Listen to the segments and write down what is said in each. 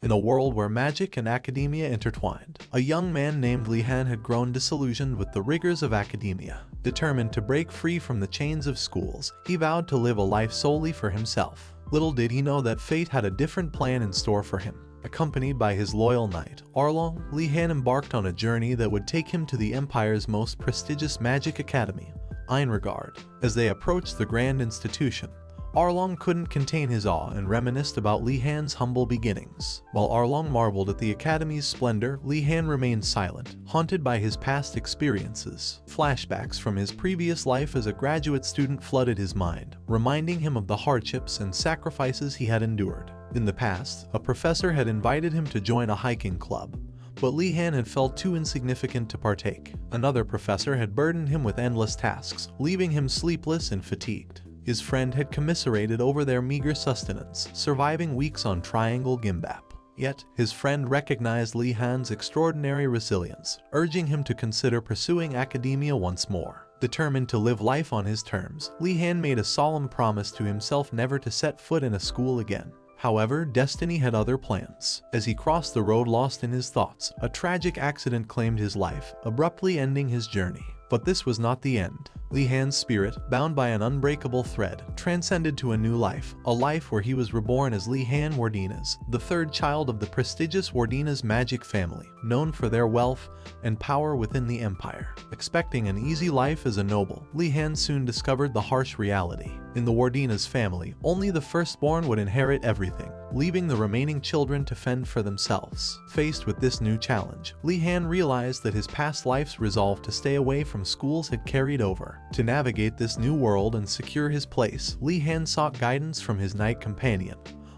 In a world where magic and academia intertwined, a young man named Li Han had grown disillusioned with the rigors of academia. Determined to break free from the chains of schools, he vowed to live a life solely for himself. Little did he know that fate had a different plan in store for him. Accompanied by his loyal knight, Arlong, Li Han embarked on a journey that would take him to the Empire's most prestigious Magic Academy, Einregard. As they approached the grand institution, Arlong couldn't contain his awe and reminisced about Li Han's humble beginnings. While Arlong marveled at the Academy's splendor, Li Han remained silent, haunted by his past experiences. Flashbacks from his previous life as a graduate student flooded his mind, reminding him of the hardships and sacrifices he had endured. In the past, a professor had invited him to join a hiking club, but Li Han had felt too insignificant to partake. Another professor had burdened him with endless tasks, leaving him sleepless and fatigued. His friend had commiserated over their meager sustenance, surviving weeks on Triangle Gimbap. Yet, his friend recognized Li Han's extraordinary resilience, urging him to consider pursuing academia once more. Determined to live life on his terms, Li Han made a solemn promise to himself never to set foot in a school again. However, destiny had other plans. As he crossed the road lost in his thoughts, a tragic accident claimed his life, abruptly ending his journey. But this was not the end. Li Han's spirit, bound by an unbreakable thread, transcended to a new life, a life where he was reborn as Li Han Wardinas, the third child of the prestigious Wardinas magic family, known for their wealth and power within the empire. Expecting an easy life as a noble, Li Han soon discovered the harsh reality. In the Wardinas family, only the firstborn would inherit everything, leaving the remaining children to fend for themselves. Faced with this new challenge, Li Han realized that his past life's resolve to stay away from schools had carried over. To navigate this new world and secure his place, Li Han sought guidance from his knight companion,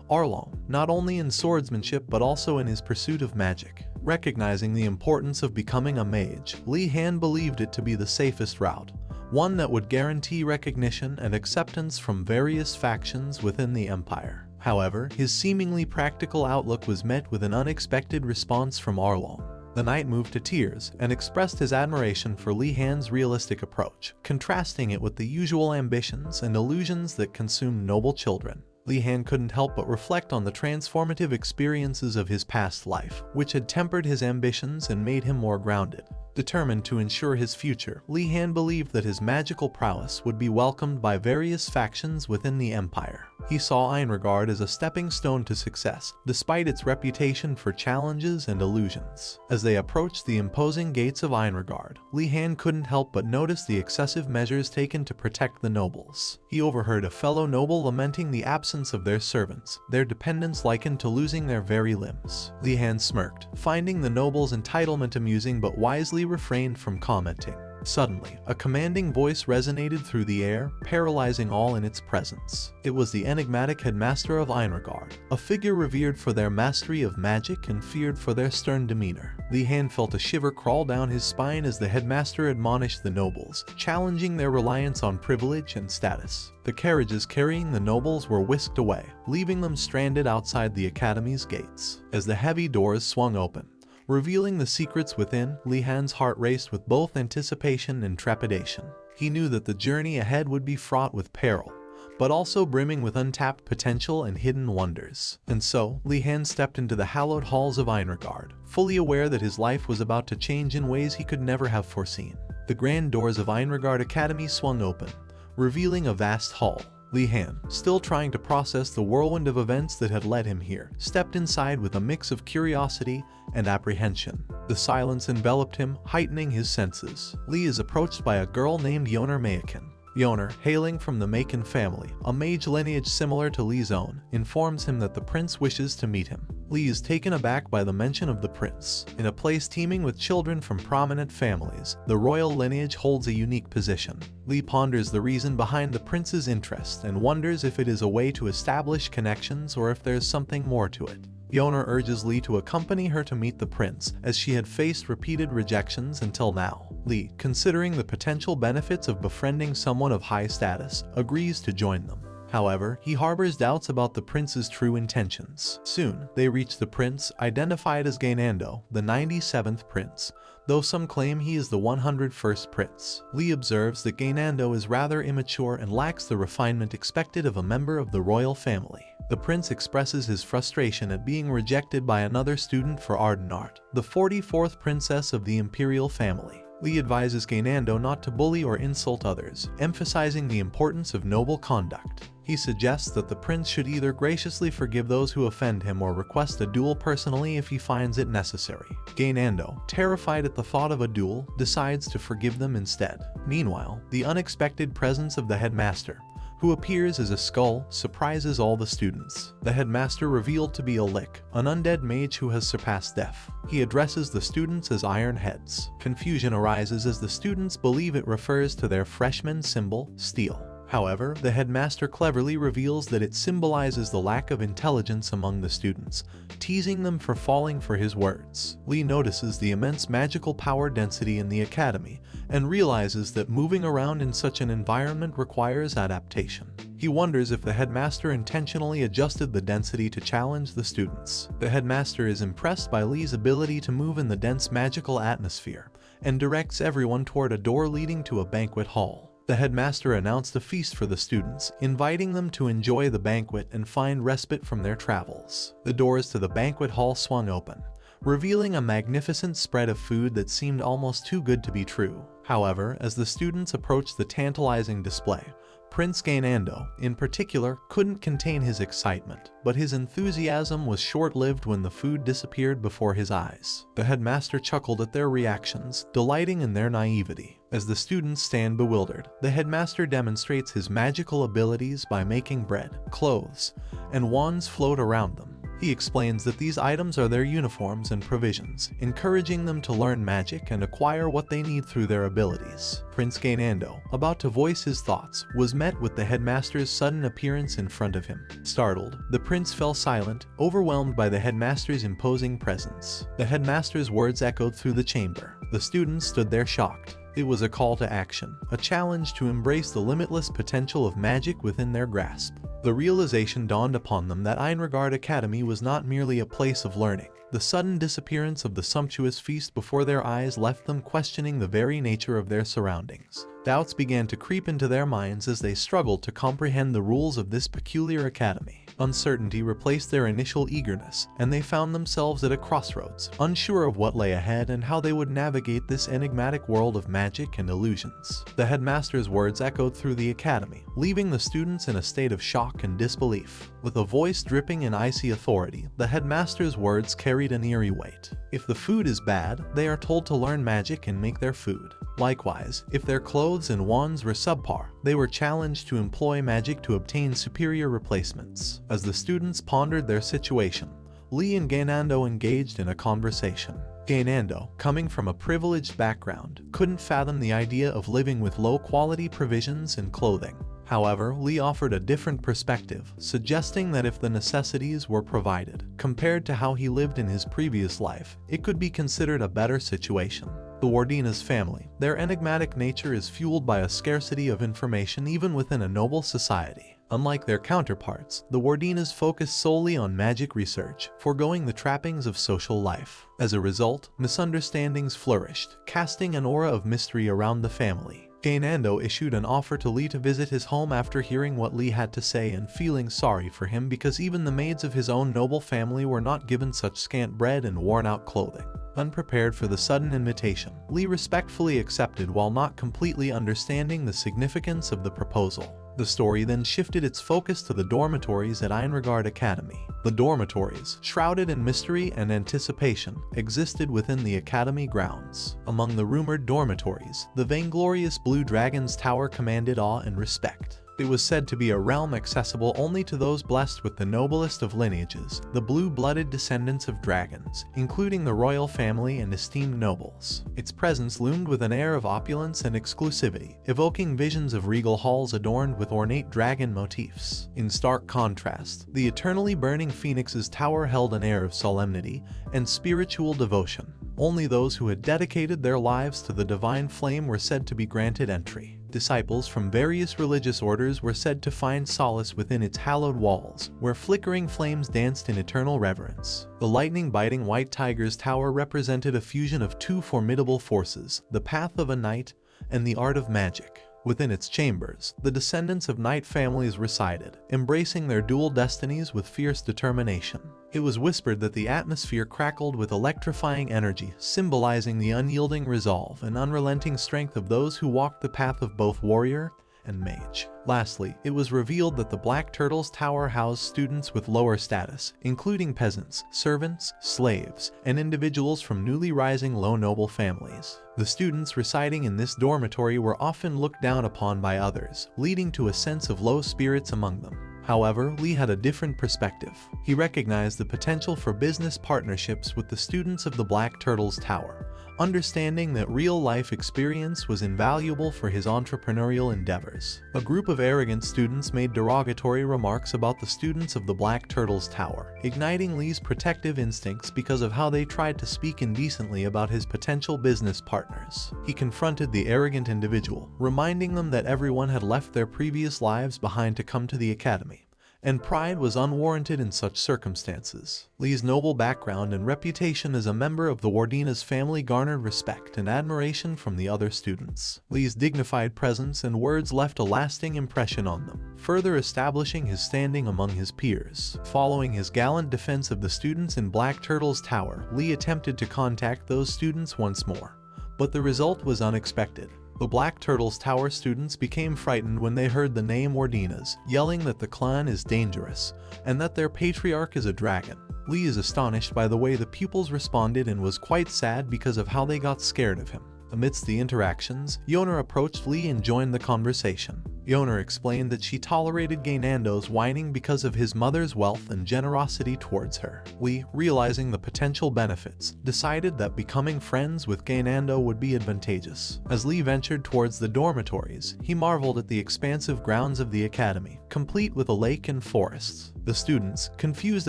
Arlong, not only in swordsmanship but also in his pursuit of magic. Recognizing the importance of becoming a mage, Li Han believed it to be the safest route, one that would guarantee recognition and acceptance from various factions within the empire. However, his seemingly practical outlook was met with an unexpected response from Arlong. The knight moved to tears and expressed his admiration for Li Han's realistic approach, contrasting it with the usual ambitions and illusions that consume noble children. Li Han couldn't help but reflect on the transformative experiences of his past life, which had tempered his ambitions and made him more grounded. Determined to ensure his future, Li Han believed that his magical prowess would be welcomed by various factions within the empire. He saw Einregard as a stepping stone to success, despite its reputation for challenges and illusions. As they approached the imposing gates of Einregard, Li Han couldn't help but notice the excessive measures taken to protect the nobles. He overheard a fellow noble lamenting the absence of their servants, their dependents likened to losing their very limbs. Li Han smirked, finding the noble's entitlement amusing but wisely refrained from commenting. Suddenly, a commanding voice resonated through the air, paralyzing all in its presence. It was the enigmatic headmaster of Einregard, a figure revered for their mastery of magic and feared for their stern demeanor. Li Han felt a shiver crawl down his spine as the headmaster admonished the nobles, challenging their reliance on privilege and status. The carriages carrying the nobles were whisked away, leaving them stranded outside the academy's gates. As the heavy doors swung open, revealing the secrets within, Li Han's heart raced with both anticipation and trepidation. He knew that the journey ahead would be fraught with peril, but also brimming with untapped potential and hidden wonders. And so, Li Han stepped into the hallowed halls of Einregard, fully aware that his life was about to change in ways he could never have foreseen. The grand doors of Einregard Academy swung open, revealing a vast hall. Li Han, still trying to process the whirlwind of events that had led him here, stepped inside with a mix of curiosity and apprehension. The silence enveloped him, heightening his senses. Li is approached by a girl named Yeoner Mayakin. Yeoner, hailing from the Mayakin family, a mage lineage similar to Li's own, informs him that the prince wishes to meet him. Li is taken aback by the mention of the prince. In a place teeming with children from prominent families, the royal lineage holds a unique position. Li ponders the reason behind the prince's interest and wonders if it is a way to establish connections or if there's something more to it. Yeoner urges Li to accompany her to meet the prince, as she had faced repeated rejections until now. Li, considering the potential benefits of befriending someone of high status, agrees to join them. However, he harbors doubts about the prince's true intentions. Soon, they reach the prince, identified as Gainando, the 97th prince, though some claim he is the 101st prince. Lee observes that Gainando is rather immature and lacks the refinement expected of a member of the royal family. The prince expresses his frustration at being rejected by another student for Ardenart, the 44th princess of the imperial family. Lee advises Gainando not to bully or insult others, emphasizing the importance of noble conduct. He suggests that the prince should either graciously forgive those who offend him or request a duel personally if he finds it necessary. Gainando, terrified at the thought of a duel, decides to forgive them instead. Meanwhile, the unexpected presence of the headmaster, who appears as a skull, surprises all the students. The headmaster revealed to be a Lick, an undead mage who has surpassed death. He addresses the students as Iron Heads. Confusion arises as the students believe it refers to their freshman symbol, steel. However, the headmaster cleverly reveals that it symbolizes the lack of intelligence among the students, teasing them for falling for his words. Lee notices the immense magical power density in the academy and realizes that moving around in such an environment requires adaptation. He wonders if the headmaster intentionally adjusted the density to challenge the students. The headmaster is impressed by Lee's ability to move in the dense magical atmosphere and directs everyone toward a door leading to a banquet hall. The headmaster announced a feast for the students, inviting them to enjoy the banquet and find respite from their travels. The doors to the banquet hall swung open, revealing a magnificent spread of food that seemed almost too good to be true. However, as the students approached the tantalizing display, Prince Gainando, in particular, couldn't contain his excitement, but his enthusiasm was short-lived when the food disappeared before his eyes. The headmaster chuckled at their reactions, delighting in their naivety. As the students stand bewildered, the headmaster demonstrates his magical abilities by making bread, clothes, and wands float around them. He explains that these items are their uniforms and provisions, encouraging them to learn magic and acquire what they need through their abilities. Prince Gainando, about to voice his thoughts, was met with the headmaster's sudden appearance in front of him. Startled, the prince fell silent, overwhelmed by the headmaster's imposing presence. The headmaster's words echoed through the chamber. The students stood there shocked. It was a call to action, a challenge to embrace the limitless potential of magic within their grasp. The realization dawned upon them that Reincarnated Academy was not merely a place of learning. The sudden disappearance of the sumptuous feast before their eyes left them questioning the very nature of their surroundings. Doubts began to creep into their minds as they struggled to comprehend the rules of this peculiar academy. Uncertainty replaced their initial eagerness, and they found themselves at a crossroads, unsure of what lay ahead and how they would navigate this enigmatic world of magic and illusions. The headmaster's words echoed through the academy, leaving the students in a state of shock and disbelief. With a voice dripping in icy authority, the headmaster's words carried an eerie weight. If the food is bad, they are told to learn magic and make their food. Likewise, if their clothes and wands were subpar, they were challenged to employ magic to obtain superior replacements. As the students pondered their situation, Lee and Gainando engaged in a conversation. Gainando, coming from a privileged background, couldn't fathom the idea of living with low-quality provisions and clothing. However, Lee offered a different perspective, suggesting that if the necessities were provided, compared to how he lived in his previous life, it could be considered a better situation. The Wardina's family, their enigmatic nature is fueled by a scarcity of information even within a noble society. Unlike their counterparts, the Wardinas focus solely on magic research, foregoing the trappings of social life. As a result, misunderstandings flourished, casting an aura of mystery around the family. Gainando issued an offer to Lee to visit his home after hearing what Lee had to say and feeling sorry for him because even the maids of his own noble family were not given such scant bread and worn-out clothing. Unprepared for the sudden invitation, Lee respectfully accepted while not completely understanding the significance of the proposal. The story then shifted its focus to the dormitories at Reincarnated Academy. The dormitories, shrouded in mystery and anticipation, existed within the academy grounds. Among the rumored dormitories, the vainglorious Blue Dragon's Tower commanded awe and respect. It was said to be a realm accessible only to those blessed with the noblest of lineages, the blue-blooded descendants of dragons, including the royal family and esteemed nobles. Its presence loomed with an air of opulence and exclusivity, evoking visions of regal halls adorned with ornate dragon motifs. In stark contrast, the eternally burning Phoenix's tower held an air of solemnity and spiritual devotion. Only those who had dedicated their lives to the divine flame were said to be granted entry. Disciples from various religious orders were said to find solace within its hallowed walls, where flickering flames danced in eternal reverence. The lightning-biting White Tiger's tower represented a fusion of two formidable forces, the path of a knight and the art of magic. Within its chambers, the descendants of knight families resided, embracing their dual destinies with fierce determination. It was whispered that the atmosphere crackled with electrifying energy, symbolizing the unyielding resolve and unrelenting strength of those who walked the path of both warrior and mage. Lastly, it was revealed that the Black Turtle's tower housed students with lower status, including peasants, servants, slaves, and individuals from newly rising low noble families. The students residing in this dormitory were often looked down upon by others, leading to a sense of low spirits among them. However, Lee had a different perspective. He recognized the potential for business partnerships with the students of the Black Turtle's tower, understanding that real-life experience was invaluable for his entrepreneurial endeavors. A group of arrogant students made derogatory remarks about the students of the Black Turtle's tower, igniting Lee's protective instincts because of how they tried to speak indecently about his potential business partners. He confronted the arrogant individual, reminding them that everyone had left their previous lives behind to come to the academy, and pride was unwarranted in such circumstances. Lee's noble background and reputation as a member of the Wardina's family garnered respect and admiration from the other students. Lee's dignified presence and words left a lasting impression on them, further establishing his standing among his peers. Following his gallant defense of the students in Black Turtle's tower, Lee attempted to contact those students once more, but the result was unexpected. The Black Turtle's tower students became frightened when they heard the name Wardinas, yelling that the clan is dangerous and that their patriarch is a dragon. Lee is astonished by the way the pupils responded and was quite sad because of how they got scared of him. Amidst the interactions, Yoner approached Lee and joined the conversation. Yoner explained that she tolerated Gainando's whining because of his mother's wealth and generosity towards her. Lee, realizing the potential benefits, decided that becoming friends with Gainando would be advantageous. As Lee ventured towards the dormitories, he marveled at the expansive grounds of the academy, complete with a lake and forests. The students, confused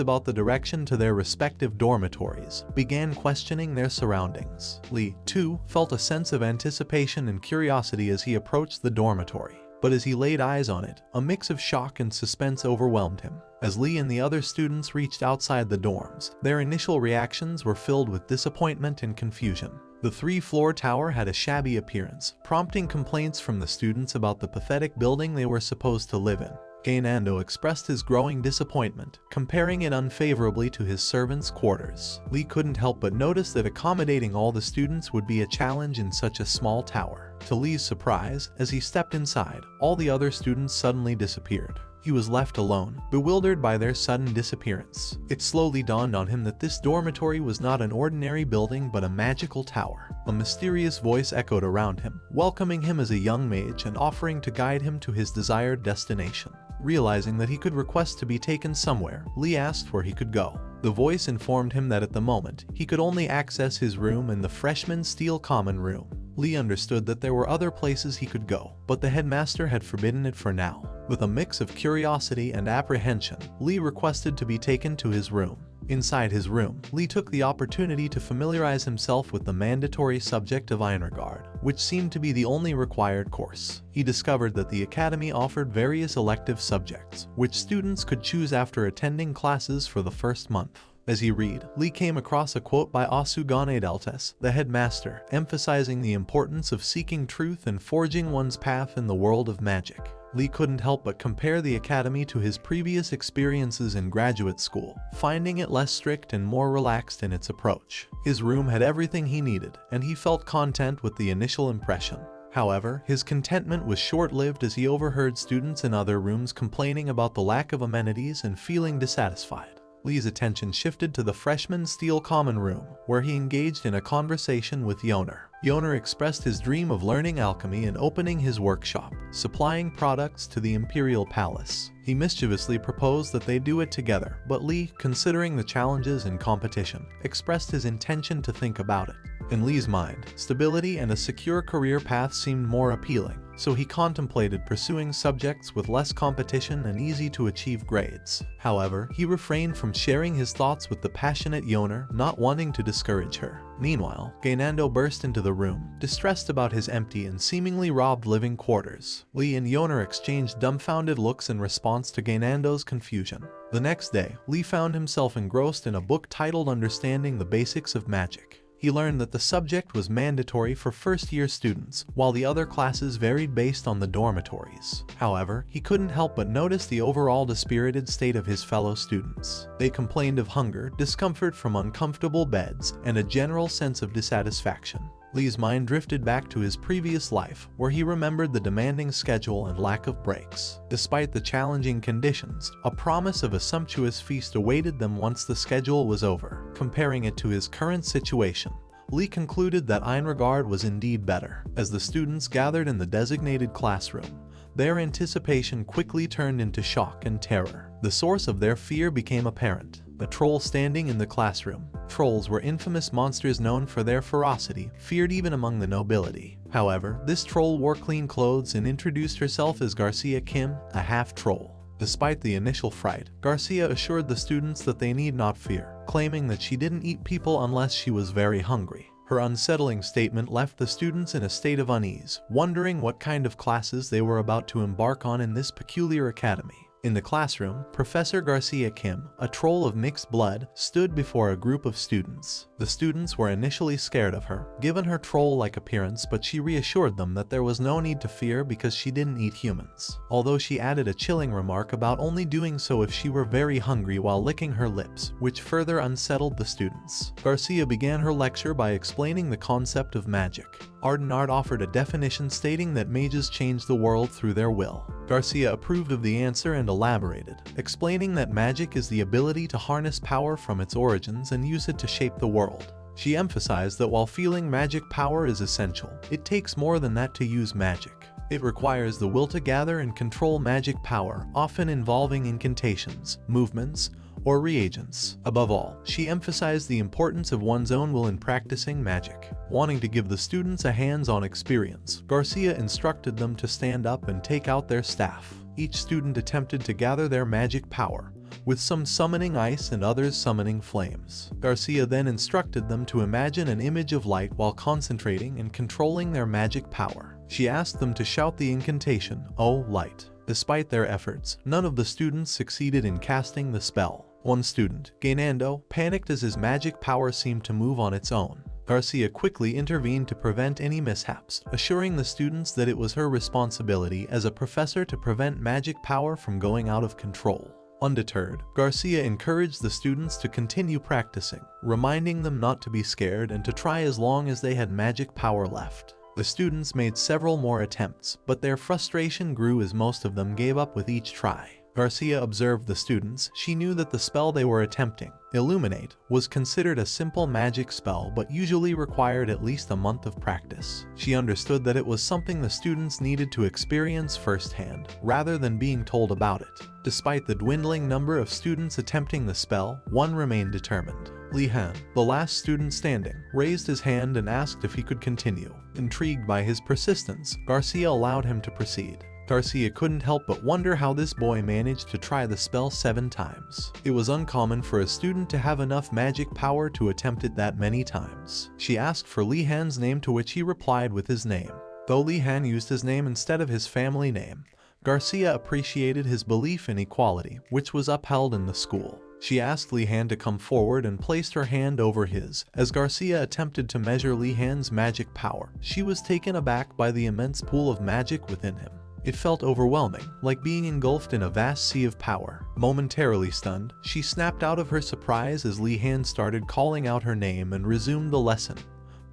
about the direction to their respective dormitories, began questioning their surroundings. Lee, too, felt a sense of anticipation and curiosity as he approached the dormitory. But as he laid eyes on it, a mix of shock and suspense overwhelmed him. As Lee and the other students reached outside the dorms, their initial reactions were filled with disappointment and confusion. The three-floor tower had a shabby appearance, prompting complaints from the students about the pathetic building they were supposed to live in. Gainando expressed his growing disappointment, comparing it unfavorably to his servants' quarters. Lee couldn't help but notice that accommodating all the students would be a challenge in such a small tower. To Lee's surprise, as he stepped inside, all the other students suddenly disappeared. He was left alone, bewildered by their sudden disappearance. It slowly dawned on him that this dormitory was not an ordinary building but a magical tower. A mysterious voice echoed around him, welcoming him as a young mage and offering to guide him to his desired destination. Realizing that he could request to be taken somewhere, Lee asked where he could go. The voice informed him that at the moment, he could only access his room in the freshman steel common room. Lee understood that there were other places he could go, but the headmaster had forbidden it for now. With a mix of curiosity and apprehension, Lee requested to be taken to his room. Inside his room, Lee took the opportunity to familiarize himself with the mandatory subject of Iron Guard, which seemed to be the only required course. He discovered that the academy offered various elective subjects, which students could choose after attending classes for the first month. As he read, Lee came across a quote by AsuraScans, the headmaster, emphasizing the importance of seeking truth and forging one's path in the world of magic. Lee couldn't help but compare the academy to his previous experiences in graduate school, finding it less strict and more relaxed in its approach. His room had everything he needed, and he felt content with the initial impression. However, his contentment was short-lived as he overheard students in other rooms complaining about the lack of amenities and feeling dissatisfied. Lee's attention shifted to the freshman steel common room, where he engaged in a conversation with Yoner. Yoner expressed his dream of learning alchemy and opening his workshop, supplying products to the Imperial Palace. He mischievously proposed that they do it together, but Lee, considering the challenges and competition, expressed his intention to think about it. In Lee's mind, stability and a secure career path seemed more appealing, so he contemplated pursuing subjects with less competition and easy-to-achieve grades. However, he refrained from sharing his thoughts with the passionate Yoner, not wanting to discourage her. Meanwhile, Gainando burst into the room, distressed about his empty and seemingly robbed living quarters. Lee and Yoner exchanged dumbfounded looks in response to Gainando's confusion. The next day, Lee found himself engrossed in a book titled Understanding the Basics of Magic. He learned that the subject was mandatory for first-year students, while the other classes varied based on the dormitories. However, he couldn't help but notice the overall dispirited state of his fellow students. They complained of hunger, discomfort from uncomfortable beds, and a general sense of dissatisfaction. Lee's mind drifted back to his previous life, where he remembered the demanding schedule and lack of breaks. Despite the challenging conditions, a promise of a sumptuous feast awaited them once the schedule was over. Comparing it to his current situation, Lee concluded that Einregard was indeed better. As the students gathered in the designated classroom, their anticipation quickly turned into shock and terror. The source of their fear became apparent. The troll standing in the classroom. Trolls were infamous monsters known for their ferocity, feared even among the nobility. However, this troll wore clean clothes and introduced herself as Garcia Kim, a half-troll. Despite the initial fright, Garcia assured the students that they need not fear, claiming that she didn't eat people unless she was very hungry. Her unsettling statement left the students in a state of unease, wondering what kind of classes they were about to embark on in this peculiar academy. In the classroom, Professor Garcia Kim, a troll of mixed blood, stood before a group of students. The students were initially scared of her, given her troll-like appearance, but she reassured them that there was no need to fear because she didn't eat humans. Although she added a chilling remark about only doing so if she were very hungry while licking her lips, which further unsettled the students. Garcia began her lecture by explaining the concept of magic. Ardenard offered a definition stating that mages change the world through their will. Garcia approved of the answer and elaborated, explaining that magic is the ability to harness power from its origins and use it to shape the world. She emphasized that while feeling magic power is essential, it takes more than that to use magic. It requires the will to gather and control magic power, often involving incantations, movements, or reagents. Above all, she emphasized the importance of one's own will in practicing magic. Wanting to give the students a hands-on experience, Garcia instructed them to stand up and take out their staff. Each student attempted to gather their magic power, with some summoning ice and others summoning flames. Garcia then instructed them to imagine an image of light while concentrating and controlling their magic power. She asked them to shout the incantation, "Oh, light." Despite their efforts, none of the students succeeded in casting the spell. One student, Gainando, panicked as his magic power seemed to move on its own. Garcia quickly intervened to prevent any mishaps, assuring the students that it was her responsibility as a professor to prevent magic power from going out of control. Undeterred, Garcia encouraged the students to continue practicing, reminding them not to be scared and to try as long as they had magic power left. The students made several more attempts, but their frustration grew as most of them gave up with each try. Garcia observed the students. She knew that the spell they were attempting, Illuminate, was considered a simple magic spell but usually required at least a month of practice. She understood that it was something the students needed to experience firsthand, rather than being told about it. Despite the dwindling number of students attempting the spell, one remained determined. Li Han, the last student standing, raised his hand and asked if he could continue. Intrigued by his persistence, Garcia allowed him to proceed. Garcia couldn't help but wonder how this boy managed to try the spell 7 times. It was uncommon for a student to have enough magic power to attempt it that many times. She asked for Li Han's name, to which he replied with his name. Though Li Han used his name instead of his family name, Garcia appreciated his belief in equality, which was upheld in the school. She asked Li Han to come forward and placed her hand over his. As Garcia attempted to measure Li Han's magic power, she was taken aback by the immense pool of magic within him. It felt overwhelming, like being engulfed in a vast sea of power. Momentarily stunned, she snapped out of her surprise as Li Han started calling out her name and resumed the lesson,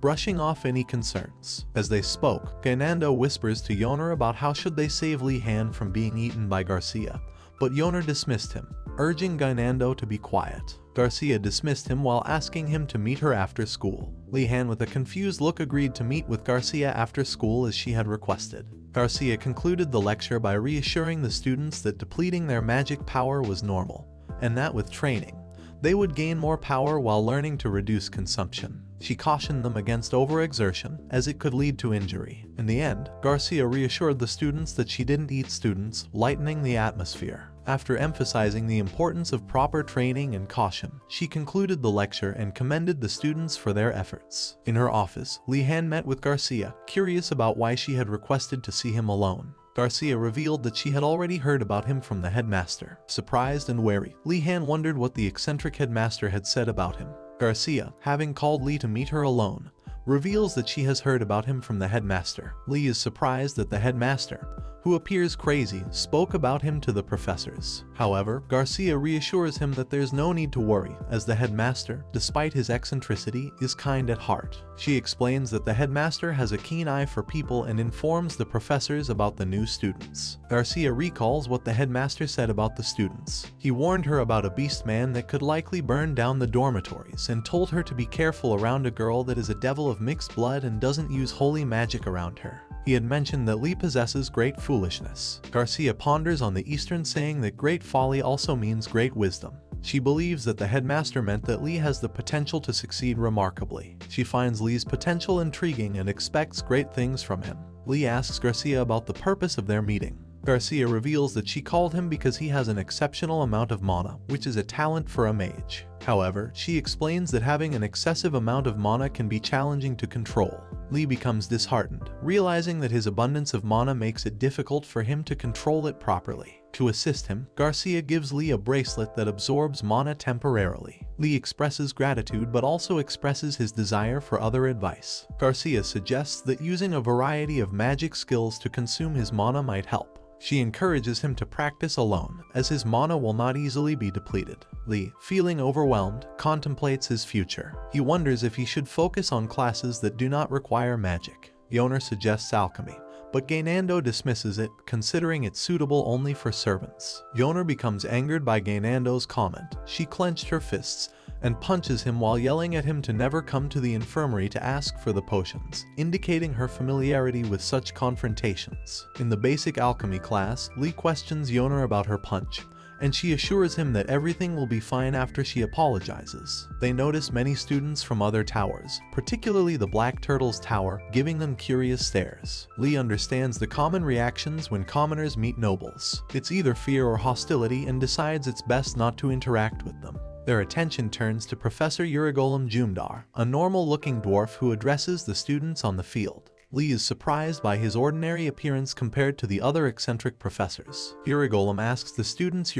brushing off any concerns. As they spoke, Gainando whispers to Yoner about how should they save Li Han from being eaten by Garcia, but Yoner dismissed him, urging Gainando to be quiet. Garcia dismissed him while asking him to meet her after school. Li Han, with a confused look, agreed to meet with Garcia after school as she had requested. Garcia concluded the lecture by reassuring the students that depleting their magic power was normal, and that with training, they would gain more power while learning to reduce consumption. She cautioned them against overexertion, as it could lead to injury. In the end, Garcia reassured the students that she didn't eat students, lightening the atmosphere. After emphasizing the importance of proper training and caution, she concluded the lecture and commended the students for their efforts. In her office, Li-Han met with Garcia, curious about why she had requested to see him alone. Garcia revealed that she had already heard about him from the headmaster. Surprised and wary, Li-Han wondered what the eccentric headmaster had said about him. Garcia, having called Li to meet her alone, reveals that she has heard about him from the headmaster. Li is surprised that the headmaster, who appears crazy, spoke about him to the professors. However, Garcia reassures him that there's no need to worry, as the headmaster, despite his eccentricity, is kind at heart. She explains that the headmaster has a keen eye for people and informs the professors about the new students. Garcia recalls what the headmaster said about the students. He warned her about a beast man that could likely burn down the dormitories and told her to be careful around a girl that is a devil of mixed blood and doesn't use holy magic around her. He had mentioned that Li possesses great foolishness. Garcia ponders on the Eastern saying that great folly also means great wisdom. She believes that the headmaster meant that Li has the potential to succeed remarkably. She finds Li's potential intriguing and expects great things from him. Li asks Garcia about the purpose of their meeting. Garcia reveals that she called him because he has an exceptional amount of mana, which is a talent for a mage. However, she explains that having an excessive amount of mana can be challenging to control. Li becomes disheartened, realizing that his abundance of mana makes it difficult for him to control it properly. To assist him, Garcia gives Li a bracelet that absorbs mana temporarily. Li expresses gratitude but also expresses his desire for other advice. Garcia suggests that using a variety of magic skills to consume his mana might help. She encourages him to practice alone, as his mana will not easily be depleted. Li, feeling overwhelmed, contemplates his future. He wonders if he should focus on classes that do not require magic. Yoner suggests alchemy, but Gainando dismisses it, considering it suitable only for servants. Yoner becomes angered by Gainando's comment. She clenched her fists and punches him while yelling at him to never come to the infirmary to ask for the potions, indicating her familiarity with such confrontations. In the basic alchemy class, Li questions Yoner about her punch, and she assures him that everything will be fine after she apologizes. They notice many students from other towers, particularly the Black Turtle's tower, giving them curious stares. Li understands the common reactions when commoners meet nobles. It's either fear or hostility and decides it's best not to interact with them. Their attention turns to Professor Urigolum Jumdar, a normal-looking dwarf who addresses the students on the field. Li is surprised by his ordinary appearance compared to the other eccentric professors. Urigolum asks the students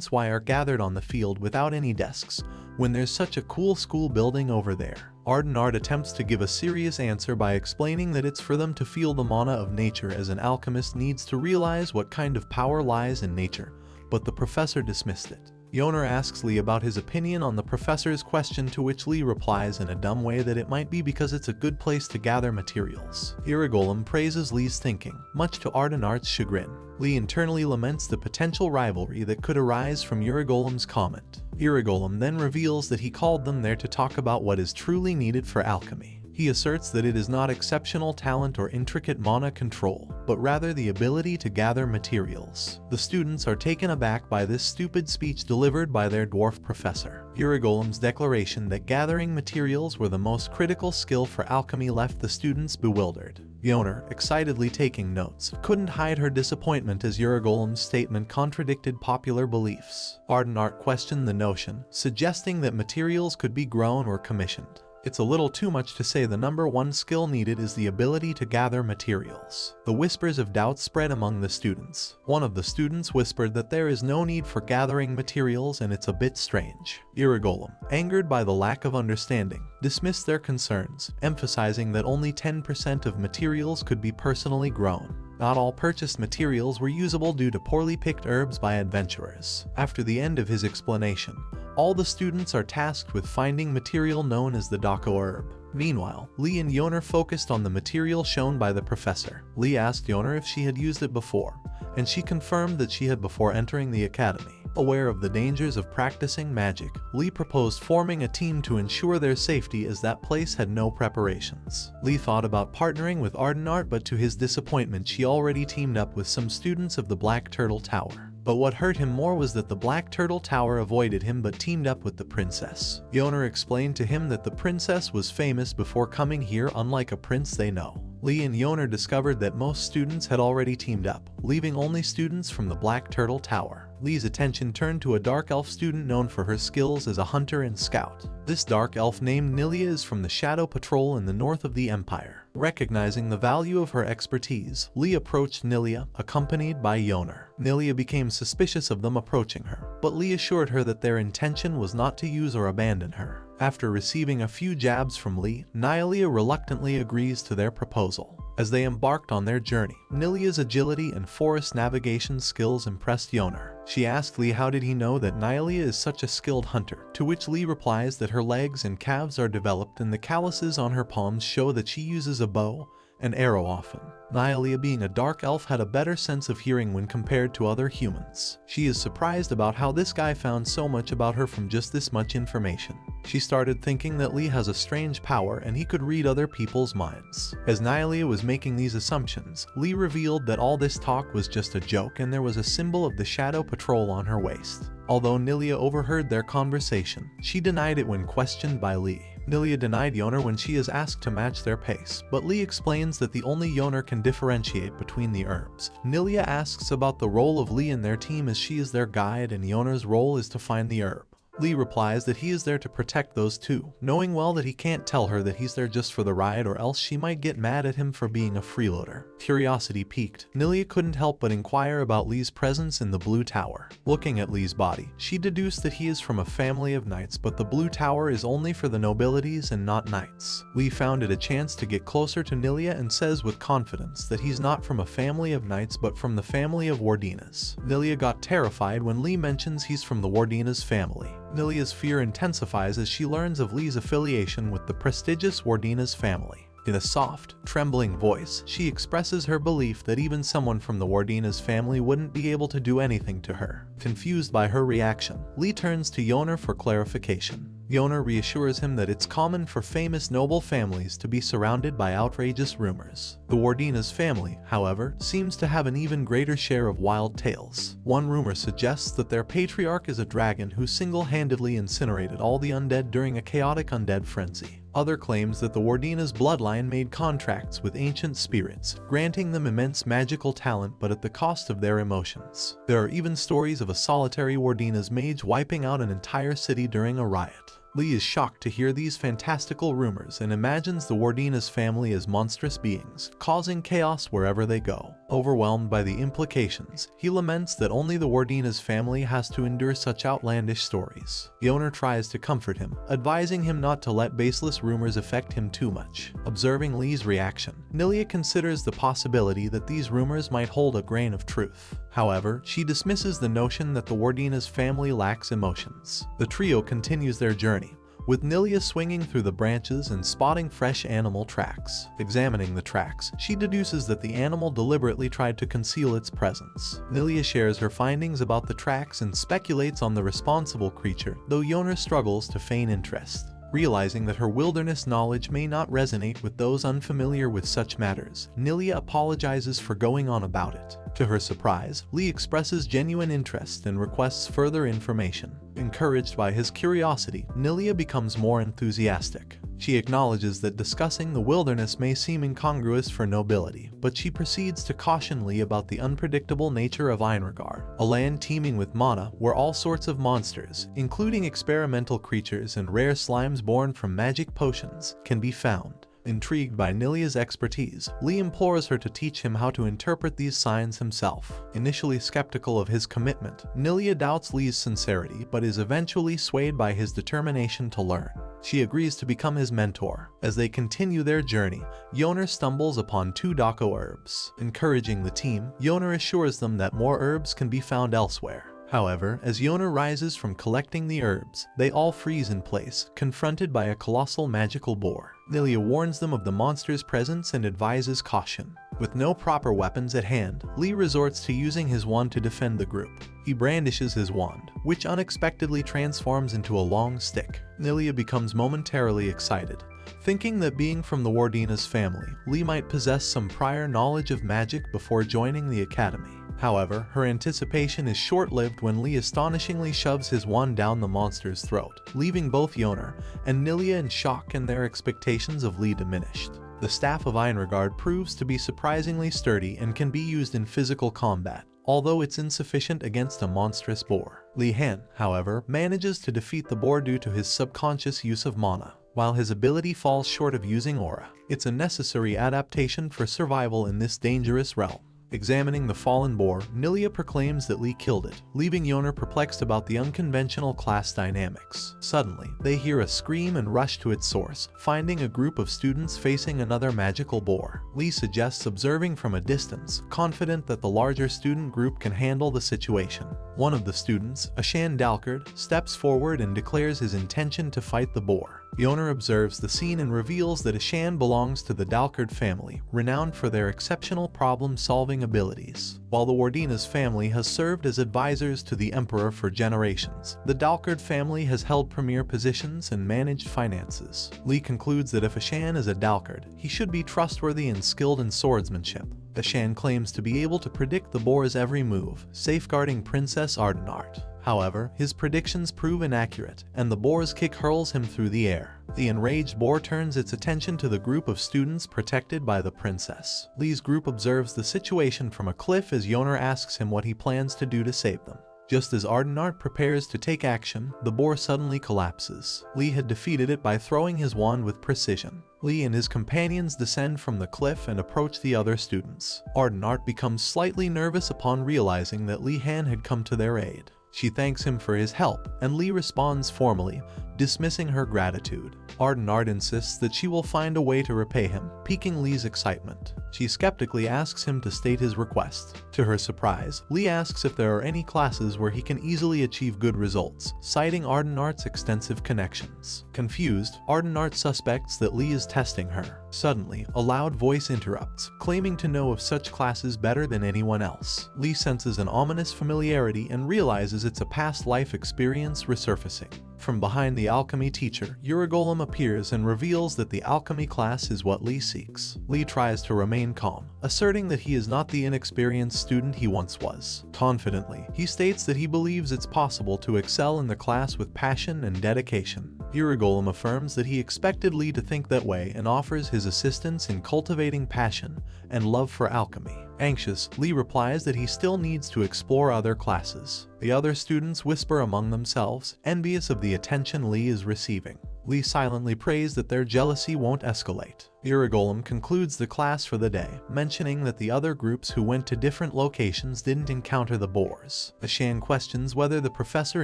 why are gathered on the field without any desks, when there's such a cool school building over there. Ardenard attempts to give a serious answer by explaining that it's for them to feel the mana of nature, as an alchemist needs to realize what kind of power lies in nature, but the professor dismissed it. Yoner asks Li about his opinion on the professor's question, to which Li replies in a dumb way that it might be because it's a good place to gather materials. Urigolum praises Li's thinking, much to Ardenard's chagrin. Li internally laments the potential rivalry that could arise from Urigolum's comment. Urigolum then reveals that he called them there to talk about what is truly needed for alchemy. He asserts that it is not exceptional talent or intricate mana control, but rather the ability to gather materials. The students are taken aback by this stupid speech delivered by their dwarf professor. Urigolum's declaration that gathering materials were the most critical skill for alchemy left the students bewildered. Yoner, excitedly taking notes, couldn't hide her disappointment as Urigolum's statement contradicted popular beliefs. Ardenard questioned the notion, suggesting that materials could be grown or commissioned. It's a little too much to say the number one skill needed is the ability to gather materials. The whispers of doubt spread among the students. One of the students whispered that there is no need for gathering materials and it's a bit strange. Urigolum, angered by the lack of understanding, dismissed their concerns, emphasizing that only 10% of materials could be personally grown. Not all purchased materials were usable due to poorly picked herbs by adventurers. After the end of his explanation, all the students are tasked with finding material known as the Dako herb. Meanwhile, Li and Yoner focused on the material shown by the professor. Li asked Yoner if she had used it before, and she confirmed that she had before entering the academy. Aware of the dangers of practicing magic, Li proposed forming a team to ensure their safety, as that place had no preparations. Li thought about partnering with Ardenard, but to his disappointment she already teamed up with some students of the Black Turtle Tower. But what hurt him more was that the Black Turtle Tower avoided him but teamed up with the princess. Yoner explained to him that the princess was famous before coming here, unlike a prince they know. Lee and Yoner discovered that most students had already teamed up, leaving only students from the Black Turtle Tower. Lee's attention turned to a dark elf student known for her skills as a hunter and scout. This dark elf named Nilia is from the Shadow Patrol in the north of the Empire. Recognizing the value of her expertise, Lee approached Nilia, accompanied by Yoner. Nilia became suspicious of them approaching her, but Lee assured her that their intention was not to use or abandon her. After receiving a few jabs from Lee, Nilia reluctantly agrees to their proposal. As they embarked on their journey, Nilia's agility and forest navigation skills impressed Yoner. She asked Lee how did he know that Nilia is such a skilled hunter, to which Lee replies that her legs and calves are developed and the calluses on her palms show that she uses a bow and arrow often. Nilia, being a dark elf, had a better sense of hearing when compared to other humans. She is surprised about how this guy found so much about her from just this much information. She started thinking that Lee has a strange power and he could read other people's minds. As Nilia was making these assumptions, Lee revealed that all this talk was just a joke and there was a symbol of the Shadow Patrol on her waist. Although Nilia overheard their conversation, she denied it when questioned by Lee. Nilia denied Yoner when she is asked to match their pace, but Lee explains that the only Yoner can differentiate between the herbs. Nilia asks about the role of Lee in their team as she is their guide and Yoner's role is to find the herb. Lee replies that he is there to protect those two, knowing well that he can't tell her that he's there just for the ride or else she might get mad at him for being a freeloader. Curiosity piqued, Nilia couldn't help but inquire about Lee's presence in the Blue Tower. Looking at Lee's body, she deduced that he is from a family of knights, but the Blue Tower is only for the nobilities and not knights. Lee found it a chance to get closer to Nilia and says with confidence that he's not from a family of knights but from the family of Wardinas. Nilia got terrified when Lee mentions he's from the Wardinas family. Nilia's fear intensifies as she learns of Lee's affiliation with the prestigious Wardinas family. In a soft, trembling voice, she expresses her belief that even someone from the Wardinas family wouldn't be able to do anything to her. Confused by her reaction, Lee turns to Yoner for clarification. Yoner reassures him that it's common for famous noble families to be surrounded by outrageous rumors. The Wardinas family, however, seems to have an even greater share of wild tales. One rumor suggests that their patriarch is a dragon who single-handedly incinerated all the undead during a chaotic undead frenzy. Other claims that the Wardinas bloodline made contracts with ancient spirits, granting them immense magical talent but at the cost of their emotions. There are even stories of a solitary Wardinas mage wiping out an entire city during a riot. Lee is shocked to hear these fantastical rumors and imagines the Wardinas family as monstrous beings, causing chaos wherever they go. Overwhelmed by the implications, he laments that only the Wardinas family has to endure such outlandish stories. Yoner tries to comfort him, advising him not to let baseless rumors affect him too much. Observing Lee's reaction, Nilia considers the possibility that these rumors might hold a grain of truth. However, she dismisses the notion that the Wardinas family lacks emotions. The trio continues their journey, with Nilia swinging through the branches and spotting fresh animal tracks. Examining the tracks, she deduces that the animal deliberately tried to conceal its presence. Nilia shares her findings about the tracks and speculates on the responsible creature, though Yoner struggles to feign interest. Realizing that her wilderness knowledge may not resonate with those unfamiliar with such matters, Nilia apologizes for going on about it. To her surprise, Lee expresses genuine interest and requests further information. Encouraged by his curiosity, Nilia becomes more enthusiastic. She acknowledges that discussing the wilderness may seem incongruous for nobility, but she proceeds to caution Lee about the unpredictable nature of Einregard, a land teeming with mana where all sorts of monsters, including experimental creatures and rare slimes born from magic potions, can be found. Intrigued by Nilia's expertise, Lee implores her to teach him how to interpret these signs himself. Initially skeptical of his commitment, Nilia doubts Lee's sincerity but is eventually swayed by his determination to learn. She agrees to become his mentor. As they continue their journey, Yoner stumbles upon 2 Dako herbs. Encouraging the team, Yoner assures them that more herbs can be found elsewhere. However, as Yoner rises from collecting the herbs, they all freeze in place, confronted by a colossal magical boar. Nilia warns them of the monster's presence and advises caution. With no proper weapons at hand, Lee resorts to using his wand to defend the group. He brandishes his wand, which unexpectedly transforms into a long stick. Nilia becomes momentarily excited, thinking that being from the Wardinas family, Lee might possess some prior knowledge of magic before joining the academy. However, her anticipation is short-lived when Lee astonishingly shoves his wand down the monster's throat, leaving both Yoner and Nilia in shock and their expectations of Lee diminished. The Staff of Einregard proves to be surprisingly sturdy and can be used in physical combat, although it's insufficient against a monstrous boar. Li Han, however, manages to defeat the boar due to his subconscious use of mana. While his ability falls short of using aura, it's a necessary adaptation for survival in this dangerous realm. Examining the fallen boar, Nilia proclaims that Lee killed it, leaving Yoner perplexed about the unconventional class dynamics. Suddenly, they hear a scream and rush to its source, finding a group of students facing another magical boar. Lee suggests observing from a distance, confident that the larger student group can handle the situation. One of the students, Ashan Dalkard, steps forward and declares his intention to fight the boar. Yoner observes the scene and reveals that Ashan belongs to the Dalkard family, renowned for their exceptional problem-solving abilities. While the Wardina's family has served as advisors to the Emperor for generations, the Dalkard family has held premier positions and managed finances. Lee concludes that if Ashan is a Dalkard, he should be trustworthy and skilled in swordsmanship. Ashan claims to be able to predict the boar's every move, safeguarding Princess Ardenart. However, his predictions prove inaccurate, and the boar's kick hurls him through the air. The enraged boar turns its attention to the group of students protected by the princess. Lee's group observes the situation from a cliff as Yoner asks him what he plans to do to save them. Just as Ardenart prepares to take action, the boar suddenly collapses. Lee had defeated it by throwing his wand with precision. Lee and his companions descend from the cliff and approach the other students. Ardenart becomes slightly nervous upon realizing that Li Han had come to their aid. She thanks him for his help, and Lee responds formally, dismissing her gratitude. Ardenart insists that she will find a way to repay him, piquing Lee's excitement. She skeptically asks him to state his request. To her surprise, Lee asks if there are any classes where he can easily achieve good results, citing Ardenart's extensive connections. Confused, Ardenart suspects that Lee is testing her. Suddenly, a loud voice interrupts, claiming to know of such classes better than anyone else. Lee senses an ominous familiarity and realizes it's a past life experience resurfacing. From behind the alchemy teacher, Uragolem appears and reveals that the alchemy class is what Lee seeks. Lee tries to remain calm, asserting that he is not the inexperienced student he once was. Confidently, he states that he believes it's possible to excel in the class with passion and dedication. Uragolem affirms that he expected Lee to think that way and offers his assistance in cultivating passion and love for alchemy. Anxious, Lee replies that he still needs to explore other classes. The other students whisper among themselves, envious of the attention Lee is receiving. Lee silently prays that their jealousy won't escalate. Uragolem concludes the class for the day, mentioning that the other groups who went to different locations didn't encounter the boars. Ashan questions whether the professor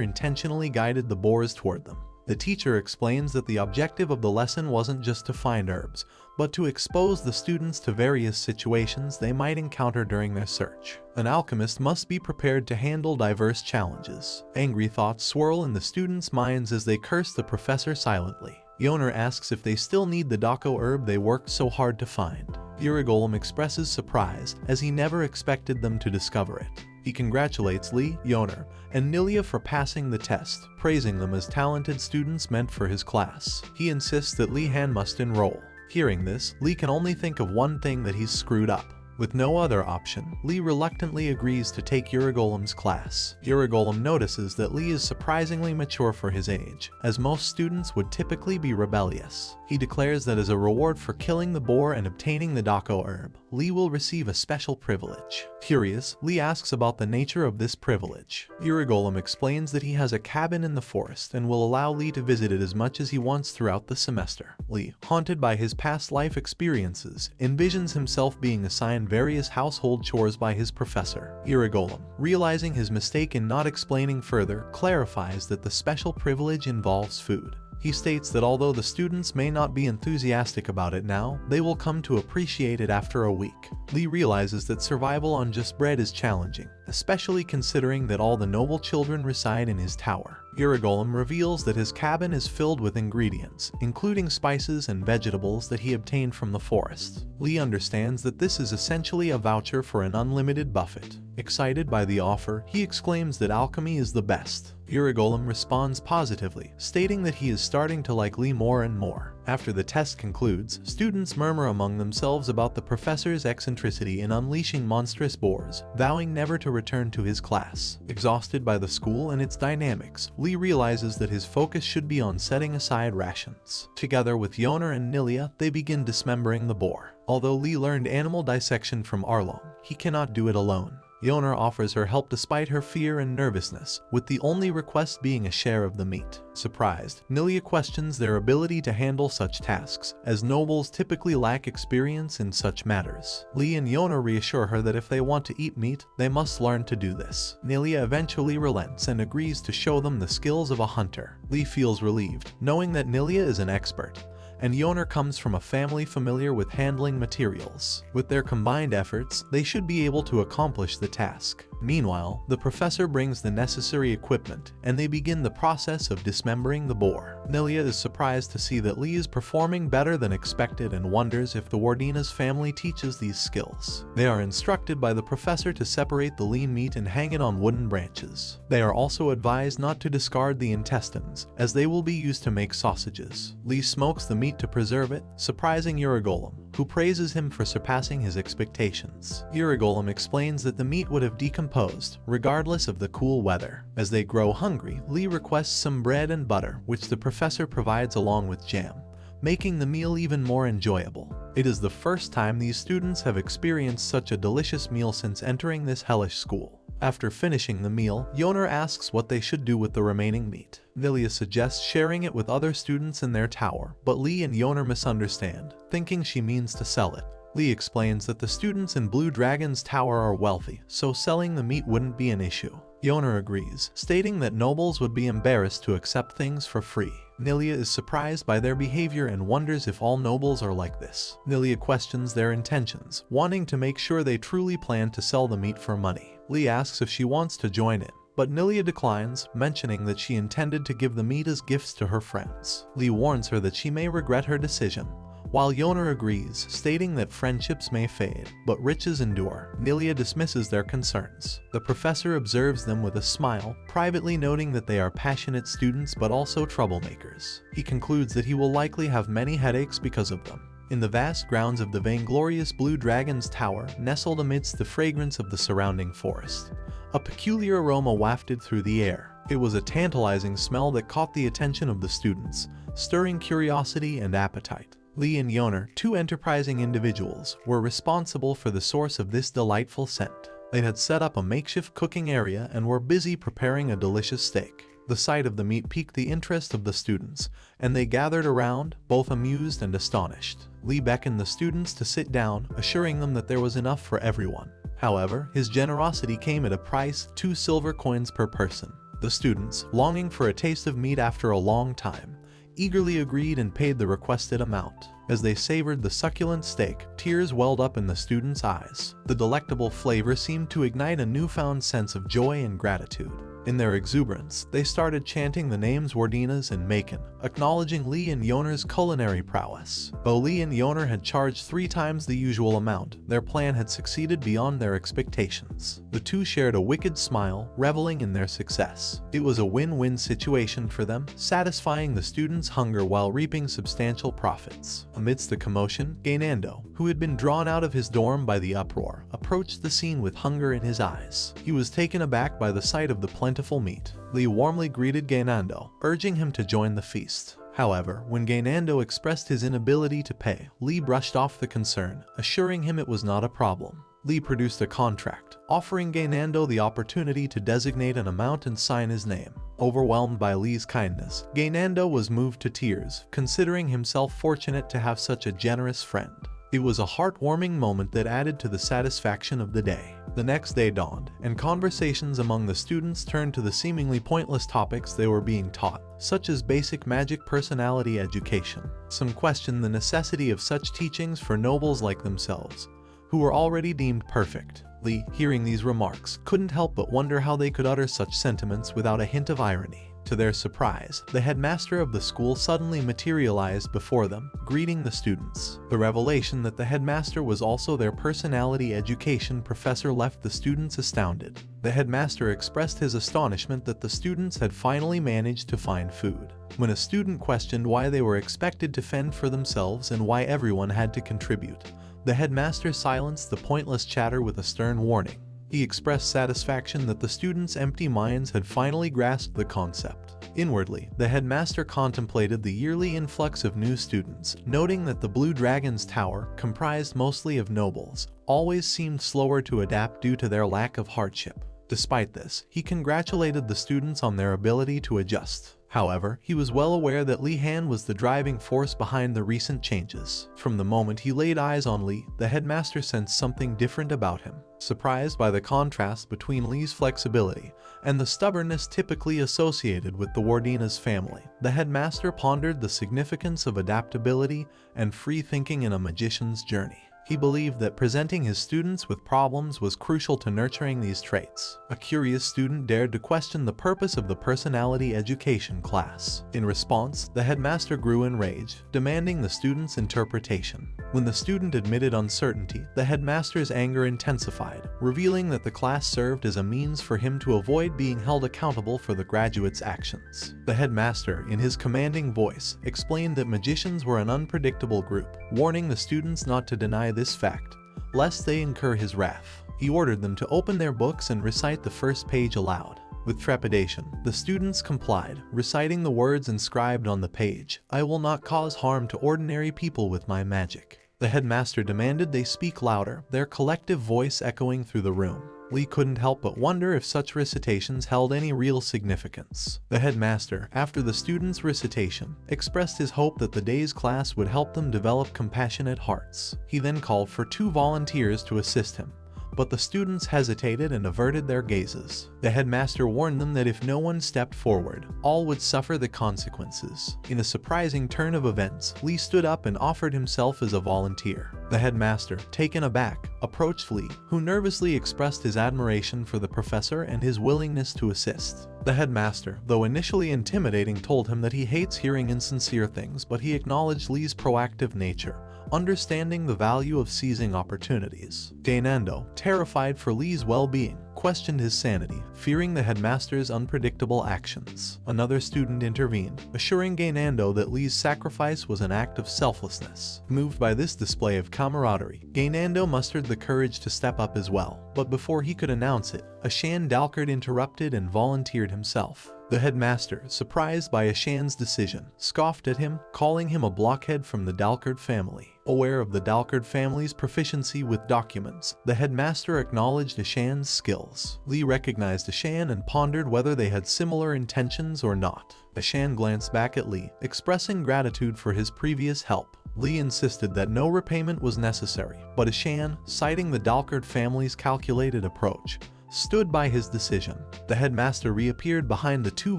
intentionally guided the boars toward them. The teacher explains that the objective of the lesson wasn't just to find herbs, but to expose the students to various situations they might encounter during their search. An alchemist must be prepared to handle diverse challenges. Angry thoughts swirl in the students' minds as they curse the professor silently. Yoner asks if they still need the Dako herb they worked so hard to find. Uragolem expresses surprise, as he never expected them to discover it. He congratulates Lee, Yoner, and Nilia for passing the test, praising them as talented students meant for his class. He insists that Li Han must enroll. Hearing this, Lee can only think of one thing: that he's screwed up. With no other option, Lee reluctantly agrees to take Uragolem's class. Uragolem notices that Lee is surprisingly mature for his age, as most students would typically be rebellious. He declares that as a reward for killing the boar and obtaining the Dako herb, Lee will receive a special privilege. Curious, Lee asks about the nature of this privilege. Uragolem explains that he has a cabin in the forest and will allow Lee to visit it as much as he wants throughout the semester. Lee, haunted by his past life experiences, envisions himself being assigned various household chores by his professor. Uragolem, realizing his mistake in not explaining further, clarifies that the special privilege involves food. He states that although the students may not be enthusiastic about it now, they will come to appreciate it after a week. Lee realizes that survival on just bread is challenging, especially considering that all the noble children reside in his tower. Uragolem reveals that his cabin is filled with ingredients, including spices and vegetables that he obtained from the forest. Lee understands that this is essentially a voucher for an unlimited buffet. Excited by the offer, he exclaims that alchemy is the best. Uragolem responds positively, stating that he is starting to like Lee more and more. After the test concludes, students murmur among themselves about the professor's eccentricity in unleashing monstrous boars, vowing never to return to his class. Exhausted by the school and its dynamics, Lee realizes that his focus should be on setting aside rations. Together with Yoner and Nilia, they begin dismembering the boar. Although Lee learned animal dissection from Arlong, he cannot do it alone. Yoner offers her help despite her fear and nervousness, with the only request being a share of the meat. Surprised, Nilia questions their ability to handle such tasks, as nobles typically lack experience in such matters. Lee and Yoner reassure her that if they want to eat meat, they must learn to do this. Nilia eventually relents and agrees to show them the skills of a hunter. Lee feels relieved, knowing that Nilia is an expert, and Yoner comes from a family familiar with handling materials. With their combined efforts, they should be able to accomplish the task. Meanwhile, the professor brings the necessary equipment, and they begin the process of dismembering the boar. Nilia is surprised to see that Lee is performing better than expected and wonders if the Wardina's family teaches these skills. They are instructed by the professor to separate the lean meat and hang it on wooden branches. They are also advised not to discard the intestines, as they will be used to make sausages. Lee smokes the meat to preserve it, surprising Uragolem, who praises him for surpassing his expectations. Uragolem explains that the meat would have decomposed, regardless of the cool weather. As they grow hungry, Lee requests some bread and butter, which the professor provides along with jam, making the meal even more enjoyable. It is the first time these students have experienced such a delicious meal since entering this hellish school. After finishing the meal, Yoner asks what they should do with the remaining meat. Nilia suggests sharing it with other students in their tower, but Lee and Yoner misunderstand, thinking she means to sell it. Lee explains that the students in Blue Dragon's tower are wealthy, so selling the meat wouldn't be an issue. Yoner agrees, stating that nobles would be embarrassed to accept things for free. Nilia is surprised by their behavior and wonders if all nobles are like this. Nilia questions their intentions, wanting to make sure they truly plan to sell the meat for money. Lee asks if she wants to join in, but Nilia declines, mentioning that she intended to give the meat as gifts to her friends. Lee warns her that she may regret her decision, while Yoner agrees, stating that friendships may fade, but riches endure. Nilia dismisses their concerns. The professor observes them with a smile, privately noting that they are passionate students but also troublemakers. He concludes that he will likely have many headaches because of them. In the vast grounds of the vainglorious Blue Dragon's tower, nestled amidst the fragrance of the surrounding forest, a peculiar aroma wafted through the air. It was a tantalizing smell that caught the attention of the students, stirring curiosity and appetite. Lee and Yoner, two enterprising individuals, were responsible for the source of this delightful scent. They had set up a makeshift cooking area and were busy preparing a delicious steak. The sight of the meat piqued the interest of the students, and they gathered around, both amused and astonished. Lee beckoned the students to sit down, assuring them that there was enough for everyone. However, his generosity came at a price: 2 silver coins per person. The students, longing for a taste of meat after a long time, eagerly agreed and paid the requested amount. As they savored the succulent steak, tears welled up in the students' eyes. The delectable flavor seemed to ignite a newfound sense of joy and gratitude. In their exuberance, they started chanting the names Wardina's and Macon, acknowledging Lee and Yoner's culinary prowess. Though Lee and Yoner had charged 3 times the usual amount, their plan had succeeded beyond their expectations. The two shared a wicked smile, reveling in their success. It was a win-win situation for them, satisfying the students' hunger while reaping substantial profits. Amidst the commotion, Gainando, who had been drawn out of his dorm by the uproar, approached the scene with hunger in his eyes. He was taken aback by the sight of the plentiful meat. Lee warmly greeted Gainando, urging him to join the feast. However, when Gainando expressed his inability to pay, Lee brushed off the concern, assuring him it was not a problem. Lee produced a contract, offering Gainando the opportunity to designate an amount and sign his name. Overwhelmed by Lee's kindness, Gainando was moved to tears, considering himself fortunate to have such a generous friend. It was a heartwarming moment that added to the satisfaction of the day. The next day dawned, and conversations among the students turned to the seemingly pointless topics they were being taught, such as basic magic personality education. Some questioned the necessity of such teachings for nobles like themselves, who were already deemed perfect. Lee, hearing these remarks, couldn't help but wonder how they could utter such sentiments without a hint of irony. To their surprise, the headmaster of the school suddenly materialized before them, greeting the students. The revelation that the headmaster was also their personality education professor left the students astounded. The headmaster expressed his astonishment that the students had finally managed to find food. When a student questioned why they were expected to fend for themselves and why everyone had to contribute, the headmaster silenced the pointless chatter with a stern warning. He expressed satisfaction that the students' empty minds had finally grasped the concept. Inwardly, the headmaster contemplated the yearly influx of new students, noting that the Blue Dragon's tower, comprised mostly of nobles, always seemed slower to adapt due to their lack of hardship. Despite this, he congratulated the students on their ability to adjust. However, he was well aware that Li Han was the driving force behind the recent changes. From the moment he laid eyes on Li, the headmaster sensed something different about him. Surprised by the contrast between Li's flexibility and the stubbornness typically associated with the Wardina's family, the headmaster pondered the significance of adaptability and free thinking in a magician's journey. He believed that presenting his students with problems was crucial to nurturing these traits. A curious student dared to question the purpose of the personality education class. In response, the headmaster grew enraged, demanding the student's interpretation. When the student admitted uncertainty, the headmaster's anger intensified, revealing that the class served as a means for him to avoid being held accountable for the graduates' actions. The headmaster, in his commanding voice, explained that magicians were an unpredictable group, warning the students not to deny this fact, lest they incur his wrath. He ordered them to open their books and recite the first page aloud. With trepidation, the students complied, reciting the words inscribed on the page, "I will not cause harm to ordinary people with my magic." The headmaster demanded they speak louder, their collective voice echoing through the room. Li couldn't help but wonder if such recitations held any real significance. The headmaster, after the students' recitation, expressed his hope that the day's class would help them develop compassionate hearts. He then called for 2 volunteers to assist him, but the students hesitated and averted their gazes. The headmaster warned them that if no one stepped forward, all would suffer the consequences. In a surprising turn of events, Li stood up and offered himself as a volunteer. The headmaster, taken aback, approached Li, who nervously expressed his admiration for the professor and his willingness to assist. The headmaster, though initially intimidating, told him that he hates hearing insincere things, but he acknowledged Li's proactive nature, understanding the value of seizing opportunities. Gainando, terrified for Li's well-being, questioned his sanity, fearing the headmaster's unpredictable actions. Another student intervened, assuring Gainando that Li's sacrifice was an act of selflessness. Moved by this display of camaraderie, Gainando mustered the courage to step up as well. But before he could announce it, Ashan Dalkard interrupted and volunteered himself. The headmaster, surprised by Ashan's decision, scoffed at him, calling him a blockhead from the Dalkard family. Aware of the Dalkard family's proficiency with documents, the headmaster acknowledged Ashan's skills. Li recognized Ashan and pondered whether they had similar intentions or not. Ashan glanced back at Li, expressing gratitude for his previous help. Li insisted that no repayment was necessary, but Ashan, citing the Dalkard family's calculated approach, stood by his decision. The headmaster reappeared behind the 2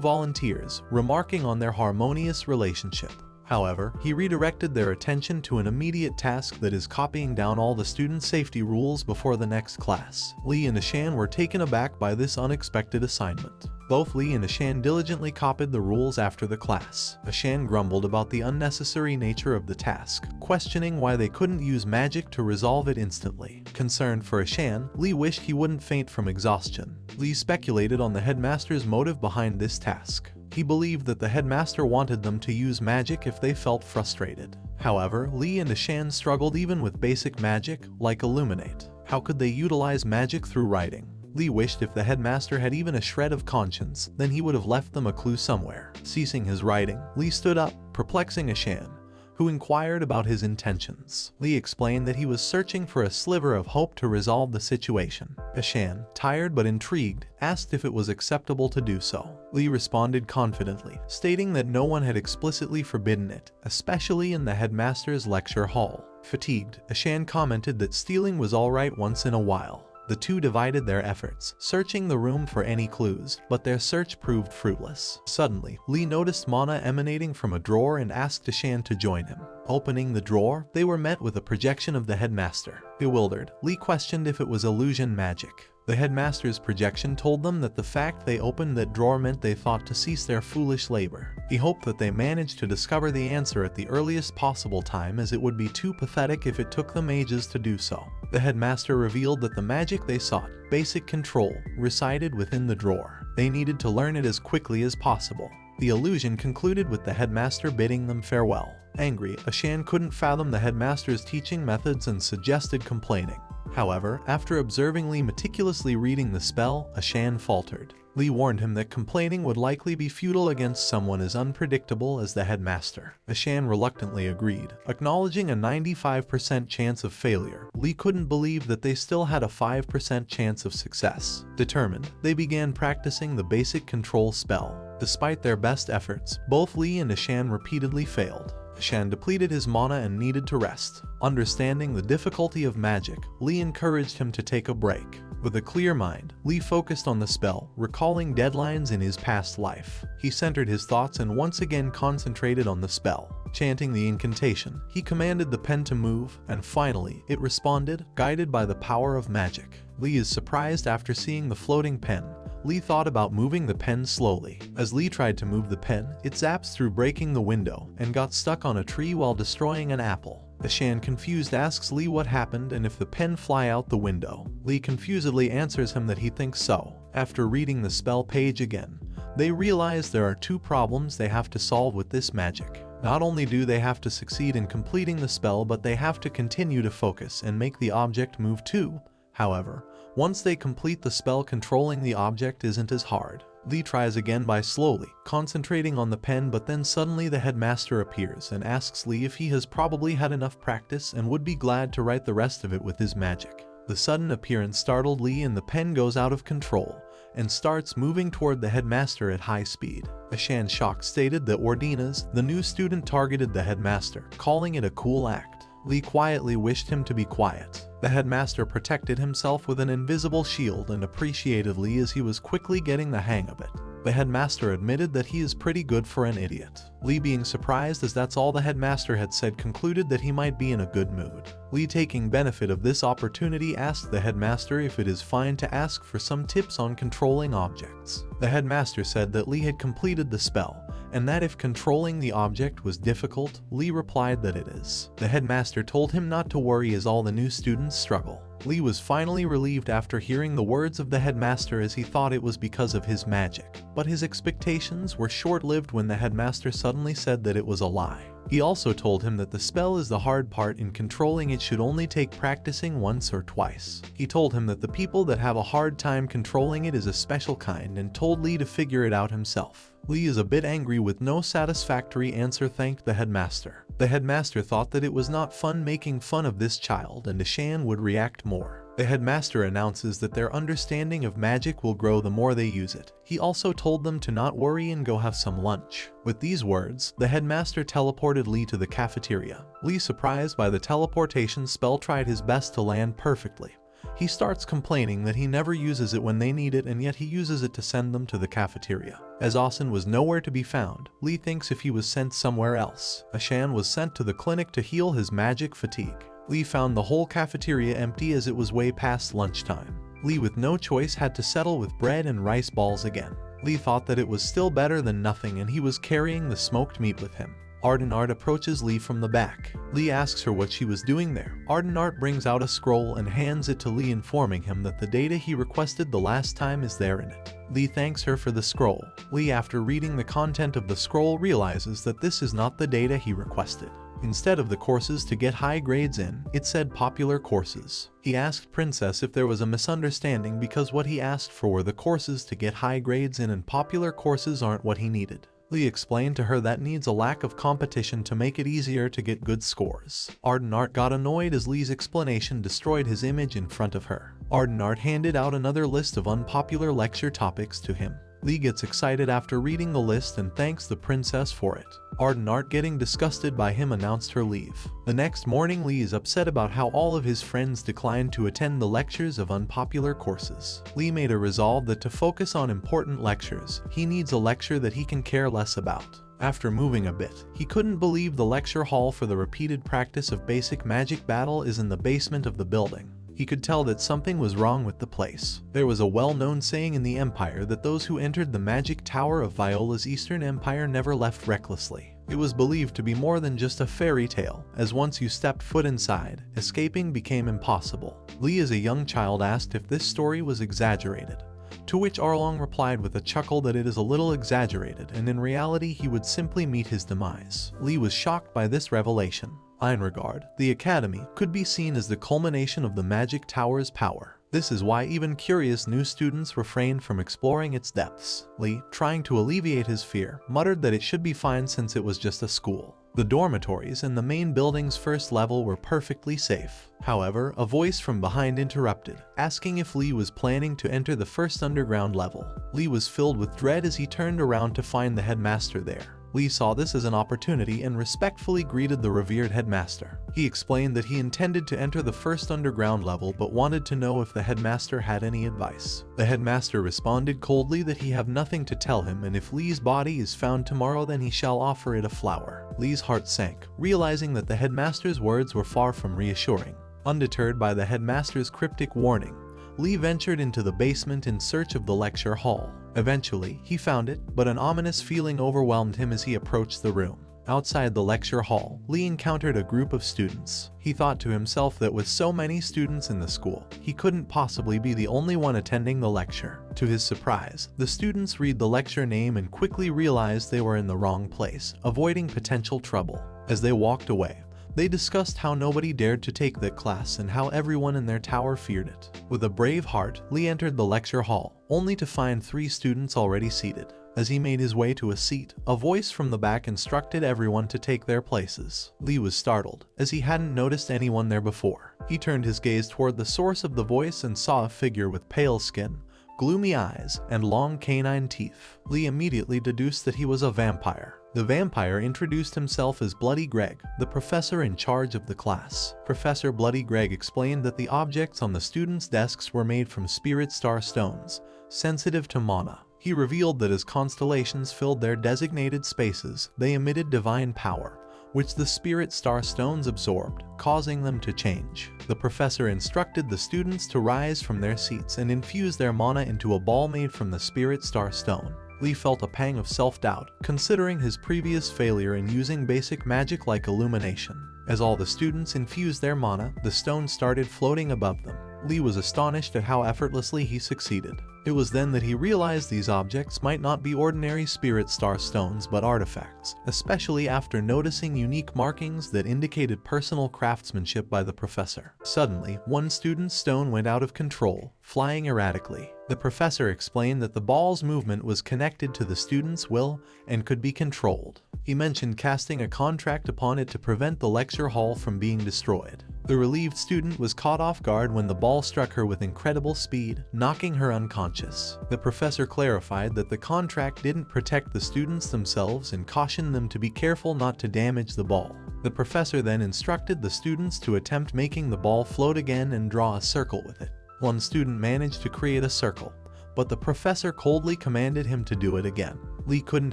volunteers, remarking on their harmonious relationship. However, he redirected their attention to an immediate task, that is copying down all the student safety rules before the next class. Li and Ashan were taken aback by this unexpected assignment. Both Li and Ashan diligently copied the rules after the class. Ashan grumbled about the unnecessary nature of the task, questioning why they couldn't use magic to resolve it instantly. Concerned for Ashan, Li wished he wouldn't faint from exhaustion. Li speculated on the headmaster's motive behind this task. He believed that the headmaster wanted them to use magic if they felt frustrated. However, Li and Ashan struggled even with basic magic, like Illuminate. How could they utilize magic through writing? Li wished if the headmaster had even a shred of conscience, then he would have left them a clue somewhere. Ceasing his writing, Li stood up, perplexing Ashan, who inquired about his intentions. Li explained that he was searching for a sliver of hope to resolve the situation. Ashan, tired but intrigued, asked if it was acceptable to do so. Li responded confidently, stating that no one had explicitly forbidden it, especially in the headmaster's lecture hall. Fatigued, Ashan commented that stealing was alright once in a while. The 2 divided their efforts, searching the room for any clues, but their search proved fruitless. Suddenly, Li noticed mana emanating from a drawer and asked Ashan to join him. Opening the drawer, they were met with a projection of the headmaster. Bewildered, Li questioned if it was illusion magic. The headmaster's projection told them that the fact they opened that drawer meant they thought to cease their foolish labor. He hoped that they managed to discover the answer at the earliest possible time, as it would be too pathetic if it took them ages to do so. The headmaster revealed that the magic they sought, basic control, resided within the drawer. They needed to learn it as quickly as possible. The illusion concluded with the headmaster bidding them farewell. Angry, Ashan couldn't fathom the headmaster's teaching methods and suggested complaining. However, after observing Lee meticulously reading the spell, Ashan faltered. Lee warned him that complaining would likely be futile against someone as unpredictable as the headmaster. Ashan reluctantly agreed. Acknowledging a 95% chance of failure, Lee couldn't believe that they still had a 5% chance of success. Determined, they began practicing the basic control spell. Despite their best efforts, both Lee and Ashan repeatedly failed. Ashan depleted his mana and needed to rest. Understanding the difficulty of magic, Lee encouraged him to take a break. With a clear mind, Lee focused on the spell, recalling deadlines in his past life. He centered his thoughts and once again concentrated on the spell. Chanting the incantation, he commanded the pen to move, and finally, it responded, guided by the power of magic. Lee is surprised after seeing the floating pen. Lee thought about moving the pen slowly. As Lee tried to move the pen, it zaps through, breaking the window, and got stuck on a tree while destroying an apple. Ashan, confused, asks Lee what happened and if the pen fly out the window. Lee confusedly answers him that he thinks so. After reading the spell page again, they realize there are two problems they have to solve with this magic. Not only do they have to succeed in completing the spell, but they have to continue to focus and make the object move too. However, once they complete the spell, controlling the object isn't as hard. Lee tries again by slowly concentrating on the pen, but then suddenly the headmaster appears and asks Lee if he has probably had enough practice and would be glad to write the rest of it with his magic. The sudden appearance startled Lee and the pen goes out of control and starts moving toward the headmaster at high speed. Ashan, shocked, stated that Ordinas, the new student, targeted the headmaster, calling it a cool act. Lee quietly wished him to be quiet. The headmaster protected himself with an invisible shield and appreciated Lee as he was quickly getting the hang of it. The headmaster admitted that he is pretty good for an idiot. Lee, being surprised as that's all the headmaster had said, concluded that he might be in a good mood. Lee, taking benefit of this opportunity, asked the headmaster if it is fine to ask for some tips on controlling objects. The headmaster said that Lee had completed the spell, and that if controlling the object was difficult, Lee replied that it is. The headmaster told him not to worry as all the new students struggle. Lee was finally relieved after hearing the words of the headmaster, as he thought it was because of his magic. But his expectations were short-lived when the headmaster suddenly said that it was a lie. He also told him that the spell is the hard part. In controlling it should only take practicing once or twice. He told him that the people that have a hard time controlling it is a special kind, and told Lee to figure it out himself. Lee is a bit angry with no satisfactory answer, thanked the headmaster. The headmaster thought that it was not fun making fun of this child, and Ashan would react more. The headmaster announces that their understanding of magic will grow the more they use it. He also told them to not worry and go have some lunch. With these words, the headmaster teleported Lee to the cafeteria. Lee, surprised by the teleportation spell, tried his best to land perfectly. He starts complaining that he never uses it when they need it, and yet he uses it to send them to the cafeteria. As Asen was nowhere to be found, Lee thinks if he was sent somewhere else. Ashan was sent to the clinic to heal his magic fatigue. Lee found the whole cafeteria empty as it was way past lunchtime. Lee, with no choice, had to settle with bread and rice balls again. Lee thought that it was still better than nothing, and he was carrying the smoked meat with him. Ardenart approaches Lee from the back. Lee asks her what she was doing there. Ardenart brings out a scroll and hands it to Lee, informing him that the data he requested the last time is there in it. Lee thanks her for the scroll. Lee, after reading the content of the scroll, realizes that this is not the data he requested. Instead of the courses to get high grades in, it said popular courses. He asked Princess if there was a misunderstanding, because what he asked for were the courses to get high grades in, and popular courses aren't what he needed. Lee explained to her that needs a lack of competition to make it easier to get good scores. Ardenart got annoyed as Lee's explanation destroyed his image in front of her. Ardenart handed out another list of unpopular lecture topics to him. Lee gets excited after reading the list and thanks the princess for it. Ardenart, getting disgusted by him, announced her leave. The next morning, Lee is upset about how all of his friends declined to attend the lectures of unpopular courses. Lee made a resolve that to focus on important lectures, he needs a lecture that he can care less about. After moving a bit, he couldn't believe the lecture hall for the repeated practice of basic magic battle is in the basement of the building. He could tell that something was wrong with the place. There was a well-known saying in the Empire that those who entered the magic tower of Viola's Eastern Empire never left recklessly. It was believed to be more than just a fairy tale, as once you stepped foot inside, escaping became impossible. Lee as a young child asked if this story was exaggerated, to which Arlong replied with a chuckle that it is a little exaggerated and in reality he would simply meet his demise. Lee was shocked by this revelation. In regard, the Academy could be seen as the culmination of the Magic Tower's power. This is why even curious new students refrained from exploring its depths. Lee, trying to alleviate his fear, muttered that it should be fine since it was just a school. The dormitories and the main building's first level were perfectly safe. However, a voice from behind interrupted, asking if Lee was planning to enter the first underground level. Lee was filled with dread as he turned around to find the headmaster there. Lee saw this as an opportunity and respectfully greeted the revered headmaster. He explained that he intended to enter the first underground level but wanted to know if the headmaster had any advice. The headmaster responded coldly that he have nothing to tell him, and if Lee's body is found tomorrow then he shall offer it a flower. Lee's heart sank, realizing that the headmaster's words were far from reassuring. Undeterred by the headmaster's cryptic warning, Lee ventured into the basement in search of the lecture hall. Eventually, he found it, but an ominous feeling overwhelmed him as he approached the room. Outside the lecture hall, Lee encountered a group of students. He thought to himself that with so many students in the school, he couldn't possibly be the only one attending the lecture. To his surprise, the students read the lecture name and quickly realized they were in the wrong place, avoiding potential trouble. As they walked away, they discussed how nobody dared to take that class and how everyone in their tower feared it. With a brave heart, Lee entered the lecture hall, only to find 3 students already seated. As he made his way to a seat, a voice from the back instructed everyone to take their places. Lee was startled, as he hadn't noticed anyone there before. He turned his gaze toward the source of the voice and saw a figure with pale skin, gloomy eyes, and long canine teeth. Lee immediately deduced that he was a vampire. The vampire introduced himself as Bloody Greg, the professor in charge of the class. Professor Bloody Greg explained that the objects on the students' desks were made from spirit star stones, sensitive to mana. He revealed that as constellations filled their designated spaces, they emitted divine power, which the spirit star stones absorbed, causing them to change. The professor instructed the students to rise from their seats and infuse their mana into a ball made from the spirit star stone. Lee felt a pang of self-doubt, considering his previous failure in using basic magic like illumination. As all the students infused their mana, the stone started floating above them. Lee was astonished at how effortlessly he succeeded. It was then that he realized these objects might not be ordinary spirit star stones but artifacts, especially after noticing unique markings that indicated personal craftsmanship by the professor. Suddenly, one student's stone went out of control, flying erratically. The professor explained that the ball's movement was connected to the student's will and could be controlled. He mentioned casting a contract upon it to prevent the lecture hall from being destroyed. The relieved student was caught off guard when the ball struck her with incredible speed, knocking her unconscious. The professor clarified that the contract didn't protect the students themselves and cautioned them to be careful not to damage the ball. The professor then instructed the students to attempt making the ball float again and draw a circle with it. One student managed to create a circle, but the professor coldly commanded him to do it again. Lee couldn't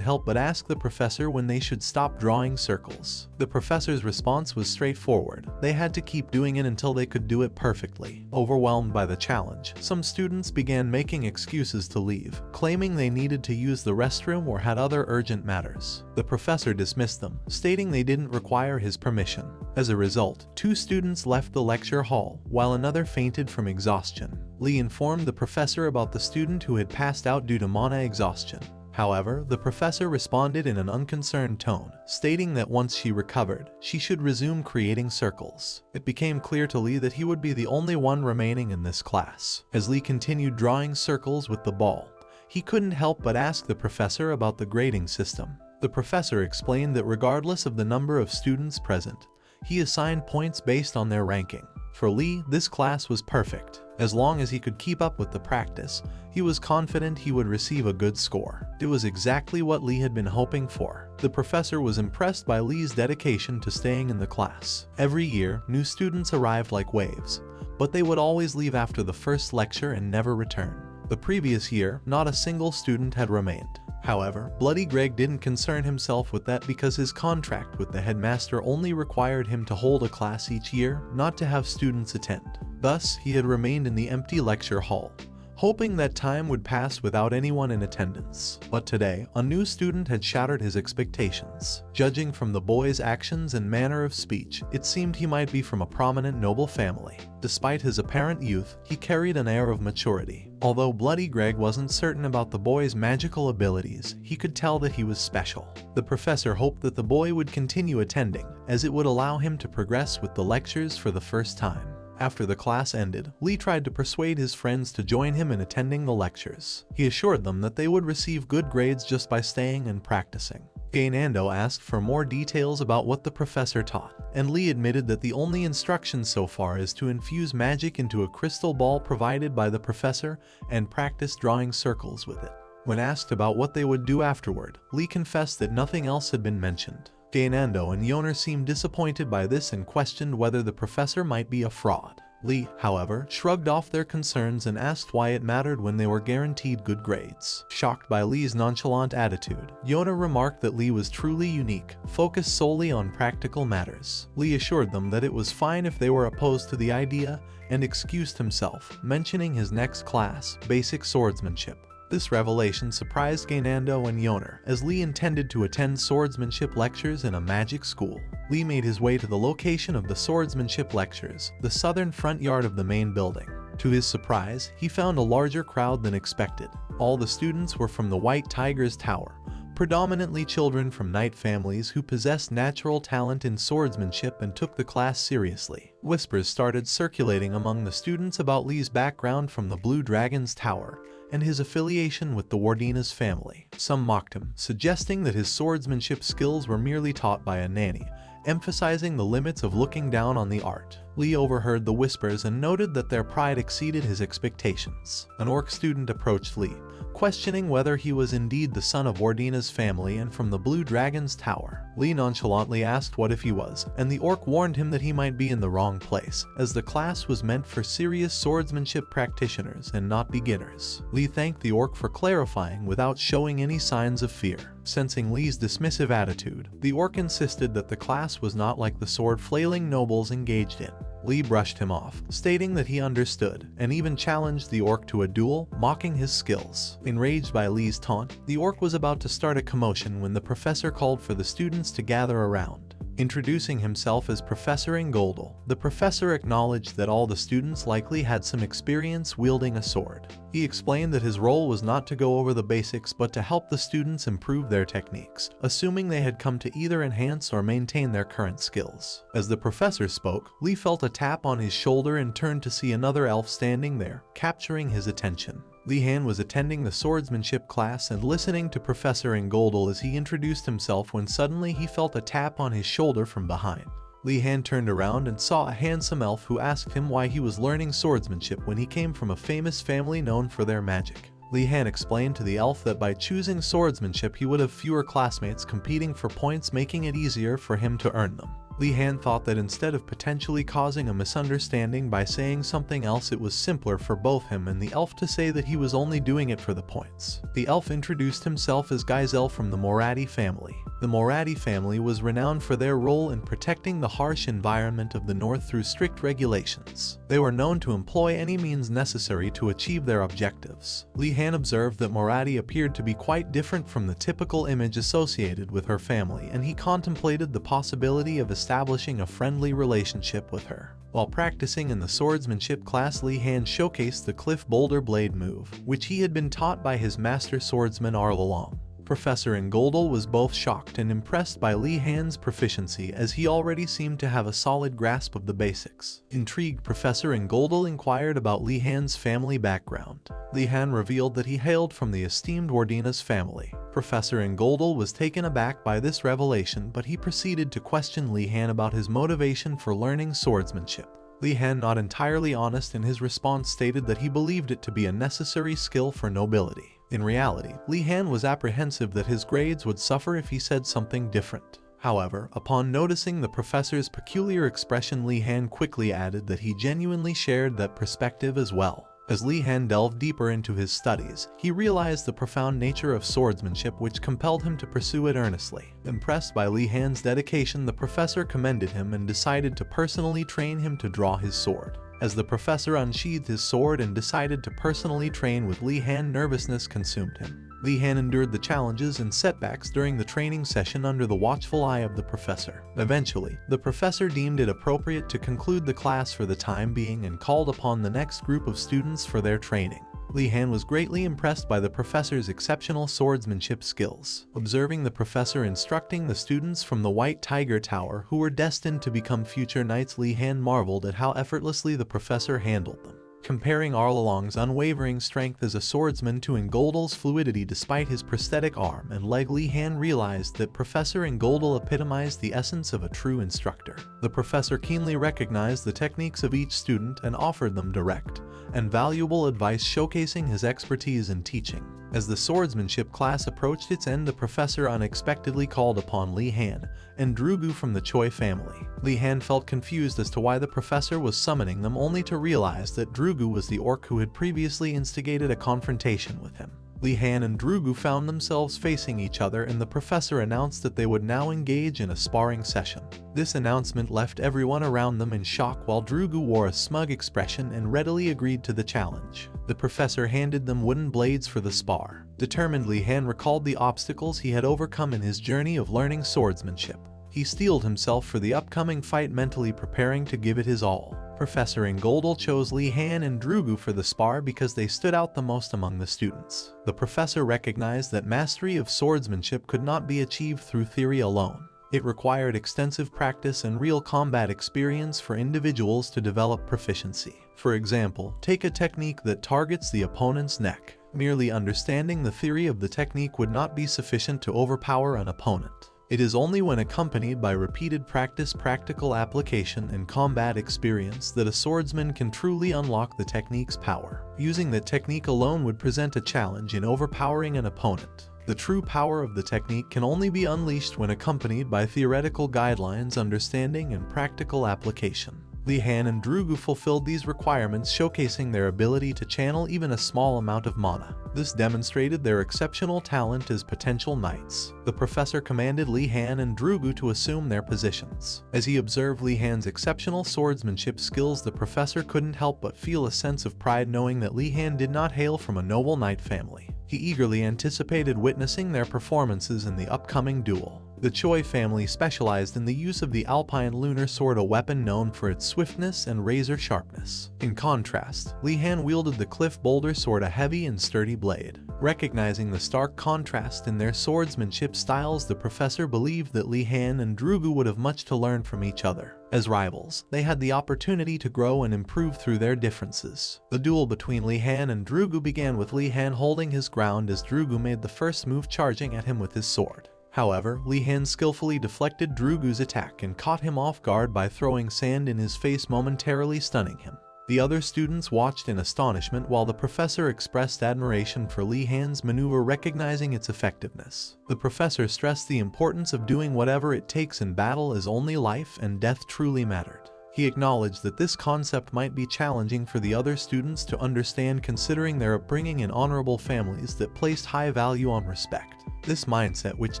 help but ask the professor when they should stop drawing circles. The professor's response was straightforward. They had to keep doing it until they could do it perfectly. Overwhelmed by the challenge, some students began making excuses to leave, claiming they needed to use the restroom or had other urgent matters. The professor dismissed them, stating they didn't require his permission. As a result, 2 students left the lecture hall, while another fainted from exhaustion. Lee informed the professor about the student who had passed out due to mana exhaustion. However, the professor responded in an unconcerned tone, stating that once she recovered, she should resume creating circles. It became clear to Lee that he would be the only one remaining in this class. As Lee continued drawing circles with the ball, he couldn't help but ask the professor about the grading system. The professor explained that regardless of the number of students present, he assigned points based on their ranking. For Lee, this class was perfect. As long as he could keep up with the practice, he was confident he would receive a good score. It was exactly what Lee had been hoping for. The professor was impressed by Lee's dedication to staying in the class. Every year, new students arrived like waves, but they would always leave after the first lecture and never return. The previous year, not a single student had remained. However, Bloody Greg didn't concern himself with that because his contract with the headmaster only required him to hold a class each year, not to have students attend. Thus, he had remained in the empty lecture hall, hoping that time would pass without anyone in attendance. But today, a new student had shattered his expectations. Judging from the boy's actions and manner of speech, it seemed he might be from a prominent noble family. Despite his apparent youth, he carried an air of maturity. Although Bloody Greg wasn't certain about the boy's magical abilities, he could tell that he was special. The professor hoped that the boy would continue attending, as it would allow him to progress with the lectures for the first time. After the class ended, Lee tried to persuade his friends to join him in attending the lectures. He assured them that they would receive good grades just by staying and practicing. Gainando asked for more details about what the professor taught, and Lee admitted that the only instruction so far is to infuse magic into a crystal ball provided by the professor and practice drawing circles with it. When asked about what they would do afterward, Lee confessed that nothing else had been mentioned. Gainando and Yoner seemed disappointed by this and questioned whether the professor might be a fraud. Lee, however, shrugged off their concerns and asked why it mattered when they were guaranteed good grades. Shocked by Lee's nonchalant attitude, Yoner remarked that Lee was truly unique, focused solely on practical matters. Lee assured them that it was fine if they were opposed to the idea and excused himself, mentioning his next class, basic swordsmanship. This revelation surprised Gainando and Yoner, as Lee intended to attend swordsmanship lectures in a magic school. Lee made his way to the location of the swordsmanship lectures, the southern front yard of the main building. To his surprise, he found a larger crowd than expected. All the students were from the White Tiger's Tower, predominantly children from knight families who possessed natural talent in swordsmanship and took the class seriously. Whispers started circulating among the students about Lee's background from the Blue Dragon's Tower and his affiliation with the Wardina's family. Some mocked him, suggesting that his swordsmanship skills were merely taught by a nanny, emphasizing the limits of looking down on the art. Lee overheard the whispers and noted that their pride exceeded his expectations. An orc student approached Lee, questioning whether he was indeed the son of Wardina's family and from the Blue Dragon's Tower. Lee nonchalantly asked what if he was, and the orc warned him that he might be in the wrong place, as the class was meant for serious swordsmanship practitioners and not beginners. Lee thanked the orc for clarifying without showing any signs of fear. Sensing Lee's dismissive attitude, the orc insisted that the class was not like the sword-flailing nobles engaged in. Lee brushed him off, stating that he understood, and even challenged the orc to a duel, mocking his skills. Enraged by Lee's taunt, the orc was about to start a commotion when the professor called for the students to gather around. Introducing himself as Professor Ingoldal, the professor acknowledged that all the students likely had some experience wielding a sword. He explained that his role was not to go over the basics but to help the students improve their techniques, assuming they had come to either enhance or maintain their current skills. As the professor spoke, Lee felt a tap on his shoulder and turned to see another elf standing there, capturing his attention. Lee Han was attending the swordsmanship class and listening to Professor Ingoldal as he introduced himself when suddenly he felt a tap on his shoulder from behind. Lee Han turned around and saw a handsome elf who asked him why he was learning swordsmanship when he came from a famous family known for their magic. Lee Han explained to the elf that by choosing swordsmanship he would have fewer classmates competing for points, making it easier for him to earn them. Lee Han thought that instead of potentially causing a misunderstanding by saying something else, it was simpler for both him and the elf to say that he was only doing it for the points. The elf introduced himself as Gaizel from the Morati family. The Morati family was renowned for their role in protecting the harsh environment of the north through strict regulations. They were known to employ any means necessary to achieve their objectives. Lee Han observed that Morati appeared to be quite different from the typical image associated with her family, and he contemplated the possibility of establishing a friendly relationship with her. While practicing in the swordsmanship class, Lee Han showcased the Cliff Boulder Blade move, which he had been taught by his master swordsman all along. Professor Ingoldal was both shocked and impressed by Lee Han's proficiency, as he already seemed to have a solid grasp of the basics. Intrigued, Professor Ingoldal inquired about Lee Han's family background. Lee Han revealed that he hailed from the esteemed Wardina's family. Professor Ingoldal was taken aback by this revelation, but he proceeded to question Lee Han about his motivation for learning swordsmanship. Lee Han, not entirely honest in his response, stated that he believed it to be a necessary skill for nobility. In reality, Lee Han was apprehensive that his grades would suffer if he said something different. However, upon noticing the professor's peculiar expression, Lee Han quickly added that he genuinely shared that perspective as well. As Lee Han delved deeper into his studies, he realized the profound nature of swordsmanship, which compelled him to pursue it earnestly. Impressed by Lee Han's dedication, the professor commended him and decided to personally train him to draw his sword. As the professor unsheathed his sword and decided to personally train with Li Han, nervousness consumed him. Li Han endured the challenges and setbacks during the training session under the watchful eye of the professor. Eventually, the professor deemed it appropriate to conclude the class for the time being and called upon the next group of students for their training. Li Han was greatly impressed by the professor's exceptional swordsmanship skills. Observing the professor instructing the students from the White Tiger Tower who were destined to become future knights, Li Han marveled at how effortlessly the professor handled them. Comparing Arlalong's unwavering strength as a swordsman to Engoldal's fluidity despite his prosthetic arm and leg, Li Han realized that Professor Engoldal epitomized the essence of a true instructor. The professor keenly recognized the techniques of each student and offered them direct and valuable advice, showcasing his expertise in teaching. As the swordsmanship class approached its end, the professor unexpectedly called upon Li Han and Drugu from the Choi family. Li Han felt confused as to why the professor was summoning them, only to realize that Drugu was the orc who had previously instigated a confrontation with him. Li Han and Drugu found themselves facing each other, and the professor announced that they would now engage in a sparring session. This announcement left everyone around them in shock, while Drugu wore a smug expression and readily agreed to the challenge. The professor handed them wooden blades for the spar. Determined, Li Han recalled the obstacles he had overcome in his journey of learning swordsmanship. He steeled himself for the upcoming fight, mentally preparing to give it his all. Professor Engoldal chose Li Han and Drugu for the spar because they stood out the most among the students. The professor recognized that mastery of swordsmanship could not be achieved through theory alone. It required extensive practice and real combat experience for individuals to develop proficiency. For example, take a technique that targets the opponent's neck. Merely understanding the theory of the technique would not be sufficient to overpower an opponent. It is only when accompanied by repeated practice, practical application, and combat experience that a swordsman can truly unlock the technique's power. Using the technique alone would present a challenge in overpowering an opponent. The true power of the technique can only be unleashed when accompanied by theoretical guidelines, understanding, and practical application. Li Han and Drugu fulfilled these requirements, showcasing their ability to channel even a small amount of mana. This demonstrated their exceptional talent as potential knights. The professor commanded Li Han and Drugu to assume their positions. As he observed Li Han's exceptional swordsmanship skills, the professor couldn't help but feel a sense of pride, knowing that Li Han did not hail from a noble knight family. He eagerly anticipated witnessing their performances in the upcoming duel. The Choi family specialized in the use of the Alpine Lunar Sword, a weapon known for its swiftness and razor sharpness. In contrast, Li Han wielded the Cliff Boulder Sword, a heavy and sturdy blade. Recognizing the stark contrast in their swordsmanship styles, the professor believed that Li Han and Drugu would have much to learn from each other. As rivals, they had the opportunity to grow and improve through their differences. The duel between Li Han and Drugu began with Li Han holding his ground as Drugu made the first move, charging at him with his sword. However, Li Han skillfully deflected Drugu's attack and caught him off guard by throwing sand in his face, momentarily stunning him. The other students watched in astonishment while the professor expressed admiration for Li Han's maneuver, recognizing its effectiveness. The professor stressed the importance of doing whatever it takes in battle, as only life and death truly mattered. He acknowledged that this concept might be challenging for the other students to understand, considering their upbringing in honorable families that placed high value on respect. This mindset, which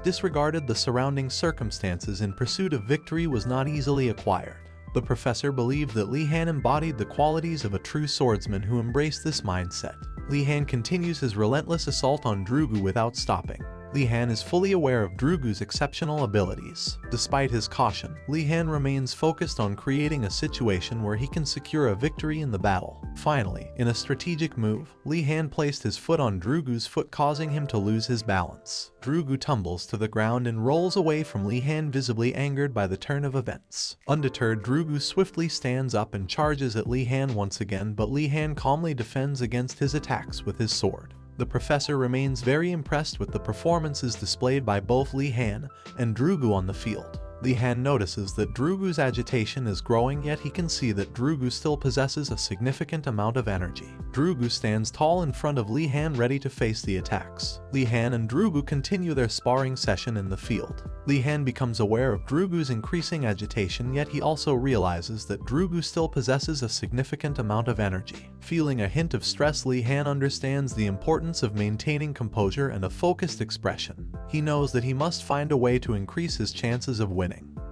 disregarded the surrounding circumstances in pursuit of victory, was not easily acquired. The professor believed that Li Han embodied the qualities of a true swordsman who embraced this mindset. Li Han continues his relentless assault on Drugu without stopping. Li Han is fully aware of Drugu's exceptional abilities. Despite his caution, Li Han remains focused on creating a situation where he can secure a victory in the battle. Finally, in a strategic move, Li Han placed his foot on Drugu's foot, causing him to lose his balance. Drugu tumbles to the ground and rolls away from Li Han, visibly angered by the turn of events. Undeterred, Drugu swiftly stands up and charges at Li Han once again, but Li Han calmly defends against his attacks with his sword. The professor remains very impressed with the performances displayed by both Li Han and Drugu on the field. Li Han notices that Drugu's agitation is growing, yet he can see that Drugu still possesses a significant amount of energy. Drugu stands tall in front of Li Han, ready to face the attacks. Li Han and Drugu continue their sparring session in the field. Li Han becomes aware of Drugu's increasing agitation, yet he also realizes that Drugu still possesses a significant amount of energy. Feeling a hint of stress, Li Han understands the importance of maintaining composure and a focused expression. He knows that he must find a way to increase his chances of winning.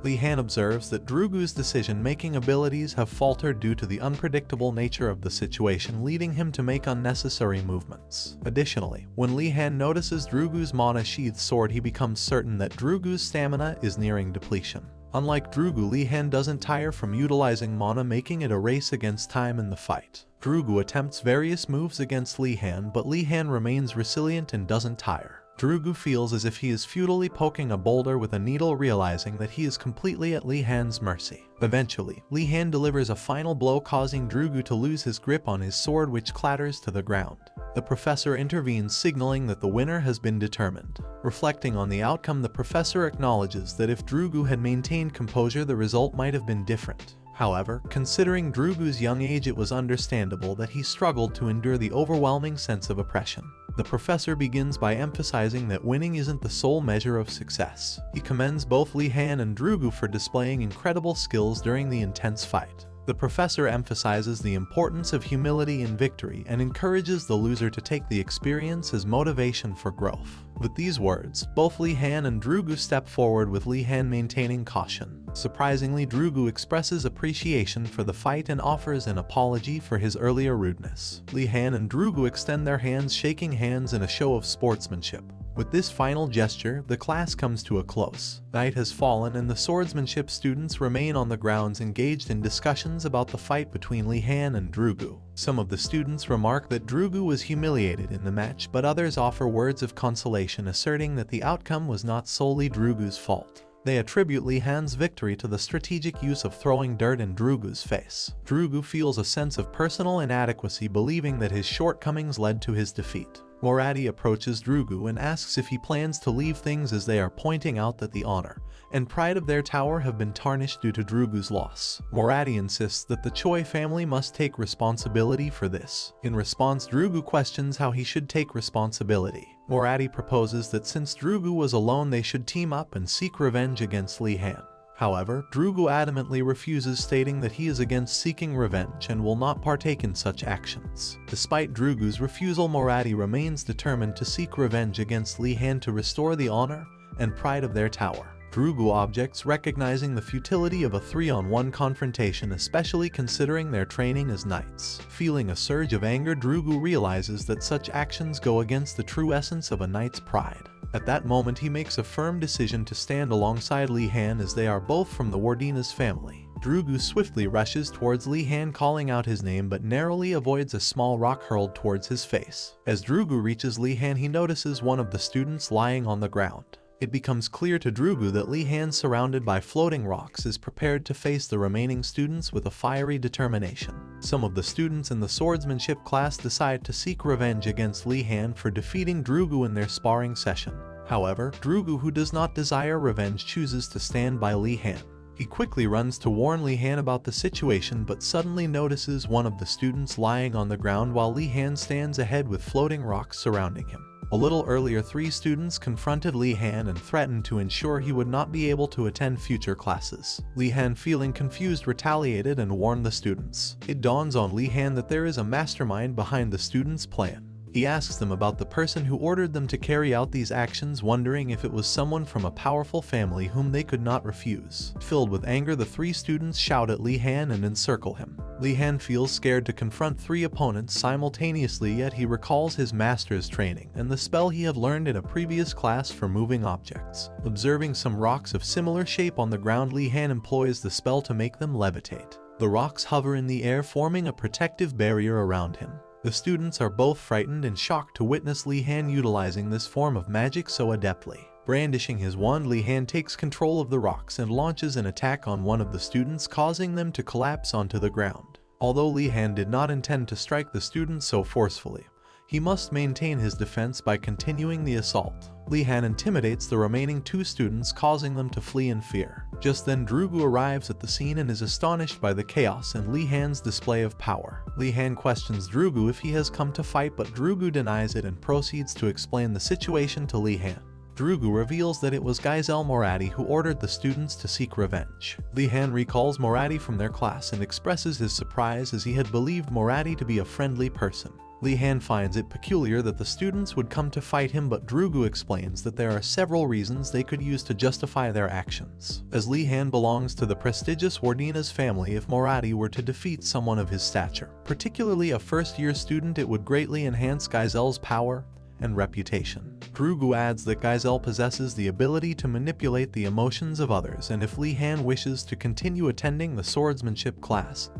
Li Han observes that Drugu's decision-making abilities have faltered due to the unpredictable nature of the situation, leading him to make unnecessary movements. Additionally, when Li Han notices Drugu's mana-sheathed sword, he becomes certain that Drugu's stamina is nearing depletion. Unlike Drugu, Li Han doesn't tire from utilizing mana, making it a race against time in the fight. Drugu attempts various moves against Li Han, but Li Han remains resilient and doesn't tire. Drugu feels as if he is futilely poking a boulder with a needle, realizing that he is completely at Li Han's mercy. Eventually, Li Han delivers a final blow, causing Drugu to lose his grip on his sword, which clatters to the ground. The professor intervenes, signaling that the winner has been determined. Reflecting on the outcome, the professor acknowledges that if Drugu had maintained composure, the result might have been different. However, considering Drugu's young age, it was understandable that he struggled to endure the overwhelming sense of oppression. The professor begins by emphasizing that winning isn't the sole measure of success. He commends both Li Han and Drugu for displaying incredible skills during the intense fight. The professor emphasizes the importance of humility in victory and encourages the loser to take the experience as motivation for growth. With these words, both Li Han and Drugu step forward, with Li Han maintaining caution. Surprisingly, Drugu expresses appreciation for the fight and offers an apology for his earlier rudeness. Li Han and Drugu extend their hands, shaking hands in a show of sportsmanship. With this final gesture, the class comes to a close. Night has fallen and the swordsmanship students remain on the grounds, engaged in discussions about the fight between Li Han and Drugu. Some of the students remark that Drugu was humiliated in the match, but others offer words of consolation, asserting that the outcome was not solely Drugu's fault. They attribute Li Han's victory to the strategic use of throwing dirt in Drugu's face. Drugu feels a sense of personal inadequacy, believing that his shortcomings led to his defeat. Moradi approaches Drugu and asks if he plans to leave things as they are, pointing out that the honor and pride of their tower have been tarnished due to Drugu's loss. Moradi insists that the Choi family must take responsibility for this. In response, Drugu questions how he should take responsibility. Moradi proposes that since Drugu was alone, they should team up and seek revenge against Li Han. However, Drugu adamantly refuses, stating that he is against seeking revenge and will not partake in such actions. Despite Drugu's refusal, Moradi remains determined to seek revenge against Li Han to restore the honor and pride of their tower. Drugu objects, recognizing the futility of a 3-on-1 confrontation, especially considering their training as knights. Feeling a surge of anger, Drugu realizes that such actions go against the true essence of a knight's pride. At that moment, he makes a firm decision to stand alongside Li Han, as they are both from the Wardina's family. Drugu swiftly rushes towards Li Han, calling out his name, but narrowly avoids a small rock hurled towards his face. As Drugu reaches Li Han, he notices one of the students lying on the ground. It becomes clear to Drugu that Li Han, surrounded by floating rocks, is prepared to face the remaining students with a fiery determination. Some of the students in the swordsmanship class decide to seek revenge against Li Han for defeating Drugu in their sparring session. However, Drugu, who does not desire revenge, chooses to stand by Li Han. He quickly runs to warn Li Han about the situation, but suddenly notices one of the students lying on the ground while Li Han stands ahead with floating rocks surrounding him. A little earlier, 3 students confronted Li Han and threatened to ensure he would not be able to attend future classes. Li Han, feeling confused, retaliated and warned the students. It dawns on Li Han that there is a mastermind behind the students' plan. He asks them about the person who ordered them to carry out these actions, wondering if it was someone from a powerful family whom they could not refuse. Filled with anger, the 3 students shout at Li Han and encircle him. Li Han feels scared to confront 3 opponents simultaneously, yet he recalls his master's training and the spell he had learned in a previous class for moving objects. Observing some rocks of similar shape on the ground, Li Han employs the spell to make them levitate. The rocks hover in the air, forming a protective barrier around him. The students are both frightened and shocked to witness Li Han utilizing this form of magic so adeptly. Brandishing his wand, Li Han takes control of the rocks and launches an attack on one of the students, causing them to collapse onto the ground. Although Li Han did not intend to strike the students so forcefully, he must maintain his defense by continuing the assault. Li Han intimidates the remaining 2 students, causing them to flee in fear. Just then, Drugu arrives at the scene and is astonished by the chaos and Li Han's display of power. Li Han questions Drugu if he has come to fight, but Drugu denies it and proceeds to explain the situation to Li Han. Drugu reveals that it was Gaizel Moradi who ordered the students to seek revenge. Li-Han recalls Moradi from their class and expresses his surprise as he had believed Moradi to be a friendly person. Li-Han finds it peculiar that the students would come to fight him, but Drugu explains that there are several reasons they could use to justify their actions, as Li-Han belongs to the prestigious Wardina's family. If Moradi were to defeat someone of his stature, particularly a first-year student, it would greatly enhance Gaizel's power and reputation. Drugu adds that Gaizel possesses the ability to manipulate the emotions of others, and if Li-Han wishes to continue attending the swordsmanship class,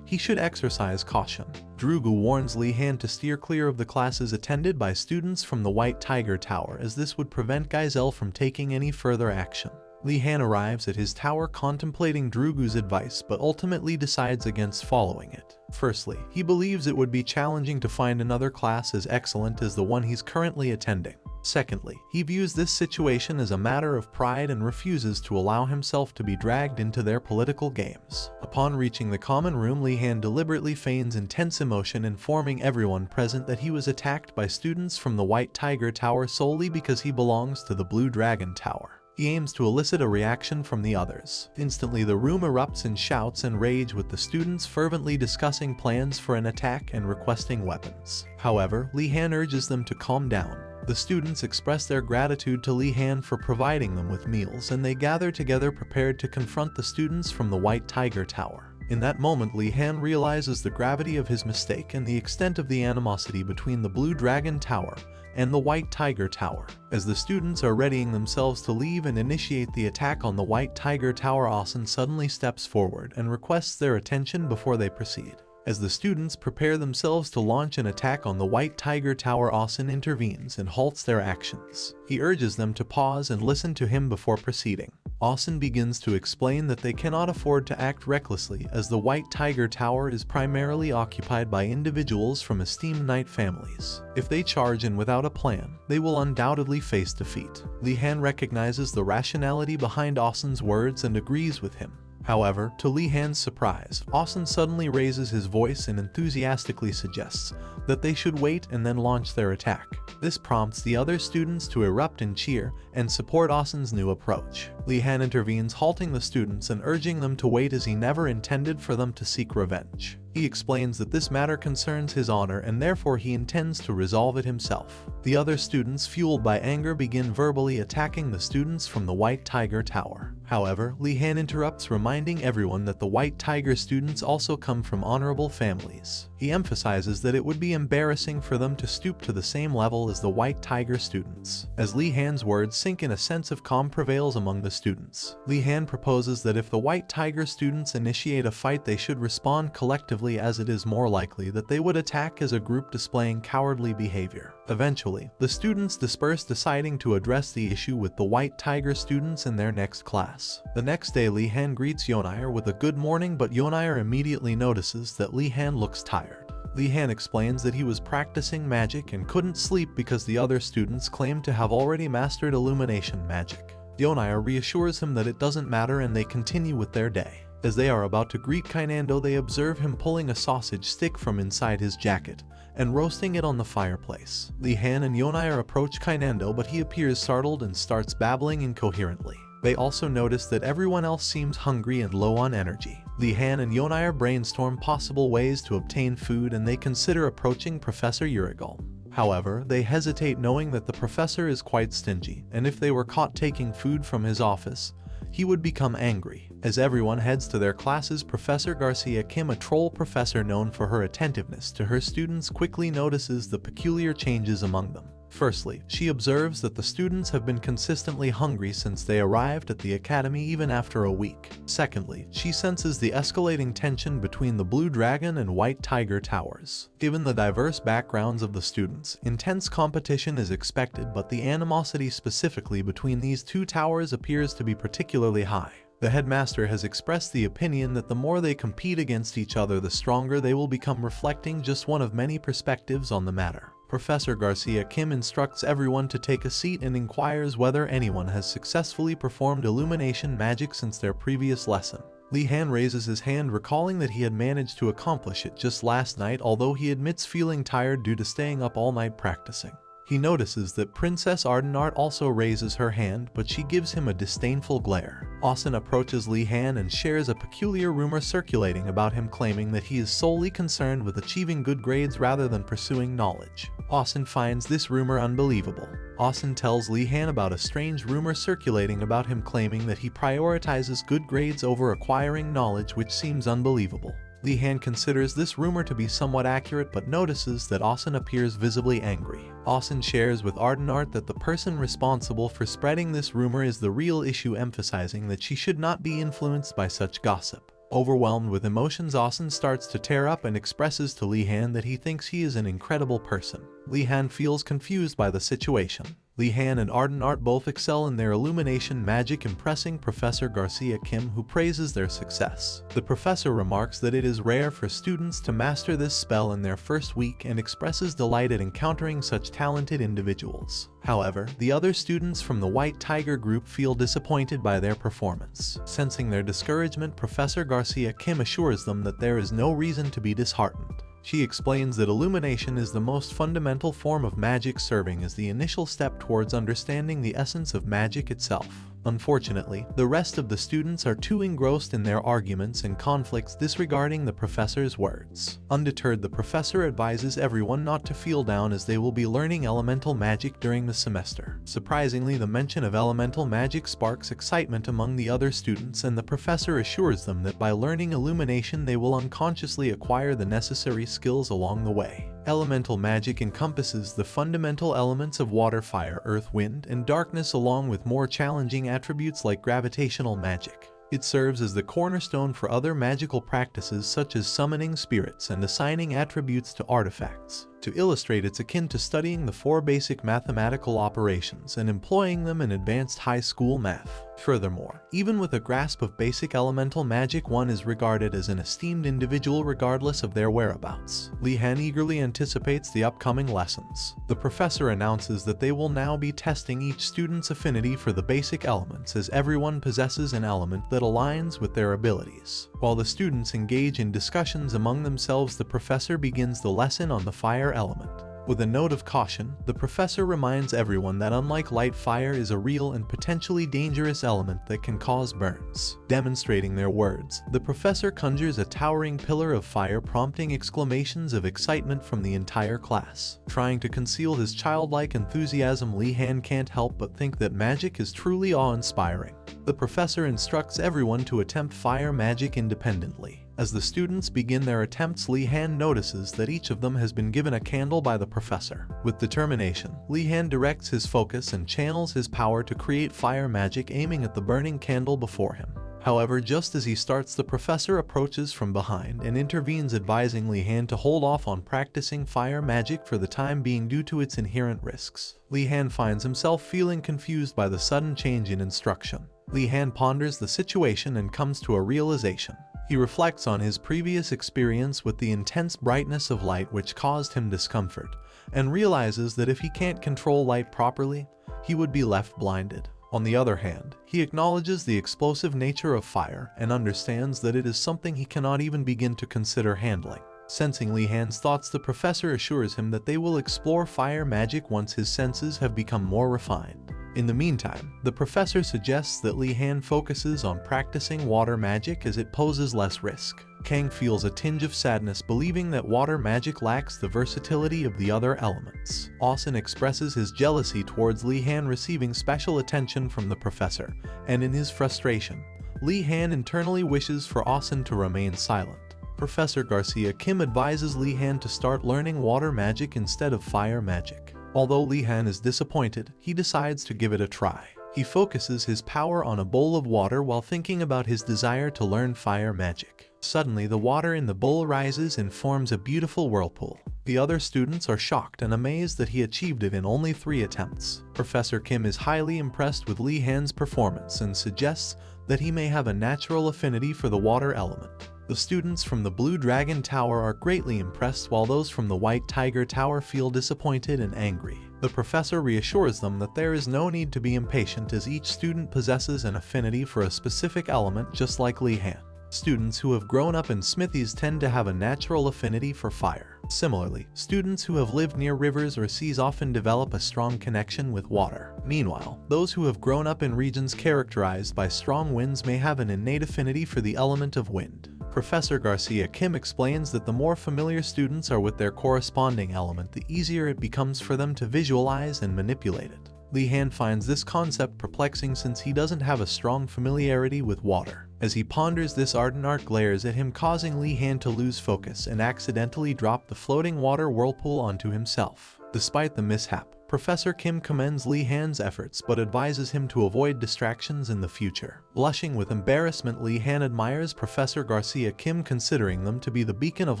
he should exercise caution. Drugu warns Li-Han to steer clear of the classes attended by students from the White Tiger Tower, as this would prevent Gaizel from taking any further action. Li-Han arrives at his tower contemplating Drugu's advice, but ultimately decides against following it. Firstly, he believes it would be challenging to find another class as excellent as the one he's currently attending. Secondly, he views this situation as a matter of pride and refuses to allow himself to be dragged into their political games. Upon reaching the common room, Li-Han deliberately feigns intense emotion, informing everyone present that he was attacked by students from the White Tiger Tower solely because he belongs to the Blue Dragon Tower. He aims to elicit a reaction from the others. Instantly, the room erupts in shouts and rage, with the students fervently discussing plans for an attack and requesting weapons. However, Li-Han urges them to calm down. The students express their gratitude to Li-Han for providing them with meals, and they gather together prepared to confront the students from the White Tiger Tower. In that moment, Li-Han realizes the gravity of his mistake and the extent of the animosity between the Blue Dragon Tower and the White Tiger Tower. As the students are readying themselves to leave and initiate the attack on the White Tiger Tower, Asen suddenly steps forward and requests their attention before they proceed. As the students prepare themselves to launch an attack on the White Tiger Tower, Asen intervenes and halts their actions. He urges them to pause and listen to him before proceeding. Asen begins to explain that they cannot afford to act recklessly, as the White Tiger Tower is primarily occupied by individuals from esteemed knight families. If they charge in without a plan, they will undoubtedly face defeat. Li-Han recognizes the rationality behind Asen's words and agrees with him. However, to Li-Han's surprise, Asen suddenly raises his voice and enthusiastically suggests that they should wait and then launch their attack. This prompts the other students to erupt in cheer and support Asen's new approach. Li-Han intervenes, halting the students and urging them to wait, as he never intended for them to seek revenge. He explains that this matter concerns his honor and therefore he intends to resolve it himself. The other students, fueled by anger, begin verbally attacking the students from the White Tiger Tower. However, Li-Han interrupts, reminding everyone that the White Tiger students also come from honorable families. He emphasizes that it would be embarrassing for them to stoop to the same level as the White Tiger students. As Li-Han's words sink in, a sense of calm prevails among the students. Li-Han proposes that if the White Tiger students initiate a fight, they should respond collectively, as it is more likely that they would attack as a group displaying cowardly behavior. Eventually, the students disperse, deciding to address the issue with the White Tiger students in their next class. The next day, Li-Han greets Yonair with a good morning, but Yonair immediately notices that Li-Han looks tired. Li-Han explains that he was practicing magic and couldn't sleep because the other students claimed to have already mastered illumination magic. Yonair reassures him that it doesn't matter, and they continue with their day. As they are about to greet Kainando, they observe him pulling a sausage stick from inside his jacket and roasting it on the fireplace. Li-Han and Yonair approach Kainando, but he appears startled and starts babbling incoherently. They also notice that everyone else seems hungry and low on energy. Li-Han and Yonair brainstorm possible ways to obtain food, and they consider approaching Professor Urigal. However, they hesitate, knowing that the professor is quite stingy, and if they were caught taking food from his office, he would become angry. As everyone heads to their classes, Professor Garcia Kim, a troll professor known for her attentiveness to her students, quickly notices the peculiar changes among them. Firstly, she observes that the students have been consistently hungry since they arrived at the academy, even after a week. Secondly, she senses the escalating tension between the Blue Dragon and White Tiger Towers. Given the diverse backgrounds of the students, intense competition is expected, but the animosity specifically between these two towers appears to be particularly high. The headmaster has expressed the opinion that the more they compete against each other, the stronger they will become, reflecting just one of many perspectives on the matter. Professor Garcia Kim instructs everyone to take a seat and inquires whether anyone has successfully performed illumination magic since their previous lesson. Li-Han raises his hand, recalling that he had managed to accomplish it just last night, although he admits feeling tired due to staying up all night practicing. He notices that Princess Ardenart also raises her hand, but she gives him a disdainful glare. Asen approaches Li Han and shares a peculiar rumor circulating about him, claiming that he is solely concerned with achieving good grades rather than pursuing knowledge. Asen finds this rumor unbelievable. Asen tells Li Han about a strange rumor circulating about him, claiming that he prioritizes good grades over acquiring knowledge, which seems unbelievable. Li Han considers this rumor to be somewhat accurate, but notices that Asen appears visibly angry. Asen shares with Ardenart that the person responsible for spreading this rumor is the real issue, emphasizing that she should not be influenced by such gossip. Overwhelmed with emotions, Asen starts to tear up and expresses to Li Han that he thinks he is an incredible person. Li Han feels confused by the situation. Li Han and Ardenart both excel in their illumination magic, impressing Professor Garcia Kim, who praises their success. The professor remarks that it is rare for students to master this spell in their first week and expresses delight at encountering such talented individuals. However, the other students from the White Tiger group feel disappointed by their performance. Sensing their discouragement, Professor Garcia Kim assures them that there is no reason to be disheartened. She explains that illumination is the most fundamental form of magic, serving as the initial step towards understanding the essence of magic itself. Unfortunately, the rest of the students are too engrossed in their arguments and conflicts, disregarding the professor's words. Undeterred, the professor advises everyone not to feel down, as they will be learning elemental magic during the semester. Surprisingly, the mention of elemental magic sparks excitement among the other students, and the professor assures them that by learning illumination they will unconsciously acquire the necessary skills along the way. Elemental magic encompasses the fundamental elements of water, fire, earth, wind, and darkness, along with more challenging attributes like gravitational magic. It serves as the cornerstone for other magical practices such as summoning spirits and assigning attributes to artifacts. To illustrate, it's akin to studying the 4 basic mathematical operations and employing them in advanced high school math. Furthermore, even with a grasp of basic elemental magic, one is regarded as an esteemed individual regardless of their whereabouts. Li Han eagerly anticipates the upcoming lessons. The professor announces that they will now be testing each student's affinity for the basic elements, as everyone possesses an element that aligns with their abilities. While the students engage in discussions among themselves, the professor begins the lesson on the fire element. With a note of caution, the professor reminds everyone that unlike light, fire is a real and potentially dangerous element that can cause burns. Demonstrating their words, the professor conjures a towering pillar of fire, prompting exclamations of excitement from the entire class. Trying to conceal his childlike enthusiasm, Li Han can't help but think that magic is truly awe-inspiring. The professor instructs everyone to attempt fire magic independently. As the students begin their attempts, Li Han notices that each of them has been given a candle by the professor. With determination, Li Han directs his focus and channels his power to create fire magic, aiming at the burning candle before him. However, just as he starts, the professor approaches from behind and intervenes, advising Li Han to hold off on practicing fire magic for the time being due to its inherent risks. Li Han finds himself feeling confused by the sudden change in instruction. Li Han ponders the situation and comes to a realization. He reflects on his previous experience with the intense brightness of light which caused him discomfort, and realizes that if he can't control light properly, he would be left blinded. On the other hand, he acknowledges the explosive nature of fire and understands that it is something he cannot even begin to consider handling. Sensing Li Han's thoughts, the professor assures him that they will explore fire magic once his senses have become more refined. In the meantime, the professor suggests that Li Han focuses on practicing water magic as it poses less risk. Kang feels a tinge of sadness, believing that water magic lacks the versatility of the other elements. Asen expresses his jealousy towards Li Han receiving special attention from the professor, and in his frustration, Li Han internally wishes for Asen to remain silent. Professor Garcia Kim advises Li Han to start learning water magic instead of fire magic. Although Li Han is disappointed, he decides to give it a try. He focuses his power on a bowl of water while thinking about his desire to learn fire magic. Suddenly, the water in the bowl rises and forms a beautiful whirlpool. The other students are shocked and amazed that he achieved it in only 3 attempts. Professor Kim is highly impressed with Li Han's performance and suggests that he may have a natural affinity for the water element. The students from the Blue Dragon Tower are greatly impressed, while those from the White Tiger Tower feel disappointed and angry. The professor reassures them that there is no need to be impatient, as each student possesses an affinity for a specific element just like Li Han. Students who have grown up in smithies tend to have a natural affinity for fire. Similarly, students who have lived near rivers or seas often develop a strong connection with water. Meanwhile, those who have grown up in regions characterized by strong winds may have an innate affinity for the element of wind. Professor Garcia Kim explains that the more familiar students are with their corresponding element, the easier it becomes for them to visualize and manipulate it. Li Han finds this concept perplexing since he doesn't have a strong familiarity with water. As he ponders this, ardent art glares at him, causing Li Han to lose focus and accidentally drop the floating water whirlpool onto himself. Despite the mishap, Professor Kim commends Li Han's efforts but advises him to avoid distractions in the future. Blushing with embarrassment, Li Han admires Professor Garcia Kim, considering them to be the beacon of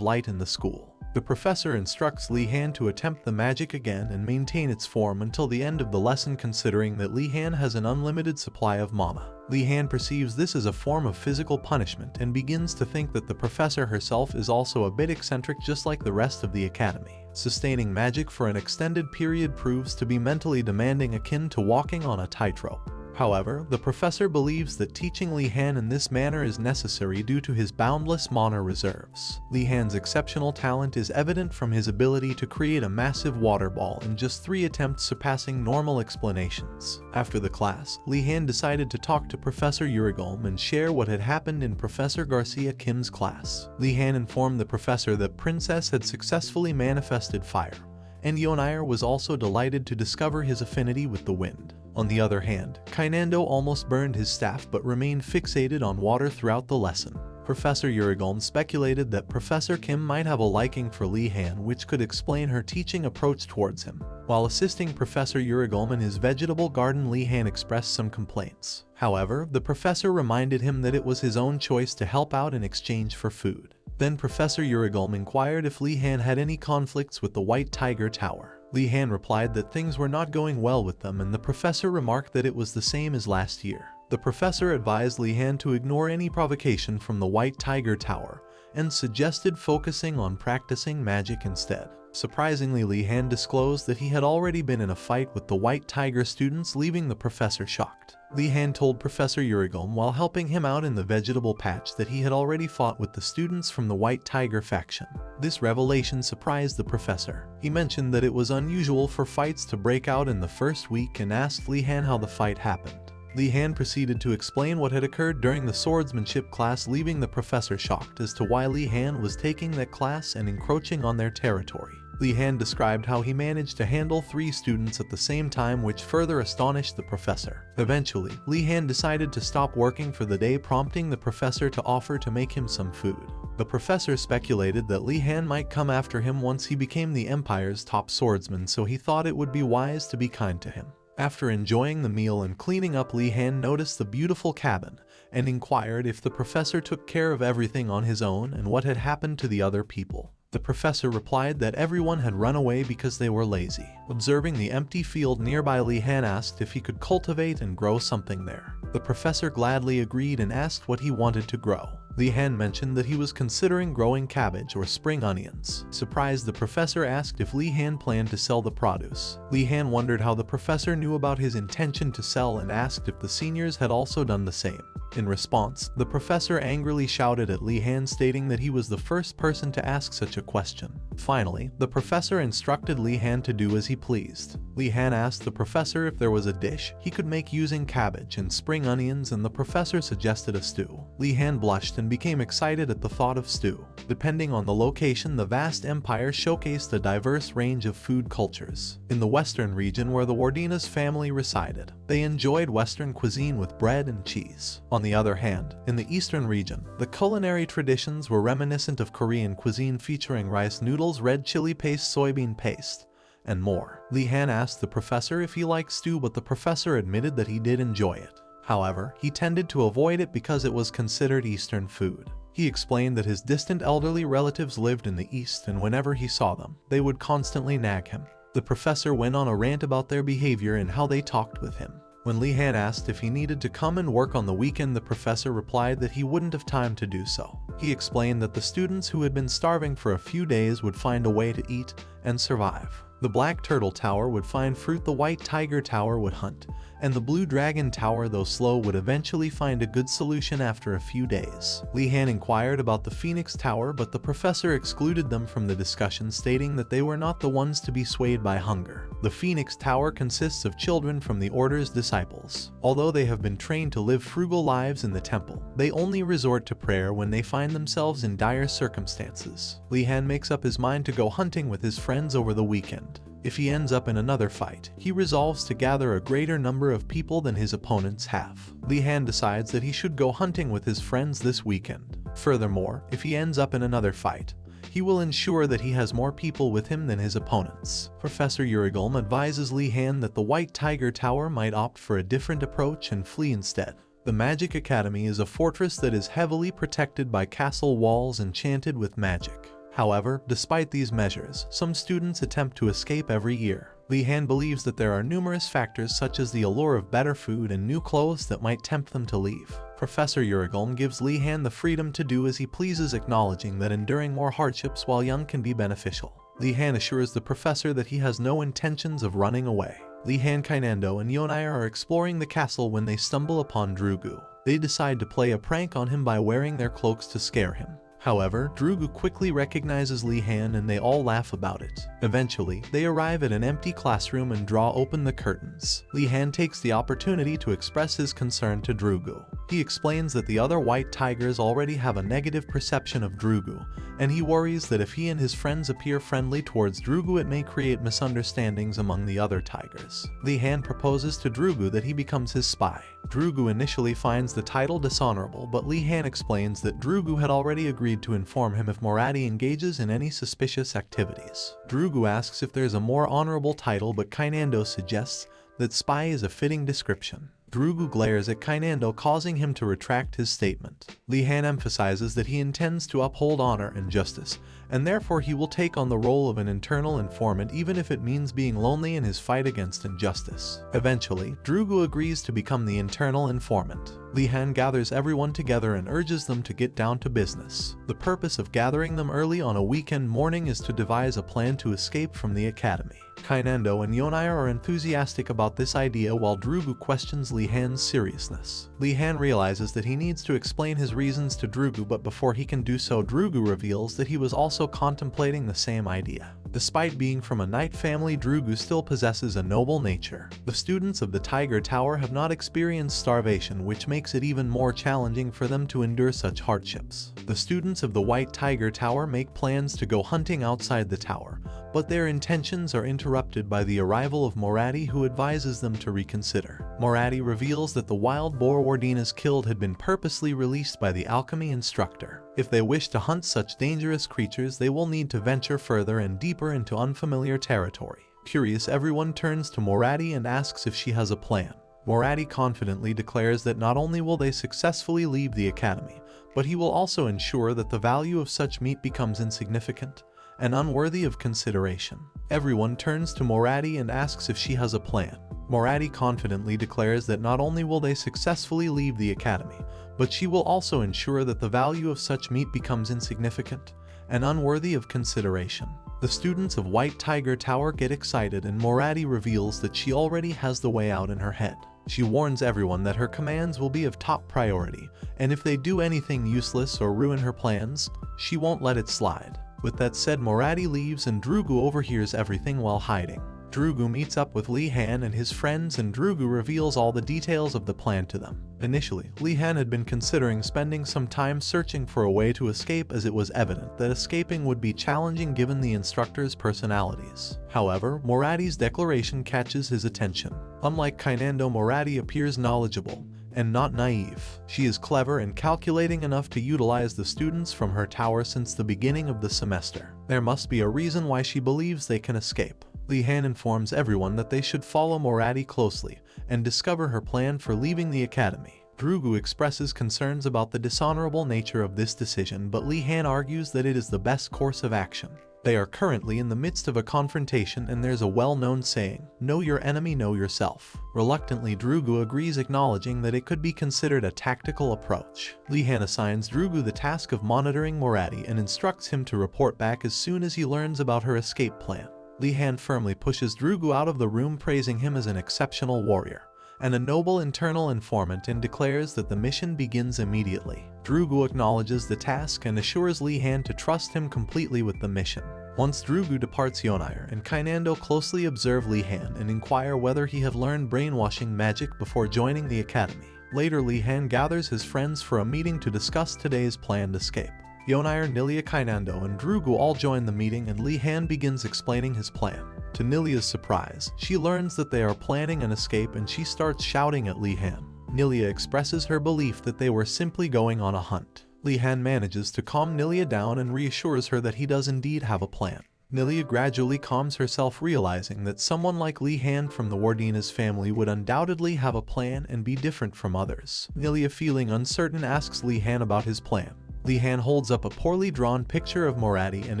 light in the school. The professor instructs Li Han to attempt the magic again and maintain its form until the end of the lesson, considering that Li Han has an unlimited supply of mana. Li Han perceives this as a form of physical punishment and begins to think that the professor herself is also a bit eccentric, just like the rest of the academy. Sustaining magic for an extended period proves to be mentally demanding, akin to walking on a tightrope. However, the professor believes that teaching Li Han in this manner is necessary due to his boundless mana reserves. Li Han's exceptional talent is evident from his ability to create a massive water ball in just 3 attempts, surpassing normal explanations. After the class, Li Han decided to talk to Professor Urigolm and share what had happened in Professor Garcia Kim's class. Li Han informed the professor that Princess had successfully manifested fire, and Yonair was also delighted to discover his affinity with the wind. On the other hand, Kainando almost burned his staff but remained fixated on water throughout the lesson. Professor Urigolm speculated that Professor Kim might have a liking for Li Han, which could explain her teaching approach towards him. While assisting Professor Urigolm in his vegetable garden, Li Han expressed some complaints. However, the professor reminded him that it was his own choice to help out in exchange for food. Then Professor Urigolm inquired if Li Han had any conflicts with the White Tiger Tower. Li Han replied that things were not going well with them, and the professor remarked that it was the same as last year. The professor advised Li Han to ignore any provocation from the White Tiger Tower and suggested focusing on practicing magic instead. Surprisingly, Li Han disclosed that he had already been in a fight with the White Tiger students, leaving the professor shocked. Li Han told Professor Urigolm while helping him out in the vegetable patch that he had already fought with the students from the White Tiger faction. This revelation surprised the professor. He mentioned that it was unusual for fights to break out in the first week and asked Li Han how the fight happened. Li Han proceeded to explain what had occurred during the swordsmanship class, leaving the professor shocked as to why Li Han was taking that class and encroaching on their territory. Li Han described how he managed to handle 3 students at the same time, which further astonished the professor. Eventually, Li Han decided to stop working for the day, prompting the professor to offer to make him some food. The professor speculated that Li Han might come after him once he became the Empire's top swordsman, so he thought it would be wise to be kind to him. After enjoying the meal and cleaning up, Li Han noticed the beautiful cabin and inquired if the professor took care of everything on his own and what had happened to the other people. The professor replied that everyone had run away because they were lazy. Observing the empty field nearby, Li Han asked if he could cultivate and grow something there. The professor gladly agreed and asked what he wanted to grow. Li Han mentioned that he was considering growing cabbage or spring onions. Surprised, the professor asked if Li Han planned to sell the produce. Li Han wondered how the professor knew about his intention to sell and asked if the seniors had also done the same. In response, the professor angrily shouted at Li Han, stating that he was the first person to ask such a question. Finally, the professor instructed Li Han to do as he pleased. Li Han asked the professor if there was a dish he could make using cabbage and spring onions, and the professor suggested a stew. Li Han blushed and became excited at the thought of stew. Depending on the location, the vast empire showcased a diverse range of food cultures. In the western region, where the Wardina's family resided, they enjoyed Western cuisine with bread and cheese. On the other hand, in the eastern region, the culinary traditions were reminiscent of Korean cuisine, featuring rice noodles, red chili paste, soybean paste, and more. Li Han asked the professor if he liked stew, but the professor admitted that he did enjoy it. However, he tended to avoid it because it was considered Eastern food. He explained that his distant elderly relatives lived in the East, and whenever he saw them, they would constantly nag him. The professor went on a rant about their behavior and how they talked with him. When Li Han asked if he needed to come and work on the weekend, the professor replied that he wouldn't have time to do so. He explained that the students who had been starving for a few days would find a way to eat and survive. The Black Turtle Tower would find fruit, the White Tiger Tower would hunt, and the Blue Dragon Tower, though slow, would eventually find a good solution after a few days. Li-Han inquired about the Phoenix Tower, but the professor excluded them from the discussion, stating that they were not the ones to be swayed by hunger. The Phoenix Tower consists of children from the Order's disciples. Although they have been trained to live frugal lives in the temple, they only resort to prayer when they find themselves in dire circumstances. Li-Han makes up his mind to go hunting with his friends over the weekend. If he ends up in another fight, he resolves to gather a greater number of people than his opponents have. Li-Han decides that he should go hunting with his friends this weekend. Furthermore, if he ends up in another fight, he will ensure that he has more people with him than his opponents. Professor Urigulm advises Li-Han that the White Tiger Tower might opt for a different approach and flee instead. The Magic Academy is a fortress that is heavily protected by castle walls enchanted with magic. However, despite these measures, some students attempt to escape every year. Li-Han believes that there are numerous factors such as the allure of better food and new clothes that might tempt them to leave. Professor Urigulm gives Li-Han the freedom to do as he pleases, acknowledging that enduring more hardships while young can be beneficial. Li-Han assures the professor that he has no intentions of running away. Li-Han, Kainando, and Yonaya are exploring the castle when they stumble upon Drugu. They decide to play a prank on him by wearing their cloaks to scare him. However, Drugu quickly recognizes Li-Han and they all laugh about it. Eventually, they arrive at an empty classroom and draw open the curtains. Li-Han takes the opportunity to express his concern to Drugu. He explains that the other white tigers already have a negative perception of Drugu, and he worries that if he and his friends appear friendly towards Drugu, it may create misunderstandings among the other tigers. Li-Han proposes to Drugu that he becomes his spy. Drugu initially finds the title dishonorable, but Li-Han explains that Drugu had already agreed to inform him if Moradi engages in any suspicious activities. Drugu asks if there's a more honorable title, but Kainando suggests that spy is a fitting description. Drugu glares at Kainando, causing him to retract his statement. Li-Han emphasizes that he intends to uphold honor and justice, and therefore he will take on the role of an internal informant even if it means being lonely in his fight against injustice. Eventually, Drugu agrees to become the internal informant. Li-Han gathers everyone together and urges them to get down to business. The purpose of gathering them early on a weekend morning is to devise a plan to escape from the academy. Kainando and Yonaya are enthusiastic about this idea while Drugu questions Li-Han's seriousness. Li-Han realizes that he needs to explain his reasons to Drugu, but before he can do so, Drugu reveals that he was also contemplating the same idea. Despite being from a knight family, Drugu still possesses a noble nature. The students of the Tiger Tower have not experienced starvation, which makes it even more challenging for them to endure such hardships. The students of the White Tiger Tower make plans to go hunting outside the tower, but their intentions are interrupted by the arrival of Moradi, who advises them to reconsider. Moradi reveals that the wild boar Wardina's killed had been purposely released by the alchemy instructor. If they wish to hunt such dangerous creatures, they will need to venture further and deeper into unfamiliar territory. Curious, everyone turns to Moradi and asks if she has a plan. Moradi confidently declares that not only will they successfully leave the academy, but he will also ensure that the value of such meat becomes insignificant and unworthy of consideration. Everyone turns to Moradi and asks if she has a plan. Moradi confidently declares that not only will they successfully leave the academy, but she will also ensure that the value of such meat becomes insignificant and unworthy of consideration. The students of White Tiger Tower get excited and Moradi reveals that she already has the way out in her head. She warns everyone that her commands will be of top priority, and if they do anything useless or ruin her plans, she won't let it slide. With that said, Moradi leaves and Drugu overhears everything while hiding. Drugu meets up with Li-Han and his friends, and Drugu reveals all the details of the plan to them. Initially, Li-Han had been considering spending some time searching for a way to escape, as it was evident that escaping would be challenging given the instructors' personalities. However, Moradi's declaration catches his attention. Unlike Kainando, Moradi appears knowledgeable and not naive. She is clever and calculating enough to utilize the students from her tower since the beginning of the semester. There must be a reason why she believes they can escape. Li-Han informs everyone that they should follow Moradi closely and discover her plan for leaving the academy. Drugu expresses concerns about the dishonorable nature of this decision, but Li-Han argues that it is the best course of action. They are currently in the midst of a confrontation, and there's a well-known saying, "Know your enemy, know yourself." Reluctantly, Drugu agrees, acknowledging that it could be considered a tactical approach. Li-Han assigns Drugu the task of monitoring Moradi and instructs him to report back as soon as he learns about her escape plan. Li-han firmly pushes Drugu out of the room, praising him as an exceptional warrior and a noble internal informant, and declares that the mission begins immediately. Drugu acknowledges the task and assures Li-han to trust him completely with the mission. Once Drugu departs, Yonair and Kainando closely observe Li-han and inquire whether he have learned brainwashing magic before joining the academy. Later, Li-han gathers his friends for a meeting to discuss today's planned escape. Yonair, Nilia, Kainando, and Drugu all join the meeting, and Li-han begins explaining his plan. To Nilia's surprise, she learns that they are planning an escape and she starts shouting at Li-han. Nilia expresses her belief that they were simply going on a hunt. Li-han manages to calm Nilia down and reassures her that he does indeed have a plan. Nilia gradually calms herself, realizing that someone like Li-han from the Wardina's family would undoubtedly have a plan and be different from others. Nilia, feeling uncertain, asks Li-han about his plan. Li-han holds up a poorly drawn picture of Moradi and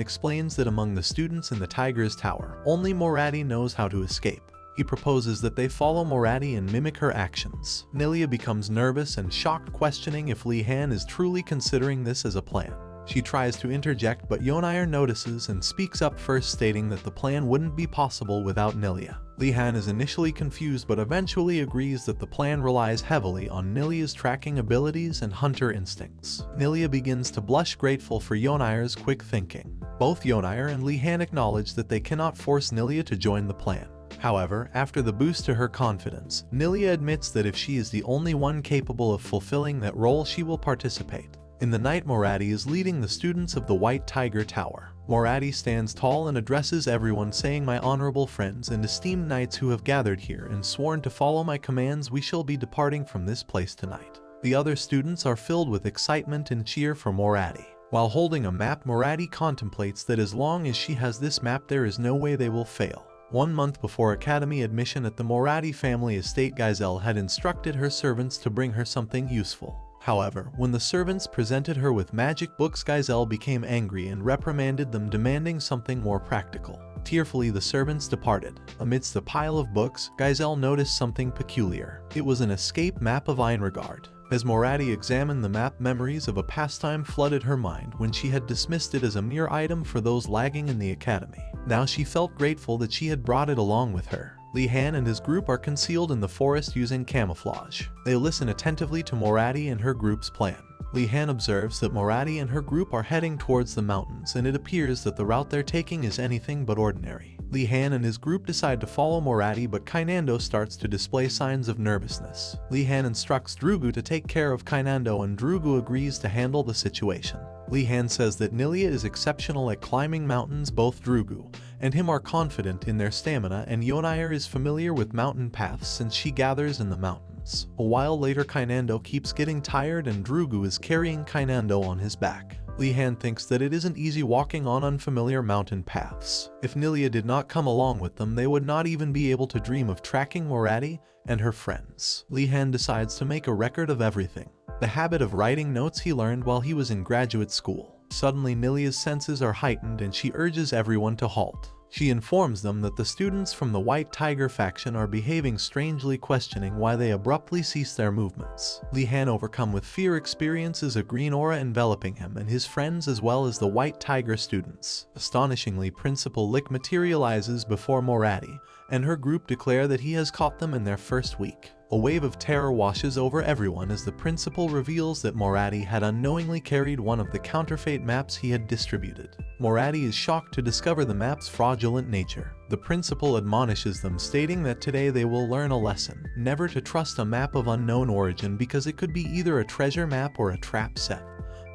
explains that among the students in the Tiger's Tower, only Moradi knows how to escape. He proposes that they follow Moradi and mimic her actions. Nilia becomes nervous and shocked, questioning if Li-han is truly considering this as a plan. She tries to interject, but Yonair notices and speaks up first, stating that the plan wouldn't be possible without Nilia. Li-han is initially confused but eventually agrees that the plan relies heavily on Nilia's tracking abilities and hunter instincts. Nilia begins to blush, grateful for Yonair's quick thinking. Both Yonair and Li-han acknowledge that they cannot force Nilia to join the plan. However, after the boost to her confidence, Nilia admits that if she is the only one capable of fulfilling that role, she will participate. In the night, Moradi is leading the students of the White Tiger Tower. Moradi stands tall and addresses everyone, saying, "My honorable friends and esteemed knights who have gathered here and sworn to follow my commands, we shall be departing from this place tonight." The other students are filled with excitement and cheer for Moradi. While holding a map, Moradi contemplates that as long as she has this map, there is no way they will fail. 1 month before academy admission at the Moradi family estate, Gaizel had instructed her servants to bring her something useful. However, when the servants presented her with magic books, Gaizel became angry and reprimanded them, demanding something more practical. Tearfully, the servants departed. Amidst the pile of books, Gaizel noticed something peculiar. It was an escape map of Einregard. As Moradi examined the map, memories of a pastime flooded her mind when she had dismissed it as a mere item for those lagging in the academy. Now she felt grateful that she had brought it along with her. Li-han and his group are concealed in the forest using camouflage. They listen attentively to Moradi and her group's plan. Li-han observes that Moradi and her group are heading towards the mountains, and it appears that the route they're taking is anything but ordinary. Li-han and his group decide to follow Moradi, but Kainando starts to display signs of nervousness. Li-han instructs Drugu to take care of Kainando, and Drugu agrees to handle the situation. Li-han says that Nilia is exceptional at climbing mountains. Both Drugu and him are confident in their stamina, and Yonair is familiar with mountain paths since she gathers in the mountains. A while later, Kainando keeps getting tired and Drugu is carrying Kainando on his back. Li-han thinks that it isn't easy walking on unfamiliar mountain paths. If Nilia did not come along with them, they would not even be able to dream of tracking Moradi and her friends. Li-han decides to make a record of everything. The habit of writing notes he learned while he was in graduate school. Suddenly, Nilia's senses are heightened and she urges everyone to halt. She informs them that the students from the White Tiger faction are behaving strangely, questioning why they abruptly cease their movements. Li-han, overcome with fear, experiences a green aura enveloping him and his friends as well as the White Tiger students. Astonishingly, Principal Lick materializes before Moradi, and her group declare that he has caught them in their first week. A wave of terror washes over everyone as the principal reveals that Moradi had unknowingly carried one of the counterfeit maps he had distributed. Moradi is shocked to discover the map's fraudulent nature. The principal admonishes them, stating that today they will learn a lesson, never to trust a map of unknown origin because it could be either a treasure map or a trap set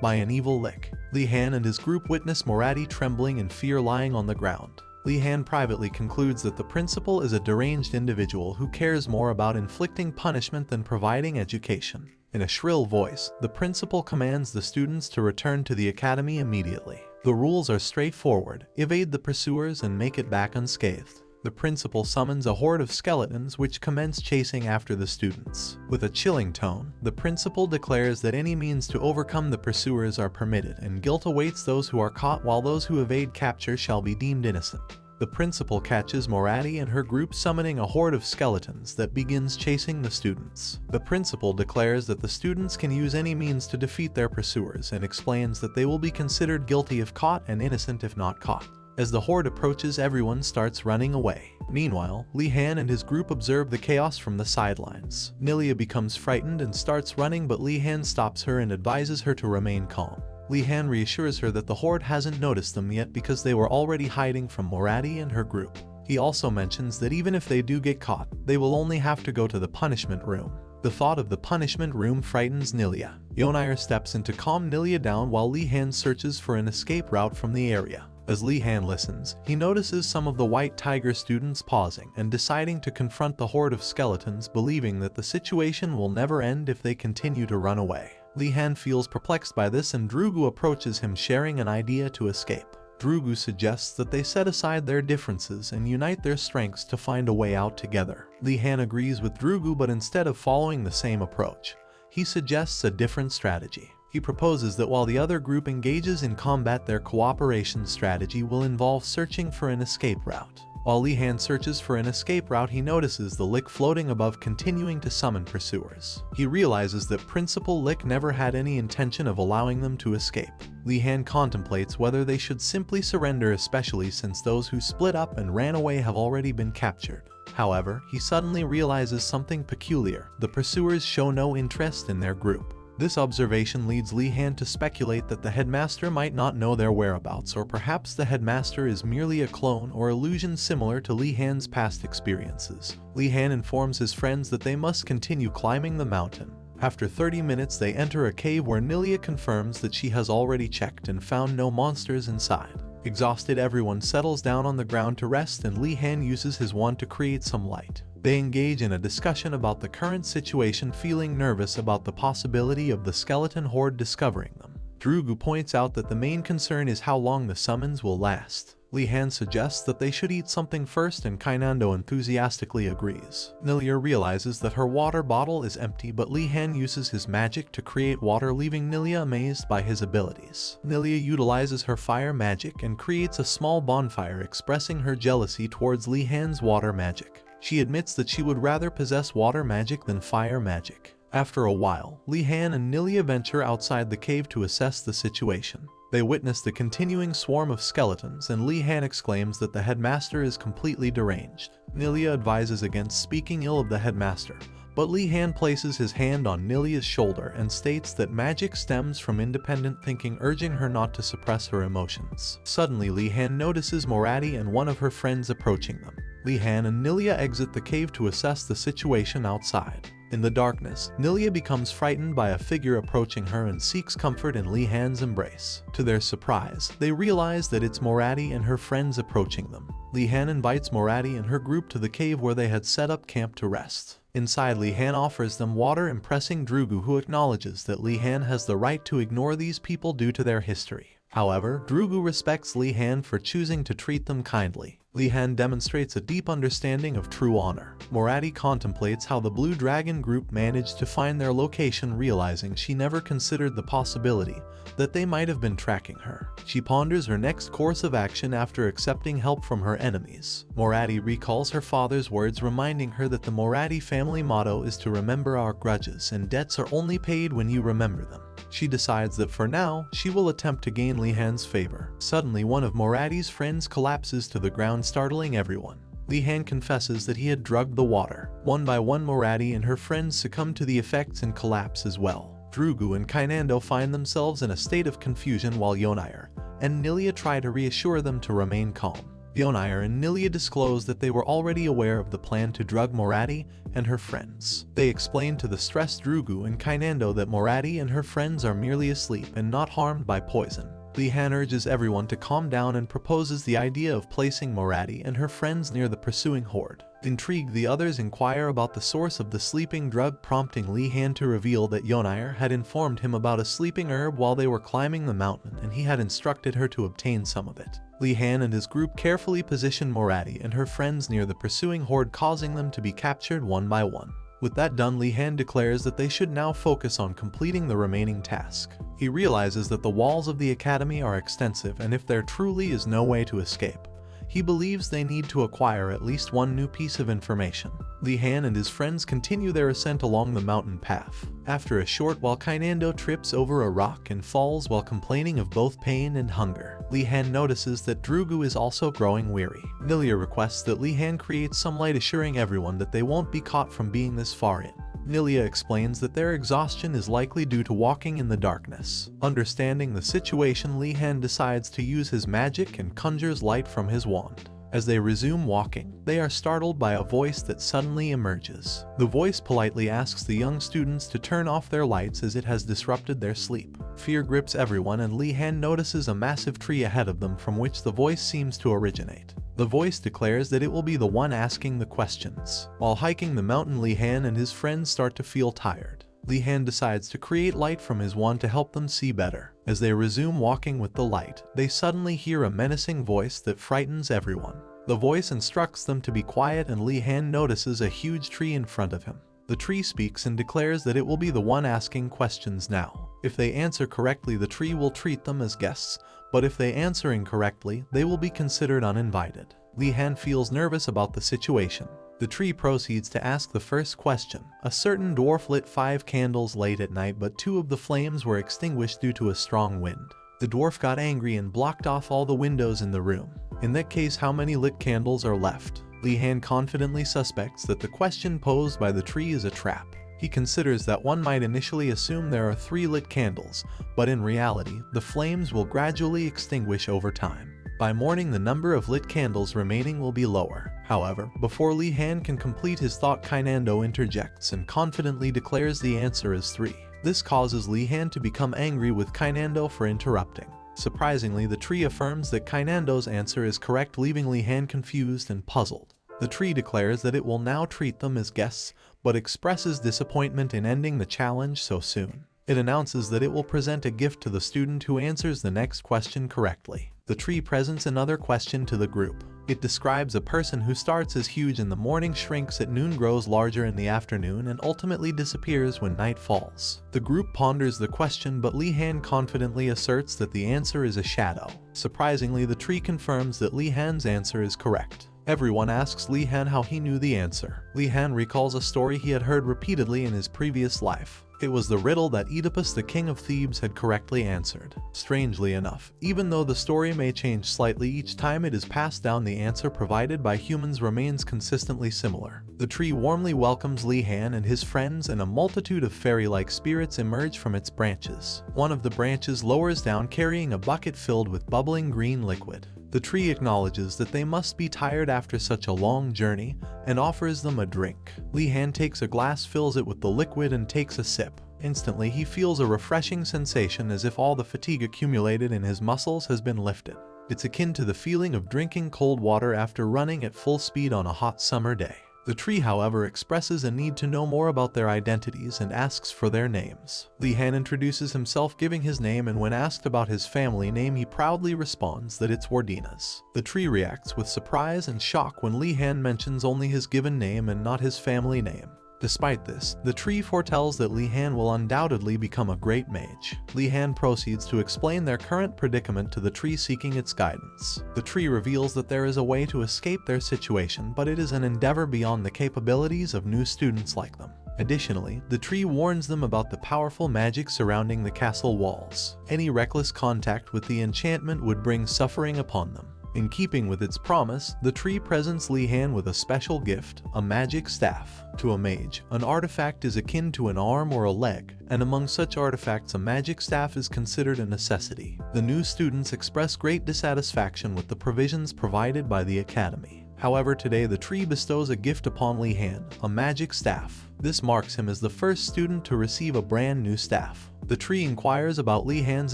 by an evil Lick. Li-han and his group witness Moradi trembling in fear lying on the ground. Li-han privately concludes that the principal is a deranged individual who cares more about inflicting punishment than providing education. In a shrill voice, the principal commands the students to return to the academy immediately. The rules are straightforward: evade the pursuers and make it back unscathed. The principal summons a horde of skeletons which commence chasing after the students. With a chilling tone, the principal declares that any means to overcome the pursuers are permitted and guilt awaits those who are caught, while those who evade capture shall be deemed innocent. The principal catches Moradi and her group summoning a horde of skeletons that begins chasing the students. The principal declares that the students can use any means to defeat their pursuers and explains that they will be considered guilty if caught and innocent if not caught. As the horde approaches, everyone starts running away. Meanwhile, Li-Han and his group observe the chaos from the sidelines. Nilia becomes frightened and starts running, but Li-Han stops her and advises her to remain calm. Li-Han reassures her that the horde hasn't noticed them yet because they were already hiding from Morati and her group. He also mentions that even if they do get caught, they will only have to go to the punishment room. The thought of the punishment room frightens Nilia. Yonair steps in to calm Nilia down while Li-Han searches for an escape route from the area. As Li-Han listens, he notices some of the White Tiger students pausing and deciding to confront the horde of skeletons, believing that the situation will never end if they continue to run away. Li-Han feels perplexed by this, and Drugu approaches him, sharing an idea to escape. Drugu suggests that they set aside their differences and unite their strengths to find a way out together. Li-Han agrees with Drugu, but instead of following the same approach, he suggests a different strategy. He proposes that while the other group engages in combat, their cooperation strategy will involve searching for an escape route. While Li-Han searches for an escape route, he notices the Lick floating above, continuing to summon pursuers. He realizes that Principal Lick never had any intention of allowing them to escape. Li-Han contemplates whether they should simply surrender, especially since those who split up and ran away have already been captured. However, he suddenly realizes something peculiar. The pursuers show no interest in their group. This observation leads Li-Han to speculate that the headmaster might not know their whereabouts, or perhaps the headmaster is merely a clone or illusion similar to Li-Han's past experiences. Li-Han informs his friends that they must continue climbing the mountain. After 30 minutes, they enter a cave where Nilia confirms that she has already checked and found no monsters inside. Exhausted, everyone settles down on the ground to rest, and Li-Han uses his wand to create some light. They engage in a discussion about the current situation, feeling nervous about the possibility of the skeleton horde discovering them. Drugu points out that the main concern is how long the summons will last. Li-Han suggests that they should eat something first, and Kainando enthusiastically agrees. Nilia realizes that her water bottle is empty, but Li-Han uses his magic to create water, leaving Nilia amazed by his abilities. Nilia utilizes her fire magic and creates a small bonfire, expressing her jealousy towards Li-Han's water magic. She admits that she would rather possess water magic than fire magic. After a while, Li-Han and Nilia venture outside the cave to assess the situation. They witness the continuing swarm of skeletons, and Li-Han exclaims that the headmaster is completely deranged. Nilia advises against speaking ill of the headmaster, but Li-Han places his hand on Nilia's shoulder and states that magic stems from independent thinking, urging her not to suppress her emotions. Suddenly, Li-Han notices Morati and one of her friends approaching them. Li-Han and Nilia exit the cave to assess the situation outside. In the darkness, Nilia becomes frightened by a figure approaching her and seeks comfort in Li-Han's embrace. To their surprise, they realize that it's Morati and her friends approaching them. Li-Han invites Morati and her group to the cave where they had set up camp to rest. Inside, Li-Han offers them water, impressing Drugu, who acknowledges that Li-Han has the right to ignore these people due to their history. However, Drugu respects Li-Han for choosing to treat them kindly. Li-Han demonstrates a deep understanding of true honor. Morati contemplates how the Blue Dragon group managed to find their location, realizing she never considered the possibility that they might have been tracking her. She ponders her next course of action after accepting help from her enemies. Morati recalls her father's words, reminding her that the Morati family motto is to remember our grudges, and debts are only paid when you remember them. She decides that for now, she will attempt to gain Li-Han's favor. Suddenly, one of Morati's friends collapses to the ground, startling everyone. Li-Han confesses that he had drugged the water. One by one, Morati and her friends succumb to the effects and collapse as well. Drugu and Kainando find themselves in a state of confusion, while Yonair and Nilia try to reassure them to remain calm. Yonair and Nilia disclose that they were already aware of the plan to drug Morati and her friends. They explain to the stressed Drugu and Kainando that Morati and her friends are merely asleep and not harmed by poison. Li-Han urges everyone to calm down and proposes the idea of placing Morati and her friends near the pursuing horde. Intrigued, the others inquire about the source of the sleeping drug, prompting Li-Han to reveal that Yonair had informed him about a sleeping herb while they were climbing the mountain, and he had instructed her to obtain some of it. Li-Han and his group carefully position Morati and her friends near the pursuing horde, causing them to be captured one by one. With that done, Li-Han declares that they should now focus on completing the remaining task. He realizes that the walls of the academy are extensive, and if there truly is no way to escape, he believes they need to acquire at least one new piece of information. Li-han and his friends continue their ascent along the mountain path. After a short while, Kainando trips over a rock and falls while complaining of both pain and hunger. Li-han notices that Drugu is also growing weary. Nilia requests that Li-han create some light, assuring everyone that they won't be caught from being this far in. Nilia explains that their exhaustion is likely due to walking in the darkness. Understanding the situation, Li-han decides to use his magic and conjures light from his wand. As they resume walking, they are startled by a voice that suddenly emerges. The voice politely asks the young students to turn off their lights as it has disrupted their sleep. Fear grips everyone, and Li-han notices a massive tree ahead of them from which the voice seems to originate. The voice declares that it will be the one asking the questions. While hiking the mountain, Li-han and his friends start to feel tired. Li-han decides to create light from his wand to help them see better. As they resume walking with the light, they suddenly hear a menacing voice that frightens everyone. The voice instructs them to be quiet, and Li-han notices a huge tree in front of him. The tree speaks and declares that it will be the one asking questions now. If they answer correctly, the tree will treat them as guests, but if they answer incorrectly, they will be considered uninvited. Li-han feels nervous about the situation. The tree proceeds to ask the first question. A certain dwarf lit 5 candles late at night, but 2 of the flames were extinguished due to a strong wind. The dwarf got angry and blocked off all the windows in the room. In that case, how many lit candles are left? Li-han confidently suspects that the question posed by the tree is a trap. He considers that one might initially assume there are 3 lit candles, but in reality, the flames will gradually extinguish over time. By morning, the number of lit candles remaining will be lower. However, before Li-han can complete his thought, Kainando interjects and confidently declares the answer is 3. This causes Li-han to become angry with Kainando for interrupting. Surprisingly, the tree affirms that Kainando's answer is correct, leaving Li-han confused and puzzled. The tree declares that it will now treat them as guests, but expresses disappointment in ending the challenge so soon. It announces that it will present a gift to the student who answers the next question correctly. The tree presents another question to the group. It describes a person who starts as huge in the morning, shrinks at noon, grows larger in the afternoon, and ultimately disappears when night falls. The group ponders the question, but Li-han confidently asserts that the answer is a shadow. Surprisingly, the tree confirms that Li-han's answer is correct. Everyone asks Li-han how he knew the answer. Li-han recalls a story he had heard repeatedly in his previous life. It was the riddle that Oedipus, the king of Thebes, had correctly answered. Strangely enough, even though the story may change slightly each time it is passed down, the answer provided by humans remains consistently similar. The tree warmly welcomes Li-han and his friends, and a multitude of fairy-like spirits emerge from its branches. One of the branches lowers down, carrying a bucket filled with bubbling green liquid. The tree acknowledges that they must be tired after such a long journey and offers them a drink. Li-han takes a glass, fills it with the liquid, and takes a sip. Instantly, he feels a refreshing sensation, as if all the fatigue accumulated in his muscles has been lifted. It's akin to the feeling of drinking cold water after running at full speed on a hot summer day. The tree, however, expresses a need to know more about their identities and asks for their names. Li-han introduces himself, giving his name, and when asked about his family name, he proudly responds that it's Wardina's. The tree reacts with surprise and shock when Li-han mentions only his given name and not his family name. Despite this, the tree foretells that Li-han will undoubtedly become a great mage. Li-han proceeds to explain their current predicament to the tree, seeking its guidance. The tree reveals that there is a way to escape their situation, but it is an endeavor beyond the capabilities of new students like them. Additionally, the tree warns them about the powerful magic surrounding the castle walls. Any reckless contact with the enchantment would bring suffering upon them. In keeping with its promise, the tree presents Li-han with a special gift, a magic staff. To a mage, an artifact is akin to an arm or a leg, and among such artifacts a magic staff is considered a necessity. The new students express great dissatisfaction with the provisions provided by the academy. However, today the tree bestows a gift upon Li-han, a magic staff. This marks him as the first student to receive a brand new staff. The tree inquires about Li-han's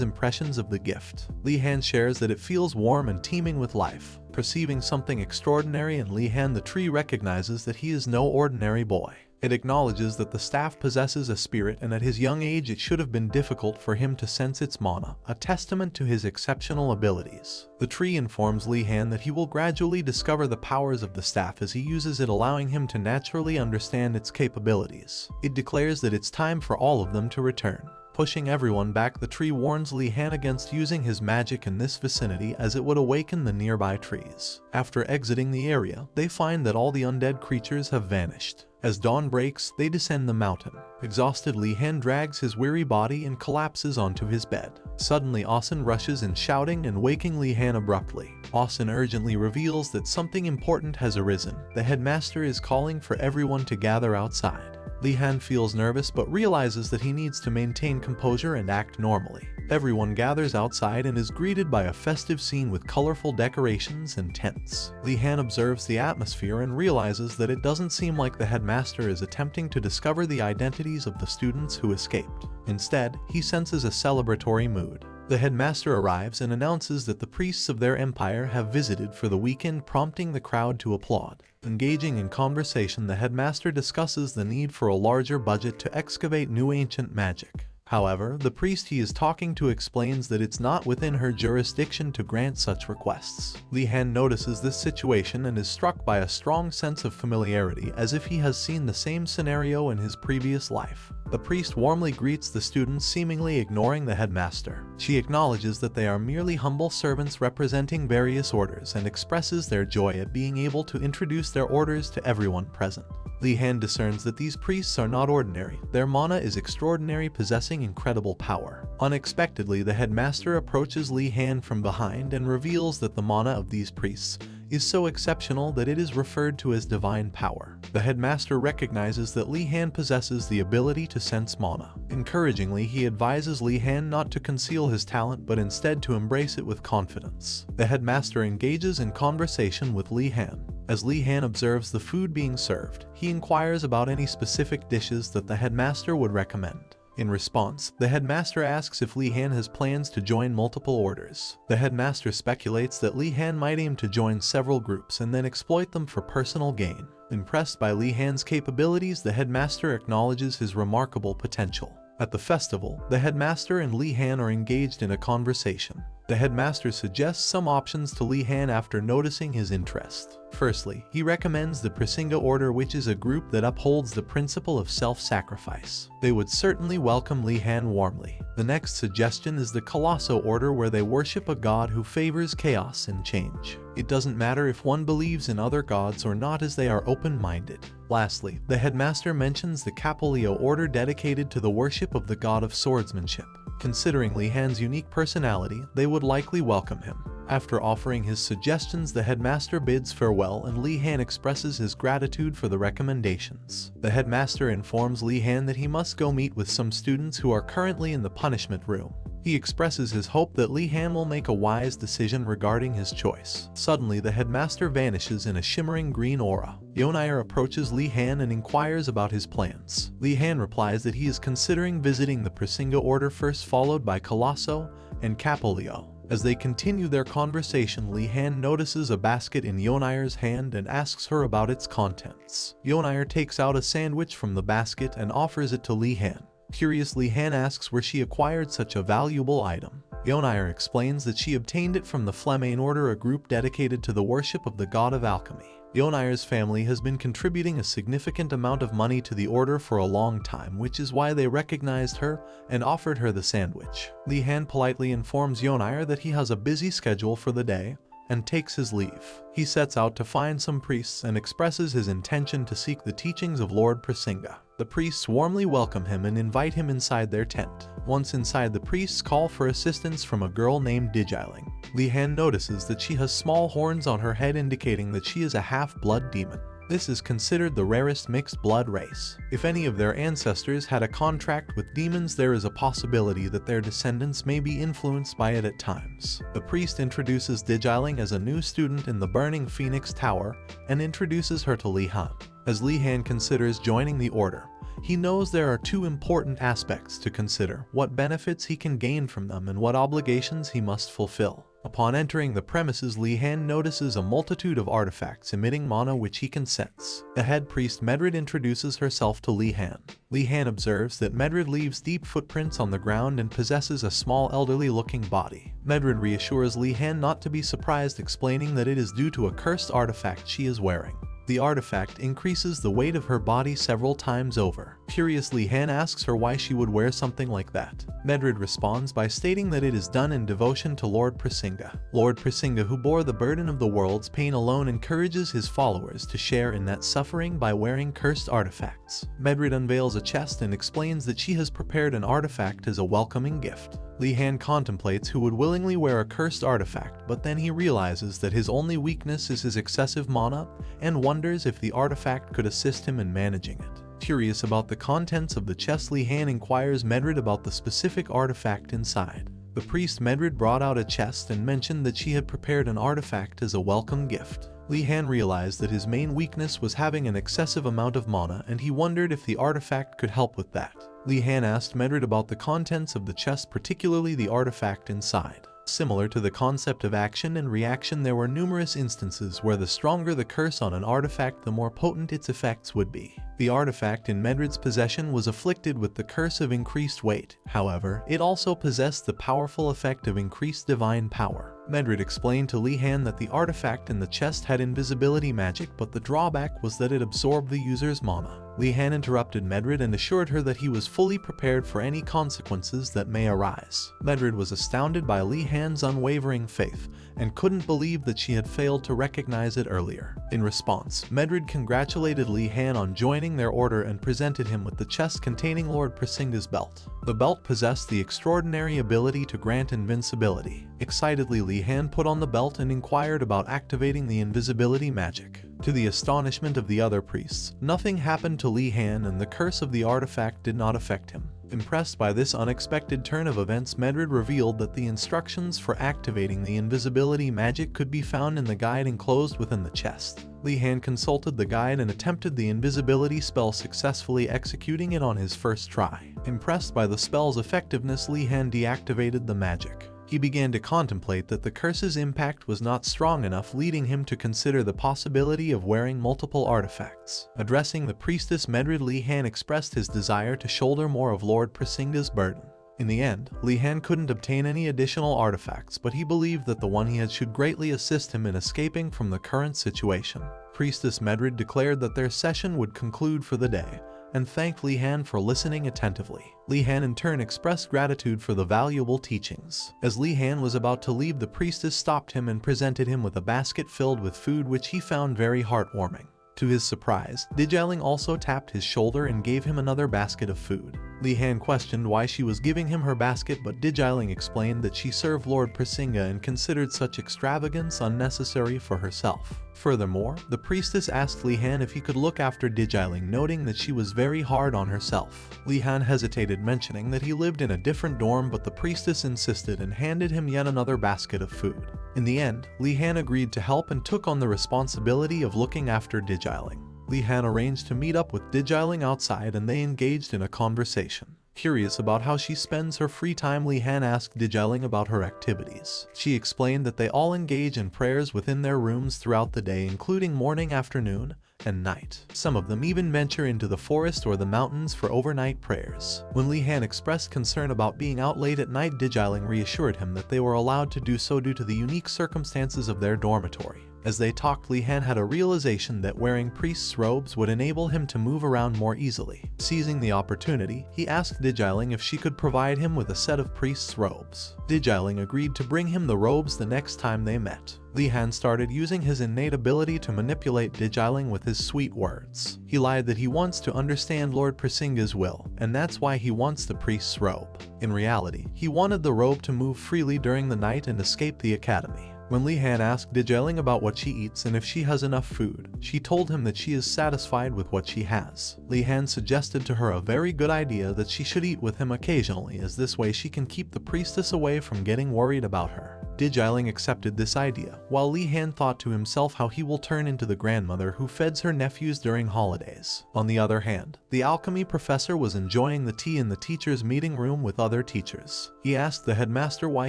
impressions of the gift. Li-han shares that it feels warm and teeming with life. Perceiving something extraordinary in Li-han, the tree recognizes that he is no ordinary boy. It acknowledges that the staff possesses a spirit, and at his young age it should have been difficult for him to sense its mana, a testament to his exceptional abilities. The tree informs Li-han that he will gradually discover the powers of the staff as he uses it, allowing him to naturally understand its capabilities. It declares that it's time for all of them to return. Pushing everyone back, the tree warns Li Han against using his magic in this vicinity as it would awaken the nearby trees. After exiting the area, they find that all the undead creatures have vanished. As dawn breaks, they descend the mountain. Exhausted, Li Han drags his weary body and collapses onto his bed. Suddenly, Austin rushes in shouting and waking Li Han abruptly. Austin urgently reveals that something important has arisen. The headmaster is calling for everyone to gather outside. Li Han feels nervous but realizes that he needs to maintain composure and act normally. Everyone gathers outside and is greeted by a festive scene with colorful decorations and tents. Li Han observes the atmosphere and realizes that it doesn't seem like the headmaster is attempting to discover the identities of the students who escaped. Instead, he senses a celebratory mood. The headmaster arrives and announces that the priests of their empire have visited for the weekend, prompting the crowd to applaud. Engaging in conversation, the headmaster discusses the need for a larger budget to excavate new ancient magic. However, the priest he is talking to explains that it's not within her jurisdiction to grant such requests. Li Han notices this situation and is struck by a strong sense of familiarity, as if he has seen the same scenario in his previous life. The priest warmly greets the students, seemingly ignoring the headmaster. She acknowledges that they are merely humble servants representing various orders and expresses their joy at being able to introduce their orders to everyone present. Li Han discerns that these priests are not ordinary. Their mana is extraordinary, possessing incredible power. Unexpectedly, the headmaster approaches Li Han from behind and reveals that the mana of these priests is so exceptional that it is referred to as divine power. The headmaster recognizes that Li Han possesses the ability to sense mana. Encouragingly, he advises Li Han not to conceal his talent but instead to embrace it with confidence. The headmaster engages in conversation with Li Han. As Li Han observes the food being served, he inquires about any specific dishes that the headmaster would recommend. In response, the headmaster asks if Li Han has plans to join multiple orders. The headmaster speculates that Li Han might aim to join several groups and then exploit them for personal gain. Impressed by Li Han's capabilities, the headmaster acknowledges his remarkable potential. At the festival, the headmaster and Li Han are engaged in a conversation. The headmaster suggests some options to Li Han after noticing his interest. Firstly, he recommends the Prasinga Order, which is a group that upholds the principle of self-sacrifice. They would certainly welcome Li Han warmly. The next suggestion is the Colosso Order, where they worship a god who favors chaos and change. It doesn't matter if one believes in other gods or not, as they are open-minded. Lastly, the headmaster mentions the Capolio Order, dedicated to the worship of the god of swordsmanship. Considering Li Han's unique personality, they would likely welcome him. After offering his suggestions, the headmaster bids farewell and Li Han expresses his gratitude for the recommendations. The headmaster informs Li Han that he must go meet with some students who are currently in the punishment room. He expresses his hope that Li Han will make a wise decision regarding his choice. Suddenly, the headmaster vanishes in a shimmering green aura. Yonair approaches Li Han and inquires about his plans. Li Han replies that he is considering visiting the Prasinga Order first, followed by Colosso and Capolio. As they continue their conversation, Li Han notices a basket in Yonair's hand and asks her about its contents. Yonair takes out a sandwich from the basket and offers it to Li Han. Curious, Li Han asks where she acquired such a valuable item. Yonair explains that she obtained it from the Flemain Order, a group dedicated to the worship of the god of alchemy. Yonair's family has been contributing a significant amount of money to the order for a long time, which is why they recognized her and offered her the sandwich. Li Han politely informs Yonair that he has a busy schedule for the day and takes his leave. He sets out to find some priests and expresses his intention to seek the teachings of Lord Prasinga. The priests warmly welcome him and invite him inside their tent. Once inside, the priests call for assistance from a girl named Digiling. Li Han notices that she has small horns on her head, indicating that she is a half-blood demon. This is considered the rarest mixed blood race. If any of their ancestors had a contract with demons, there is a possibility that their descendants may be influenced by it at times. The priest introduces Digiling as a new student in the Burning Phoenix Tower and introduces her to Li Han. As Li Han considers joining the order, he knows there are two important aspects to consider: what benefits he can gain from them and what obligations he must fulfill. Upon entering the premises, Li Han notices a multitude of artifacts emitting mana which he can sense. The head priest Medrid introduces herself to Li Han. Li Han observes that Medrid leaves deep footprints on the ground and possesses a small elderly-looking body. Medrid reassures Li Han not to be surprised, explaining that it is due to a cursed artifact she is wearing. The artifact increases the weight of her body several times over. Curious, Li-Han asks her why she would wear something like that. Medrid responds by stating that it is done in devotion to Lord Prasinga. Lord Prasinga, who bore the burden of the world's pain alone, encourages his followers to share in that suffering by wearing cursed artifacts. Medrid unveils a chest and explains that she has prepared an artifact as a welcoming gift. Li-Han contemplates who would willingly wear a cursed artifact, but then he realizes that his only weakness is his excessive mana, and wonders if the artifact could assist him in managing it. Curious about the contents of the chest, Li-Han inquires Medrid about the specific artifact inside. The priest Medrid brought out a chest and mentioned that she had prepared an artifact as a welcome gift. Li-Han realized that his main weakness was having an excessive amount of mana, and he wondered if the artifact could help with that. Li-Han asked Medrid about the contents of the chest, particularly the artifact inside. Similar to the concept of action and reaction, there were numerous instances where the stronger the curse on an artifact, the more potent its effects would be. The artifact in Medrid's possession was afflicted with the curse of increased weight. However, it also possessed the powerful effect of increased divine power. Medrid explained to Li-Han that the artifact in the chest had invisibility magic, but the drawback was that it absorbed the user's mana. Li-Han interrupted Medrid and assured her that he was fully prepared for any consequences that may arise. Medrid was astounded by Li-Han's unwavering faith and couldn't believe that she had failed to recognize it earlier. In response, Medrid congratulated Li-Han on joining their order and presented him with the chest containing Lord Prasinga's belt. The belt possessed the extraordinary ability to grant invincibility. Excitedly, Li-Han put on the belt and inquired about activating the invisibility magic. To the astonishment of the other priests, nothing happened to Li-Han and the curse of the artifact did not affect him. Impressed by this unexpected turn of events, Medrid revealed that the instructions for activating the invisibility magic could be found in the guide enclosed within the chest. Li-Han consulted the guide and attempted the invisibility spell, successfully executing it on his first try. Impressed by the spell's effectiveness, Li-Han deactivated the magic. He began to contemplate that the curse's impact was not strong enough, leading him to consider the possibility of wearing multiple artifacts. Addressing the priestess Medrid, Li-Han expressed his desire to shoulder more of Lord Prasinga's burden. In the end, Li-Han couldn't obtain any additional artifacts, but he believed that the one he had should greatly assist him in escaping from the current situation. Priestess Medrid declared that their session would conclude for the day, and thanked Li-Han for listening attentively. Li-Han in turn expressed gratitude for the valuable teachings. As Li-Han was about to leave, the priestess stopped him and presented him with a basket filled with food, which he found very heartwarming. To his surprise, Dijiling also tapped his shoulder and gave him another basket of food. Li-Han questioned why she was giving him her basket, but Dijiling explained that she served Lord Prasinga and considered such extravagance unnecessary for herself. Furthermore, the priestess asked Li-Han if he could look after Dijiling, noting that she was very hard on herself. Li-Han hesitated, mentioning that he lived in a different dorm, but the priestess insisted and handed him yet another basket of food. In the end, Li-Han agreed to help and took on the responsibility of looking after Dijiling. Li-Han arranged to meet up with Dijiling outside and they engaged in a conversation. Curious about how she spends her free time, Li-Han asked Dijiling about her activities. She explained that they all engage in prayers within their rooms throughout the day, including morning, afternoon, and night. Some of them even venture into the forest or the mountains for overnight prayers. When Li-Han expressed concern about being out late at night, Dijiling reassured him that they were allowed to do so due to the unique circumstances of their dormitory. As they talked, Li-Han had a realization that wearing priest's robes would enable him to move around more easily. Seizing the opportunity, he asked Dijiling if she could provide him with a set of priest's robes. Dijiling agreed to bring him the robes the next time they met. Li-Han started using his innate ability to manipulate Dijiling with his sweet words. He lied that he wants to understand Lord Prasinga's will, and that's why he wants the priest's robe. In reality, he wanted the robe to move freely during the night and escape the academy. When Li-Han asked Dijiling about what she eats and if she has enough food, she told him that she is satisfied with what she has. Li-Han suggested to her a very good idea that she should eat with him occasionally, as this way she can keep the priestess away from getting worried about her. Dijiling accepted this idea, while Li-Han thought to himself how he will turn into the grandmother who feds her nephews during holidays. On the other hand, the alchemy professor was enjoying the tea in the teacher's meeting room with other teachers. He asked the headmaster why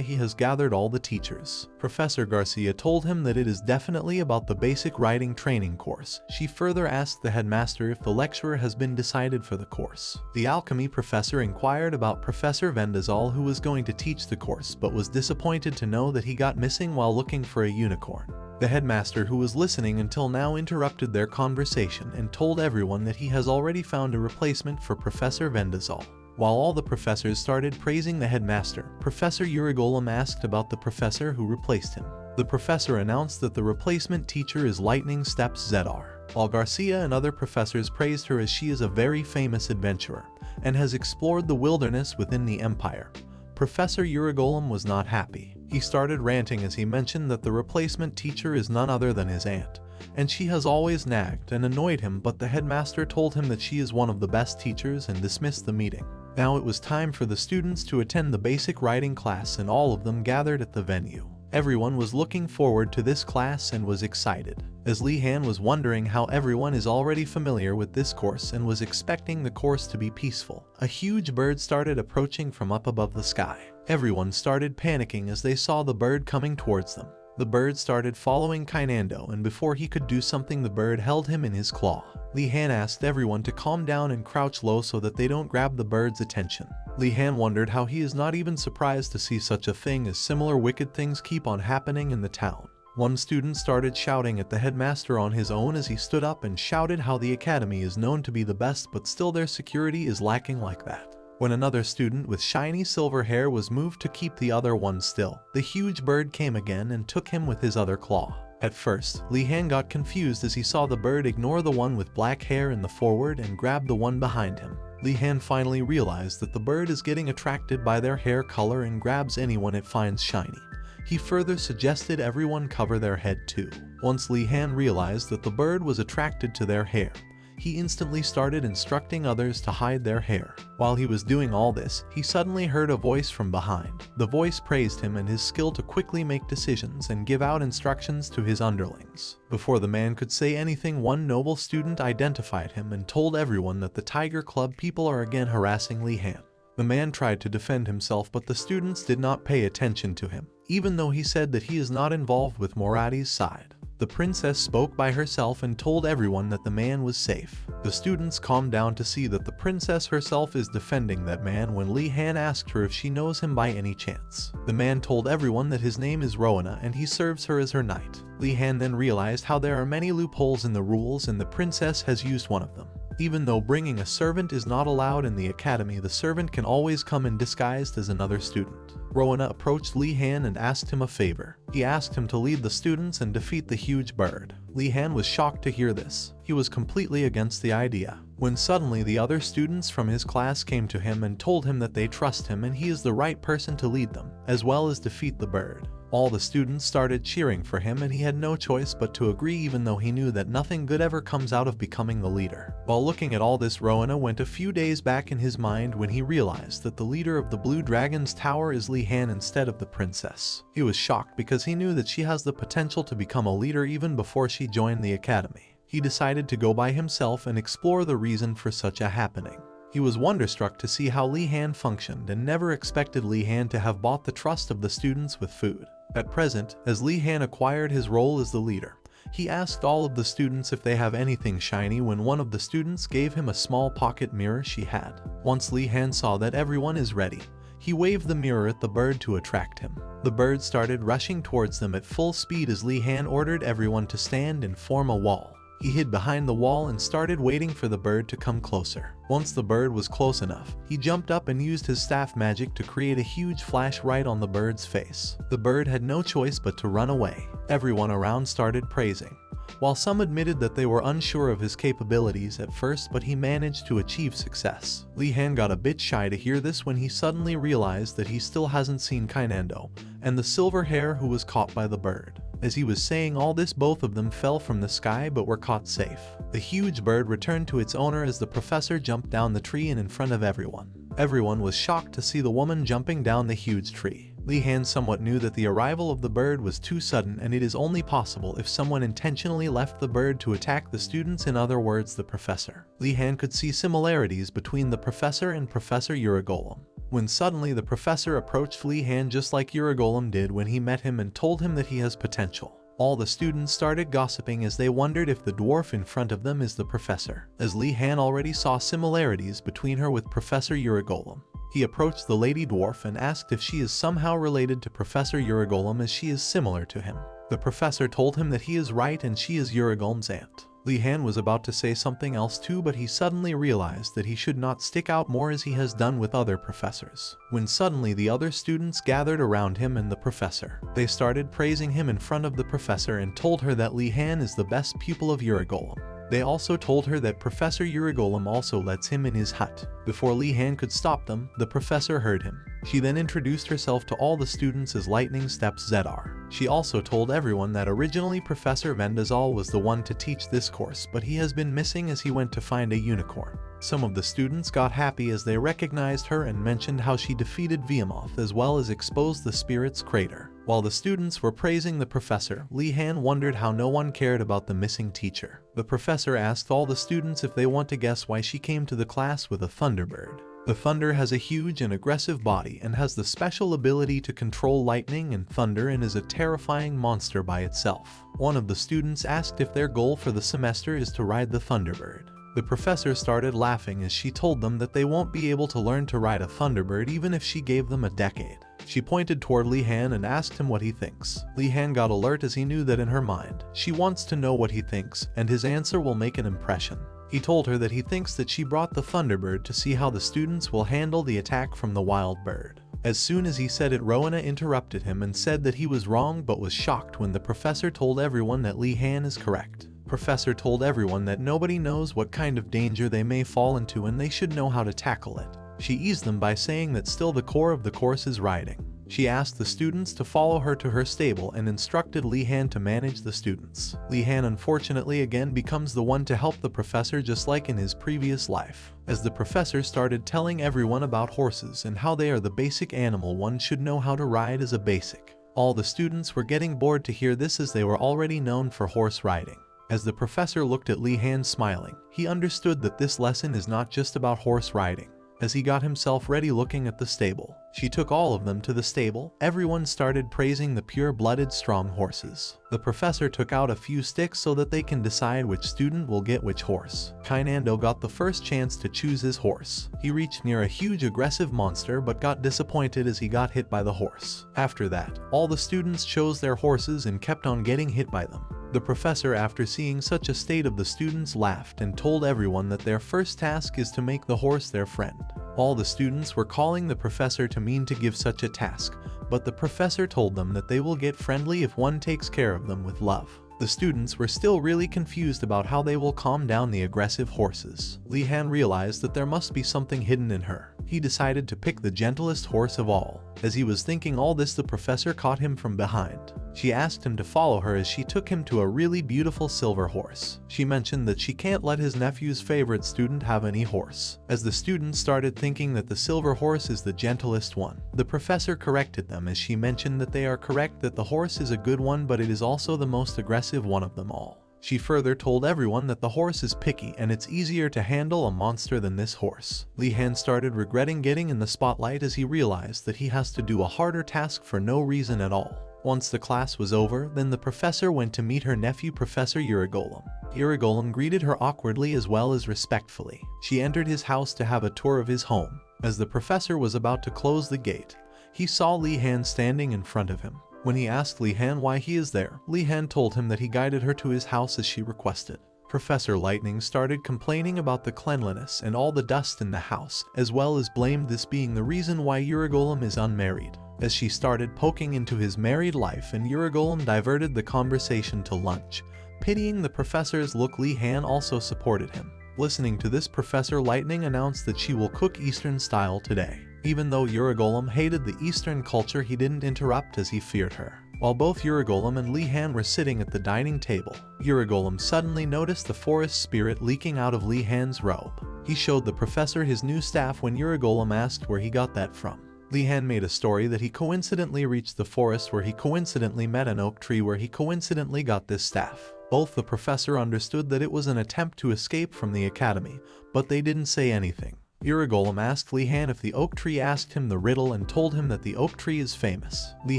he has gathered all the teachers. Professor Garcia told him that it is definitely about the basic writing training course. She further asked the headmaster if the lecturer has been decided for the course. The alchemy professor inquired about Professor Vendazal, who was going to teach the course, but was disappointed to know that he got missing while looking for a unicorn. The headmaster, who was listening until now, interrupted their conversation and told everyone that he has already found a replacement for Professor Vendazal. While all the professors started praising the headmaster, Professor Uragolem asked about the professor who replaced him. The professor announced that the replacement teacher is Lightning Steps Zedar, while Garcia and other professors praised her as she is a very famous adventurer and has explored the wilderness within the Empire. Professor Uragolem was not happy. He started ranting as he mentioned that the replacement teacher is none other than his aunt, and she has always nagged and annoyed him, but the headmaster told him that she is one of the best teachers and dismissed the meeting. Now it was time for the students to attend the basic writing class, and all of them gathered at the venue. Everyone was looking forward to this class and was excited, as Li Han was wondering how everyone is already familiar with this course and was expecting the course to be peaceful. A huge bird started approaching from up above the sky. Everyone started panicking as they saw the bird coming towards them. The bird started following Kainando, and before he could do something, the bird held him in his claw. Li Han asked everyone to calm down and crouch low so that they don't grab the bird's attention. Li Han wondered how he is not even surprised to see such a thing, as similar wicked things keep on happening in the town. One student started shouting at the headmaster on his own as he stood up and shouted how the academy is known to be the best, but still their security is lacking like that. When another student with shiny silver hair was moved to keep the other one still, the huge bird came again and took him with his other claw. At first, Li Han got confused as he saw the bird ignore the one with black hair in the forward and grab the one behind him. Li Han finally realized that the bird is getting attracted by their hair color and grabs anyone it finds shiny. He further suggested everyone cover their head too. Once Li Han realized that the bird was attracted to their hair, he instantly started instructing others to hide their hair. While he was doing all this, he suddenly heard a voice from behind. The voice praised him and his skill to quickly make decisions and give out instructions to his underlings. Before the man could say anything, one noble student identified him and told everyone that the Tiger Club people are again harassing Li Han. The man tried to defend himself, but the students did not pay attention to him, even though he said that he is not involved with Morati's side. The princess spoke by herself and told everyone that the man was safe. The students calmed down to see that the princess herself is defending that man when Li Han asked her if she knows him by any chance. The man told everyone that his name is Rowena and he serves her as her knight. Li Han then realized how there are many loopholes in the rules and the princess has used one of them. Even though bringing a servant is not allowed in the academy, the servant can always come in disguised as another student. Rowena approached Li Han and asked him a favor. He asked him to lead the students and defeat the huge bird. Li Han was shocked to hear this. He was completely against the idea, when suddenly the other students from his class came to him and told him that they trust him and he is the right person to lead them, as well as defeat the bird. All the students started cheering for him and he had no choice but to agree, even though he knew that nothing good ever comes out of becoming the leader. While looking at all this, Rowena went a few days back in his mind when he realized that the leader of the Blue Dragon's Tower is Li Han instead of the princess. He was shocked because he knew that she has the potential to become a leader even before she joined the academy. He decided to go by himself and explore the reason for such a happening. He was wonderstruck to see how Li Han functioned and never expected Li Han to have bought the trust of the students with food. At present, as Li Han acquired his role as the leader, he asked all of the students if they have anything shiny when one of the students gave him a small pocket mirror she had. Once Li Han saw that everyone is ready, he waved the mirror at the bird to attract him. The bird started rushing towards them at full speed as Li Han ordered everyone to stand and form a wall. He hid behind the wall and started waiting for the bird to come closer. Once the bird was close enough, he jumped up and used his staff magic to create a huge flash right on the bird's face. The bird had no choice but to run away. Everyone around started praising, while some admitted that they were unsure of his capabilities at first, but he managed to achieve success. Li Han got a bit shy to hear this when he suddenly realized that he still hasn't seen Kainando and the silver hair who was caught by the bird. As he was saying all this, both of them fell from the sky but were caught safe. The huge bird returned to its owner as the professor jumped down the tree and in front of everyone. Everyone was shocked to see the woman jumping down the huge tree. Li Han somewhat knew that the arrival of the bird was too sudden and it is only possible if someone intentionally left the bird to attack the students, in other words the professor. Li Han could see similarities between the professor and Professor Uragolem, when suddenly the professor approached Li Han just like Uragolem did when he met him and told him that he has potential. All the students started gossiping as they wondered if the dwarf in front of them is the professor, as Li Han already saw similarities between her with Professor Uragolem. He approached the lady dwarf and asked if she is somehow related to Professor Uragolem as she is similar to him. The professor told him that he is right and she is Uragulm's aunt. Li Han was about to say something else too, but he suddenly realized that he should not stick out more as he has done with other professors. When suddenly the other students gathered around him and the professor. They started praising him in front of the professor and told her that Li Han is the best pupil of Uragulm. They also told her that Professor Uragulm also lets him in his hut. Before Li Han could stop them, the professor heard him. She then introduced herself to all the students as Lightning Steps ZR. She also told everyone that originally Professor Vendazal was the one to teach this course, but he has been missing as he went to find a unicorn. Some of the students got happy as they recognized her and mentioned how she defeated Viamoth as well as exposed the spirit's crater. While the students were praising the professor, Li Han wondered how no one cared about the missing teacher. The professor asked all the students if they want to guess why she came to the class with a thunderbird. The thunder has a huge and aggressive body and has the special ability to control lightning and thunder and is a terrifying monster by itself. One of the students asked if their goal for the semester is to ride the thunderbird. The professor started laughing as she told them that they won't be able to learn to ride a thunderbird even if she gave them a decade. She pointed toward Li Han and asked him what he thinks. Li Han got alert as he knew that in her mind, she wants to know what he thinks, and his answer will make an impression. He told her that he thinks that she brought the thunderbird to see how the students will handle the attack from the wild bird. As soon as he said it, Rowena interrupted him and said that he was wrong but was shocked when the professor told everyone that Li Han is correct. Professor told everyone that nobody knows what kind of danger they may fall into and they should know how to tackle it. She eased them by saying that still the core of the course is riding. She asked the students to follow her to her stable and instructed Li Han to manage the students. Li Han unfortunately again becomes the one to help the professor just like in his previous life. As the professor started telling everyone about horses and how they are the basic animal one should know how to ride as a basic. All the students were getting bored to hear this as they were already known for horse riding. As the professor looked at Li Han smiling, he understood that this lesson is not just about horse riding. As he got himself ready looking at the stable, she took all of them to the stable. Everyone started praising the pure-blooded strong horses. The professor took out a few sticks so that they can decide which student will get which horse. Kainando got the first chance to choose his horse. He reached near a huge aggressive monster but got disappointed as he got hit by the horse. After that, all the students chose their horses and kept on getting hit by them. The professor, after seeing such a state of the students, laughed and told everyone that their first task is to make the horse their friend. All the students were calling the professor to mean to give such a task, but the professor told them that they will get friendly if one takes care of them with love. The students were still really confused about how they will calm down the aggressive horses. Li Han realized that there must be something hidden in her. He decided to pick the gentlest horse of all. As he was thinking all this, the professor caught him from behind. She asked him to follow her as she took him to a really beautiful silver horse. She mentioned that she can't let his nephew's favorite student have any horse. As the students started thinking that the silver horse is the gentlest one, the professor corrected them as she mentioned that they are correct, that the horse is a good one, but it is also the most aggressive one of them all. She further told everyone that the horse is picky and it's easier to handle a monster than this horse. Li Han started regretting getting in the spotlight as he realized that he has to do a harder task for no reason at all. Once the class was over, then the professor went to meet her nephew Professor Uragulm. Uragulm greeted her awkwardly as well as respectfully. She entered his house to have a tour of his home. As the professor was about to close the gate, he saw Li Han standing in front of him. When he asked Li Han why he is there, Li Han told him that he guided her to his house as she requested. Professor Lightning started complaining about the cleanliness and all the dust in the house, as well as blamed this being the reason why Uragulm is unmarried. As she started poking into his married life, and Uragulm diverted the conversation to lunch. Pitying the professor's look, Li Han also supported him. Listening to this, Professor Lightning announced that she will cook Eastern style today. Even though Uragulm hated the Eastern culture, he didn't interrupt as he feared her. While both Uragulm and Li Han were sitting at the dining table, Uragulm suddenly noticed the forest spirit leaking out of Li Han's robe. He showed the professor his new staff when Uragulm asked where he got that from. Li Han made a story that he coincidentally reached the forest where he coincidentally met an oak tree where he coincidentally got this staff. Both the professor understood that it was an attempt to escape from the academy, but they didn't say anything. Uragulm asked Li Han if the oak tree, asked him the riddle and told him that the oak tree is famous. Li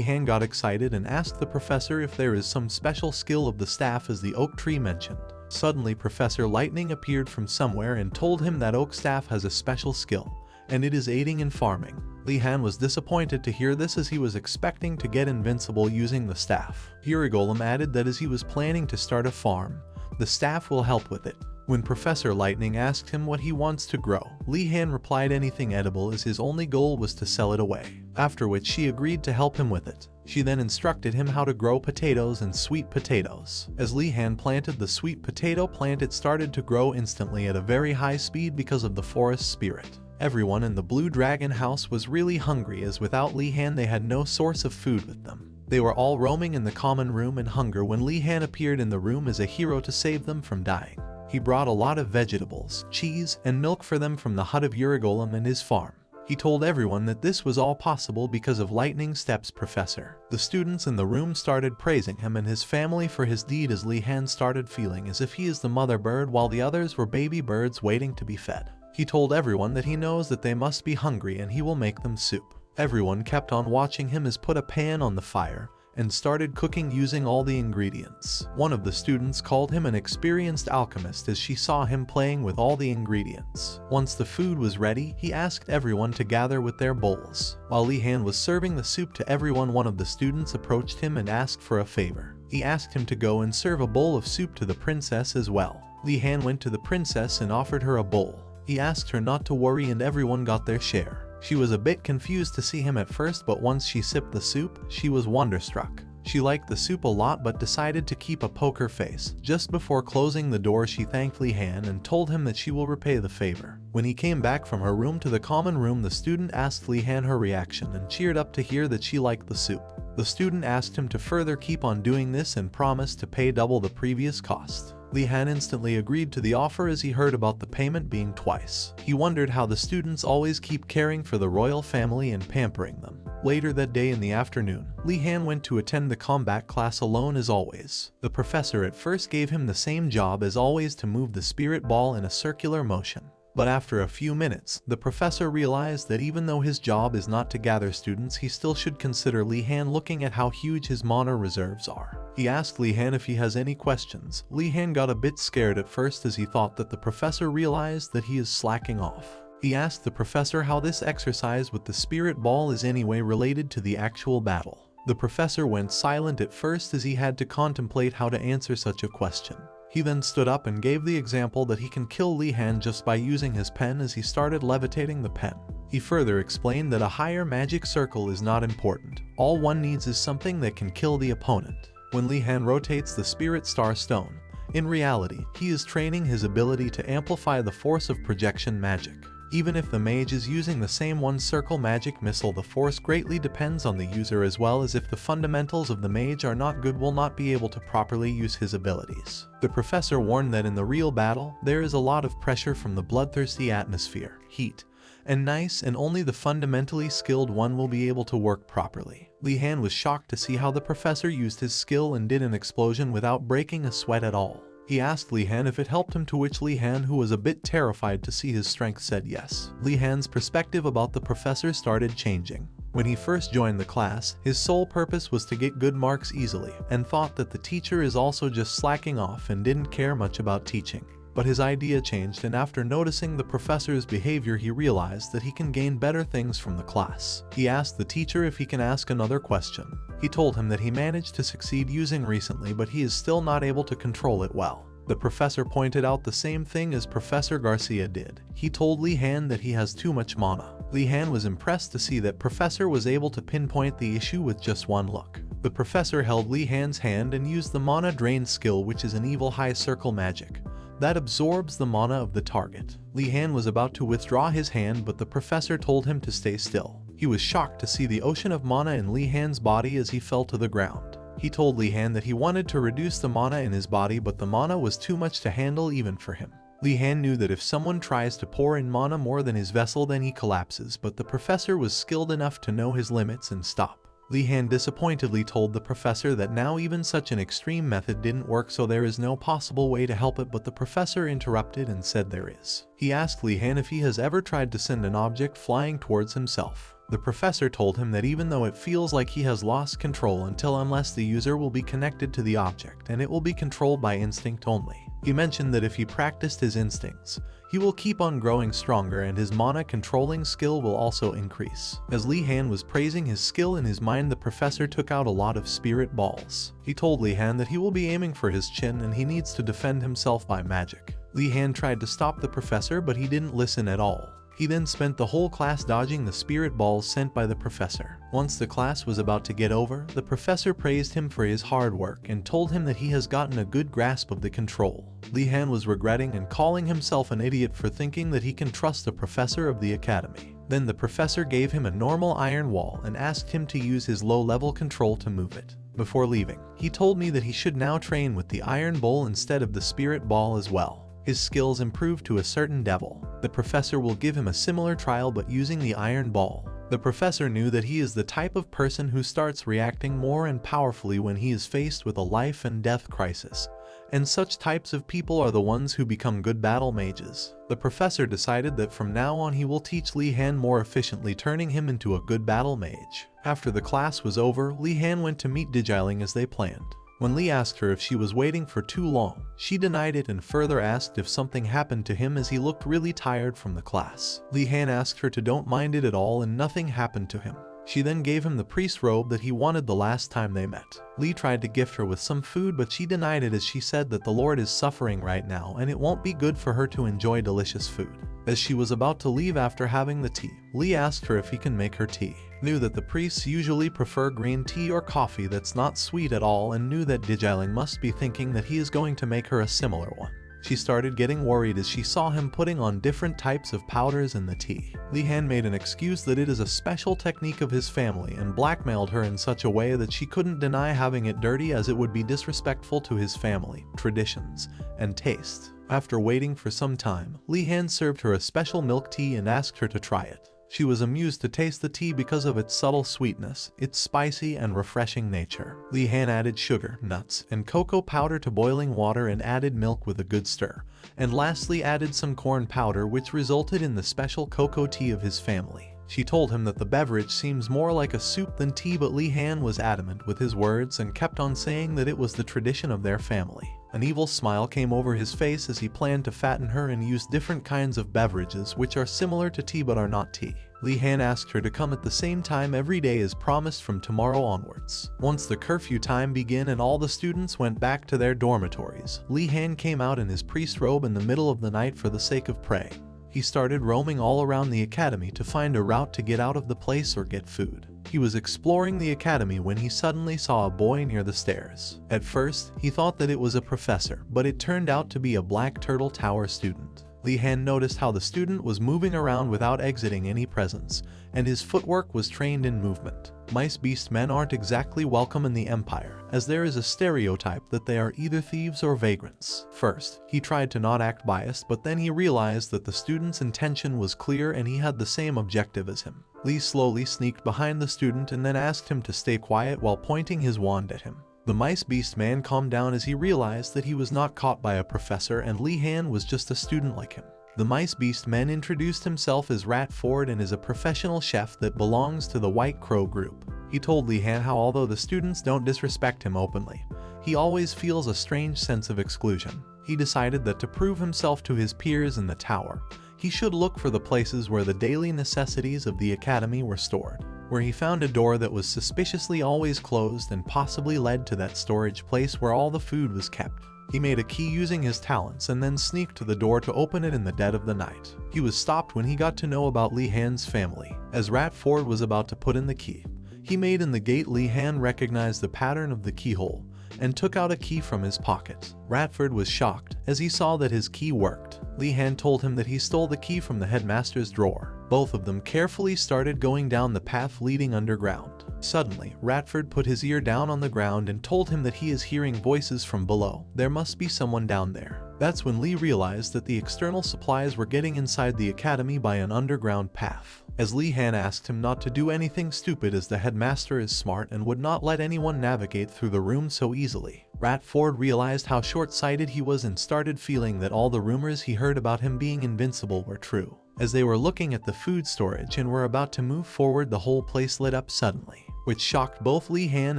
Han got excited and asked the professor if there is some special skill of the staff as the oak tree mentioned. Suddenly Professor Lightning appeared from somewhere and told him that oak staff has a special skill. and it is aiding in farming. Li Han was disappointed to hear this as he was expecting to get invincible using the staff. Urigolem added that as he was planning to start a farm, the staff will help with it. When Professor Lightning asked him what he wants to grow, Li Han replied anything edible as his only goal was to sell it away, after which she agreed to help him with it. She then instructed him how to grow potatoes and sweet potatoes. As Li Han planted the sweet potato plant, it started to grow instantly at a very high speed because of the forest spirit. Everyone in the Blue Dragon house was really hungry as without Li Han they had no source of food with them. They were all roaming in the common room in hunger when Li Han appeared in the room as a hero to save them from dying. He brought a lot of vegetables, cheese, and milk for them from the hut of Urigolem and his farm. He told everyone that this was all possible because of Lightning Step's professor. The students in the room started praising him and his family for his deed as Li Han started feeling as if he is the mother bird while the others were baby birds waiting to be fed. He told everyone that he knows that they must be hungry and he will make them soup. Everyone kept on watching him as put a pan on the fire and started cooking using all the ingredients. One of the students called him an experienced alchemist as she saw him playing with all the ingredients. Once the food was ready, he asked everyone to gather with their bowls. While Li Han was serving the soup to everyone, one of the students approached him and asked for a favor. He asked him to go and serve a bowl of soup to the princess as well. Li Han went to the princess and offered her a bowl. He asked her not to worry and everyone got their share. She was a bit confused to see him at first, but once she sipped the soup, she was wonderstruck. She liked the soup a lot but decided to keep a poker face. Just before closing the door, she thanked Li Han and told him that she will repay the favor. When he came back from her room to the common room, the student asked Li Han her reaction and cheered up to hear that she liked the soup. The student asked him to further keep on doing this and promised to pay double the previous cost. Li Han instantly agreed to the offer as he heard about the payment being twice. He wondered how the students always keep caring for the royal family and pampering them. Later that day in the afternoon, Li Han went to attend the combat class alone as always. The professor at first gave him the same job as always to move the spirit ball in a circular motion. But after a few minutes, the professor realized that even though his job is not to gather students, he still should consider Li Han, looking at how huge his mana reserves are. He asked Li Han if he has any questions. Li Han got a bit scared at first as he thought that the professor realized that he is slacking off. He asked the professor how this exercise with the spirit ball is anyway related to the actual battle. The professor went silent at first as he had to contemplate how to answer such a question. He then stood up and gave the example that he can kill Li Han just by using his pen as he started levitating the pen. He further explained that a higher magic circle is not important. All one needs is something that can kill the opponent. When Li Han rotates the Spirit Star Stone, in reality, he is training his ability to amplify the force of projection magic. Even if the mage is using the same one circle magic missile, the force greatly depends on the user, as well as if the fundamentals of the mage are not good, will not be able to properly use his abilities. The professor warned that in the real battle, there is a lot of pressure from the bloodthirsty atmosphere, heat, and nice, and only the fundamentally skilled one will be able to work properly. Li Han was shocked to see how the professor used his skill and did an explosion without breaking a sweat at all. He asked Li Han if it helped him, to which Li Han, who was a bit terrified to see his strength, said yes. Li Han's perspective about the professor started changing. When he first joined the class, his sole purpose was to get good marks easily, and thought that the teacher is also just slacking off and didn't care much about teaching. But his idea changed, and after noticing the professor's behavior, he realized that he can gain better things from the class. He asked the teacher if he can ask another question. He told him that he managed to succeed using recently, but he is still not able to control it well. The professor pointed out the same thing as Professor Garcia did. He told Li Han that he has too much mana. Li Han was impressed to see that Professor was able to pinpoint the issue with just one look. The professor held Li Han's hand and used the mana drain skill, which is an evil high circle magic that absorbs the mana of the target. Li Han was about to withdraw his hand, but the professor told him to stay still. He was shocked to see the ocean of mana in Li Han's body as he fell to the ground. He told Li Han that he wanted to reduce the mana in his body, but the mana was too much to handle even for him. Li Han knew that if someone tries to pour in mana more than his vessel, then he collapses, but the professor was skilled enough to know his limits and stop. Li Han disappointedly told the professor that now even such an extreme method didn't work, so there is no possible way to help it, but the professor interrupted and said there is. He asked Li Han if he has ever tried to send an object flying towards himself. The professor told him that even though it feels like he has lost control unless the user will be connected to the object and it will be controlled by instinct only. He mentioned that if he practiced his instincts, he will keep on growing stronger and his mana controlling skill will also increase. As Li Han was praising his skill in his mind, the professor took out a lot of spirit balls. He told Li Han that he will be aiming for his chin and he needs to defend himself by magic. Li Han tried to stop the professor, but he didn't listen at all. He then spent the whole class dodging the spirit balls sent by the professor. Once the class was about to get over, the professor praised him for his hard work and told him that he has gotten a good grasp of the control. Li Han was regretting and calling himself an idiot for thinking that he can trust the professor of the academy. Then the professor gave him a normal iron wall and asked him to use his low-level control to move it. Before leaving, he told me that he should now train with the iron bowl instead of the spirit ball as well. His skills improved to a certain level. The professor will give him a similar trial but using the iron ball. The professor knew that he is the type of person who starts reacting more and powerfully when he is faced with a life and death crisis, and such types of people are the ones who become good battle mages. The professor decided that from now on he will teach Li Han more efficiently, turning him into a good battle mage. After the class was over, Li Han went to meet Dijiling as they planned. When Li asked her if she was waiting for too long, she denied it and further asked if something happened to him as he looked really tired from the class. Li Han asked her to don't mind it at all and nothing happened to him. She then gave him the priest robe that he wanted the last time they met. Li tried to gift her with some food, but she denied it as she said that the Lord is suffering right now and it won't be good for her to enjoy delicious food. As she was about to leave after having the tea, Li asked her if he can make her tea. Knew that the priests usually prefer green tea or coffee that's not sweet at all, and knew that Dijiling must be thinking that he is going to make her a similar one. She started getting worried as she saw him putting on different types of powders in the tea. Li Han made an excuse that it is a special technique of his family and blackmailed her in such a way that she couldn't deny having it dirty, as it would be disrespectful to his family, traditions, and taste. After waiting for some time, Li Han served her a special milk tea and asked her to try it. She was amused to taste the tea because of its subtle sweetness, its spicy and refreshing nature. Li Han added sugar, nuts, and cocoa powder to boiling water and added milk with a good stir, and lastly added some corn powder, which resulted in the special cocoa tea of his family. She told him that the beverage seems more like a soup than tea, but Li Han was adamant with his words and kept on saying that it was the tradition of their family. An evil smile came over his face as he planned to fatten her and use different kinds of beverages which are similar to tea but are not tea. Li Han asked her to come at the same time every day as promised from tomorrow onwards. Once the curfew time began and all the students went back to their dormitories, Li Han came out in his priest robe in the middle of the night for the sake of praying. He started roaming all around the academy to find a route to get out of the place or get food. He was exploring the academy when he suddenly saw a boy near the stairs. At first, he thought that it was a professor, but it turned out to be a Black Turtle Tower student. Li Han noticed how the student was moving around without exiting any presence, and his footwork was trained in movement. Mice beast men aren't exactly welcome in the Empire, as there is a stereotype that they are either thieves or vagrants. First, he tried to not act biased, but then he realized that the student's intention was clear and he had the same objective as him. Li slowly sneaked behind the student and then asked him to stay quiet while pointing his wand at him. The mice beast man calmed down as he realized that he was not caught by a professor and Li Han was just a student like him. The mice beast man introduced himself as Rat Ford and is a professional chef that belongs to the White Crow group. He told Li Han how although the students don't disrespect him openly, he always feels a strange sense of exclusion. He decided that to prove himself to his peers in the tower, he should look for the places where the daily necessities of the academy were stored, where he found a door that was suspiciously always closed and possibly led to that storage place where all the food was kept. He made a key using his talents and then sneaked to the door to open it in the dead of the night. He was stopped when he got to know about Li Han's family. As Rat Ford was about to put in the key he made in the gate, Li Han recognized the pattern of the keyhole and took out a key from his pocket. Ratford was shocked as he saw that his key worked. Li Han told him that he stole the key from the headmaster's drawer. Both of them carefully started going down the path leading underground. Suddenly, Ratford put his ear down on the ground and told him that he is hearing voices from below. There must be someone down there. That's when Li realized that the external supplies were getting inside the academy by an underground path. As Li Han asked him not to do anything stupid as the headmaster is smart and would not let anyone navigate through the room so easily, Ratford realized how short-sighted he was and started feeling that all the rumors he heard about him being invincible were true. As they were looking at the food storage and were about to move forward, the whole place lit up suddenly, which shocked both Li-Han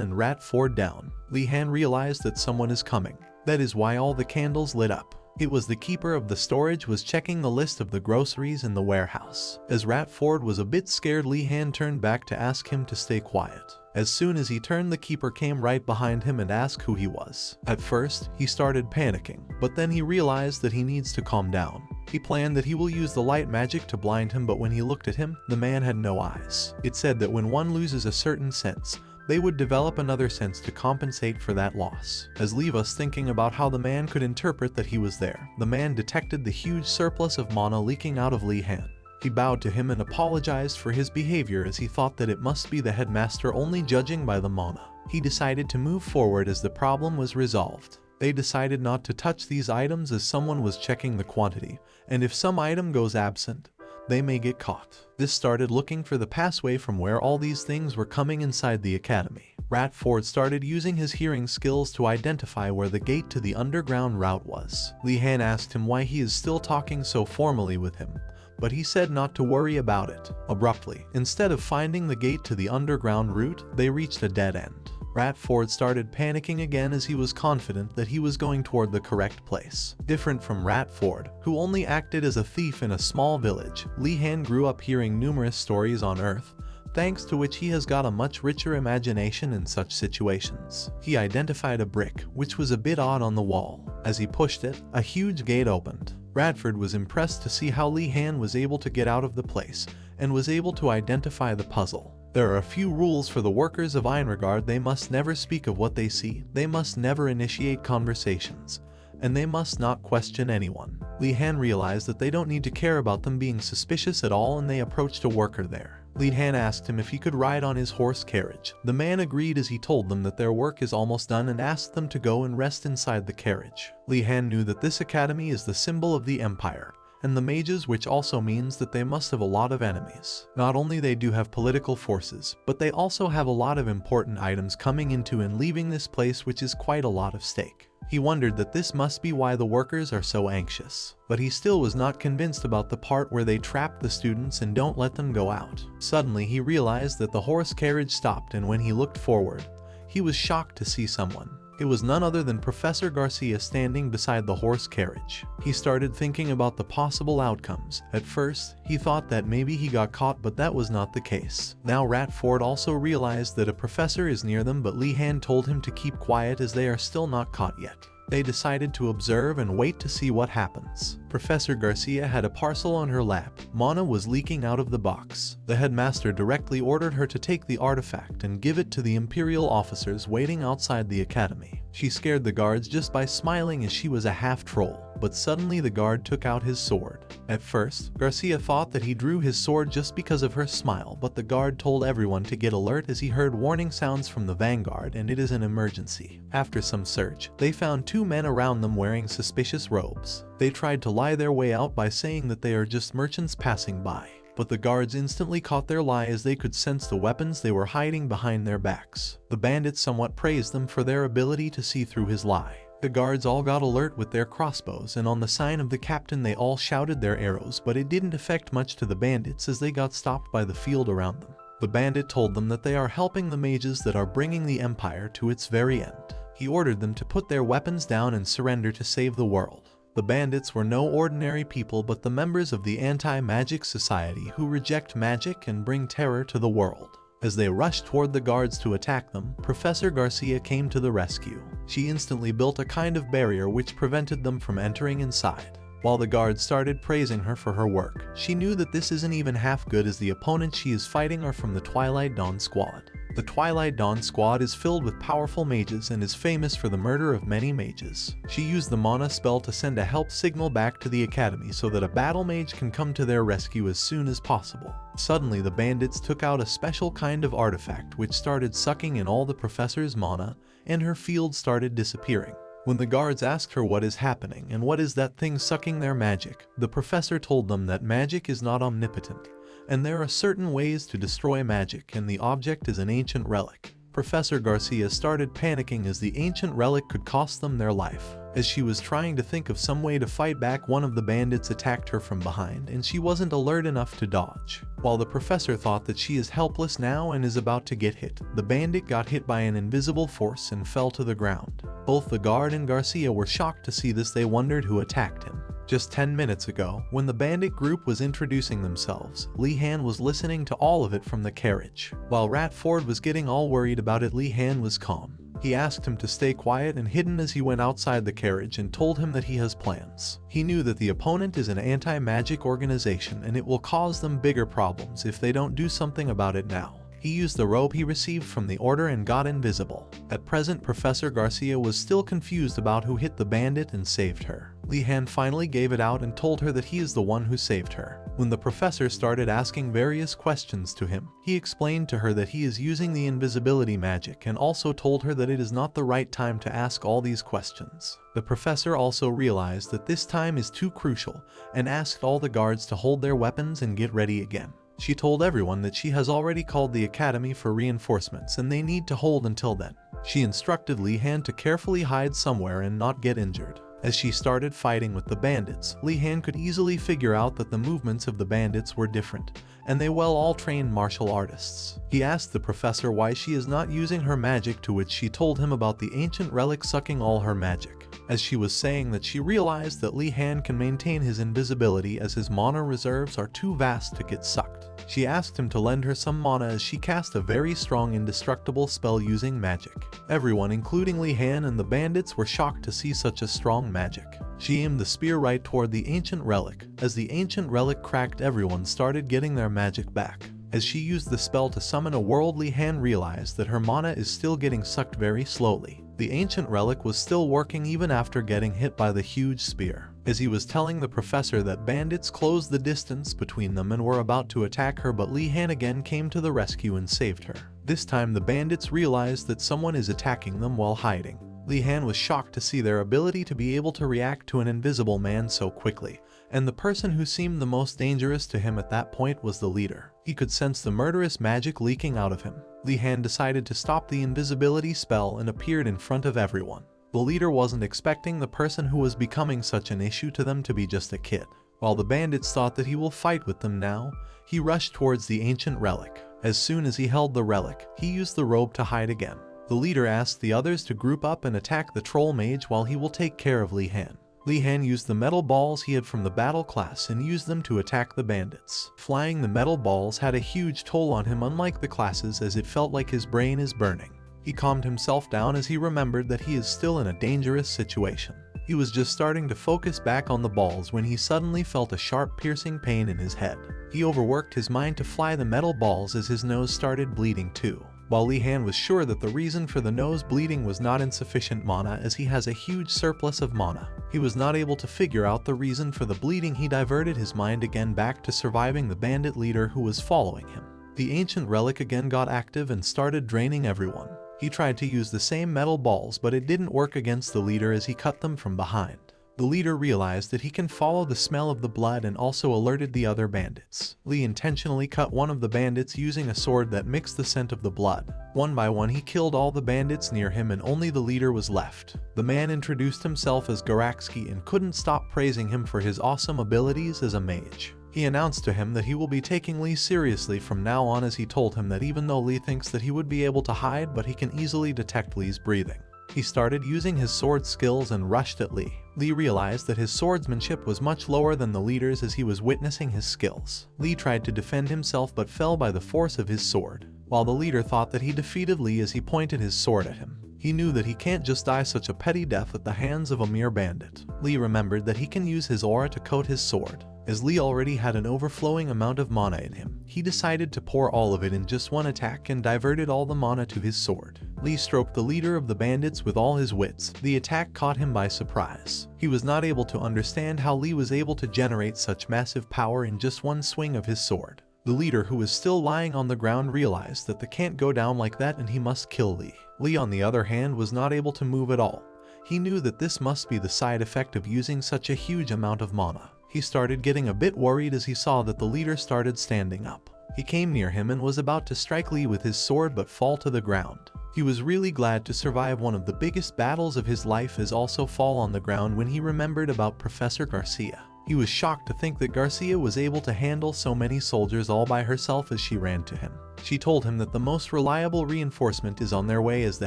and Rat-Ford down. Li-Han realized that someone is coming. That is why all the candles lit up. It was the keeper of the storage was checking the list of the groceries in the warehouse. As Rat-Ford was a bit scared, Li-Han turned back to ask him to stay quiet. As soon as he turned, the keeper came right behind him and asked who he was. At first, he started panicking, but then he realized that he needs to calm down. He planned that he will use the light magic to blind him, but when he looked at him, the man had no eyes. It said that when one loses a certain sense, they would develop another sense to compensate for that loss. As leave us thinking about how the man could interpret that he was there, the man detected the huge surplus of mana leaking out of Li-Han. He bowed to him and apologized for his behavior, as he thought that it must be the headmaster only judging by the mana. He decided to move forward as the problem was resolved. They decided not to touch these items as someone was checking the quantity, and if some item goes absent, they may get caught. This started looking for the passway from where all these things were coming inside the academy. Rat-Ford started using his hearing skills to identify where the gate to the underground route was. Li-Han asked him why he is still talking so formally with him, but he said not to worry about it. Abruptly, instead of finding the gate to the underground route, they reached a dead end. Rat-Ford started panicking again as he was confident that he was going toward the correct place. Different from Rat-Ford, who only acted as a thief in a small village, Li-Han grew up hearing numerous stories on Earth, thanks to which he has got a much richer imagination in such situations. He identified a brick, which was a bit odd on the wall. As he pushed it, a huge gate opened. Radford was impressed to see how Li-Han was able to get out of the place, and was able to identify the puzzle. There are a few rules for the workers of Einregard. They must never speak of what they see, they must never initiate conversations, and they must not question anyone. Li-Han realized that they don't need to care about them being suspicious at all, and they approached a worker there. Li-Han asked him if he could ride on his horse carriage. The man agreed as he told them that their work is almost done and asked them to go and rest inside the carriage. Li-Han knew that this academy is the symbol of the Empire, and the mages, which also means that they must have a lot of enemies. Not only they do have political forces, but they also have a lot of important items coming into and leaving this place, which is quite a lot of stake. He wondered that this must be why the workers are so anxious, but he still was not convinced about the part where they trap the students and don't let them go out. Suddenly he realized that the horse carriage stopped, and when he looked forward, he was shocked to see someone. It was none other than Professor Garcia standing beside the horse carriage. He started thinking about the possible outcomes. At first, he thought that maybe he got caught, but that was not the case. Now Rat-Ford also realized that a professor is near them, but Li-Han told him to keep quiet as they are still not caught yet. They decided to observe and wait to see what happens. Professor Garcia had a parcel on her lap. Mana was leaking out of the box. The headmaster directly ordered her to take the artifact and give it to the Imperial officers waiting outside the academy. She scared the guards just by smiling, as she was a half-troll. But suddenly the guard took out his sword. At first, Garcia thought that he drew his sword just because of her smile, but the guard told everyone to get alert as he heard warning sounds from the vanguard, and it is an emergency. After some search, they found two men around them wearing suspicious robes. They tried to lie their way out by saying that they are just merchants passing by, but the guards instantly caught their lie as they could sense the weapons they were hiding behind their backs. The bandits somewhat praised them for their ability to see through his lie. The guards all got alert with their crossbows, and on the sign of the captain they all shouted their arrows, but it didn't affect much to the bandits as they got stopped by the field around them. The bandit told them that they are helping the mages that are bringing the empire to its very end. He ordered them to put their weapons down and surrender to save the world. The bandits were no ordinary people, but the members of the anti-magic society who reject magic and bring terror to the world. As they rushed toward the guards to attack them, Professor Garcia came to the rescue. She instantly built a kind of barrier which prevented them from entering inside. While the guards started praising her for her work, she knew that this isn't even half good, as the opponents she is fighting are from the Twilight Dawn Squad. The Twilight Dawn Squad is filled with powerful mages and is famous for the murder of many mages. She used the mana spell to send a help signal back to the academy so that a battle mage can come to their rescue as soon as possible. Suddenly the bandits took out a special kind of artifact which started sucking in all the professor's mana, and her field started disappearing. When the guards asked her what is happening and what is that thing sucking their magic, the professor told them that magic is not omnipotent, and there are certain ways to destroy magic, and the object is an ancient relic. Professor Garcia started panicking as the ancient relic could cost them their life. As she was trying to think of some way to fight back, one of the bandits attacked her from behind and she wasn't alert enough to dodge. While the professor thought that she is helpless now and is about to get hit, the bandit got hit by an invisible force and fell to the ground. Both the guard and Garcia were shocked to see this. They wondered who attacked him. Just 10 minutes ago, when the bandit group was introducing themselves, Li-Han was listening to all of it from the carriage. While Ratford was getting all worried about it, Li-Han was calm. He asked him to stay quiet and hidden as he went outside the carriage and told him that he has plans. He knew that the opponent is an anti-magic organization and it will cause them bigger problems if they don't do something about it now. He used the robe he received from the order and got invisible. At present, Professor Garcia was still confused about who hit the bandit and saved her. Li-Han finally gave it out and told her that he is the one who saved her. When the professor started asking various questions to him, he explained to her that he is using the invisibility magic and also told her that it is not the right time to ask all these questions. The professor also realized that this time is too crucial and asked all the guards to hold their weapons and get ready again. She told everyone that she has already called the academy for reinforcements and they need to hold until then. She instructed Li-Han to carefully hide somewhere and not get injured. As she started fighting with the bandits, Li-Han could easily figure out that the movements of the bandits were different, and they were all trained martial artists. He asked the professor why she is not using her magic, to which she told him about the ancient relic sucking all her magic. As she was saying that, she realized that Li-Han can maintain his invisibility as his mana reserves are too vast to get sucked. She asked him to lend her some mana as she cast a very strong indestructible spell using magic. Everyone, including Li-Han and the bandits, were shocked to see such a strong magic. She aimed the spear right toward the ancient relic. As the ancient relic cracked, everyone started getting their magic back. As she used the spell to summon a world, Li-Han realized that her mana is still getting sucked very slowly. The ancient relic was still working even after getting hit by the huge spear. As he was telling the professor that bandits closed the distance between them and were about to attack her, but Li-Han again came to the rescue and saved her. This time the bandits realized that someone is attacking them while hiding. Li-Han was shocked to see their ability to be able to react to an invisible man so quickly, and the person who seemed the most dangerous to him at that point was the leader. He could sense the murderous magic leaking out of him. Li-Han decided to stop the invisibility spell and appeared in front of everyone. The leader wasn't expecting the person who was becoming such an issue to them to be just a kid. While the bandits thought that he will fight with them now, he rushed towards the ancient relic. As soon as he held the relic, he used the robe to hide again. The leader asked the others to group up and attack the troll mage while he will take care of Li-Han. Li-Han used the metal balls he had from the battle class and used them to attack the bandits. Flying the metal balls had a huge toll on him, unlike the classes, as it felt like his brain is burning. He calmed himself down as he remembered that he is still in a dangerous situation. He was just starting to focus back on the balls when he suddenly felt a sharp piercing pain in his head. He overworked his mind to fly the metal balls as his nose started bleeding too. While Li-Han was sure that the reason for the nose bleeding was not insufficient mana, as he has a huge surplus of mana, he was not able to figure out the reason for the bleeding. He diverted his mind again back to surviving the bandit leader who was following him. The ancient relic again got active and started draining everyone. He tried to use the same metal balls, but it didn't work against the leader as he cut them from behind. The leader realized that he can follow the smell of the blood and also alerted the other bandits. Li intentionally cut one of the bandits using a sword that mixed the scent of the blood. One by one he killed all the bandits near him and only the leader was left. The man introduced himself as Garaksky and couldn't stop praising him for his awesome abilities as a mage. He announced to him that he will be taking Li seriously from now on, as he told him that even though Li thinks that he would be able to hide, but he can easily detect Li's breathing. He started using his sword skills and rushed at Li. Li realized that his swordsmanship was much lower than the leader's as he was witnessing his skills. Li tried to defend himself but fell by the force of his sword. While the leader thought that he defeated Li as he pointed his sword at him. He knew that he can't just die such a petty death at the hands of a mere bandit. Li remembered that he can use his aura to coat his sword. As Li already had an overflowing amount of mana in him, he decided to pour all of it in just one attack and diverted all the mana to his sword. Li stroked the leader of the bandits with all his wits. The attack caught him by surprise. He was not able to understand how Li was able to generate such massive power in just one swing of his sword. The leader, who was still lying on the ground, realized that they can't go down like that and he must kill Li. Li, on the other hand, was not able to move at all. He knew that this must be the side effect of using such a huge amount of mana. He started getting a bit worried as he saw that the leader started standing up. He came near him and was about to strike Li with his sword but fall to the ground. He was really glad to survive one of the biggest battles of his life as also fall on the ground when he remembered about Professor Garcia. He was shocked to think that Garcia was able to handle so many soldiers all by herself as she ran to him. She told him that the most reliable reinforcement is on their way as the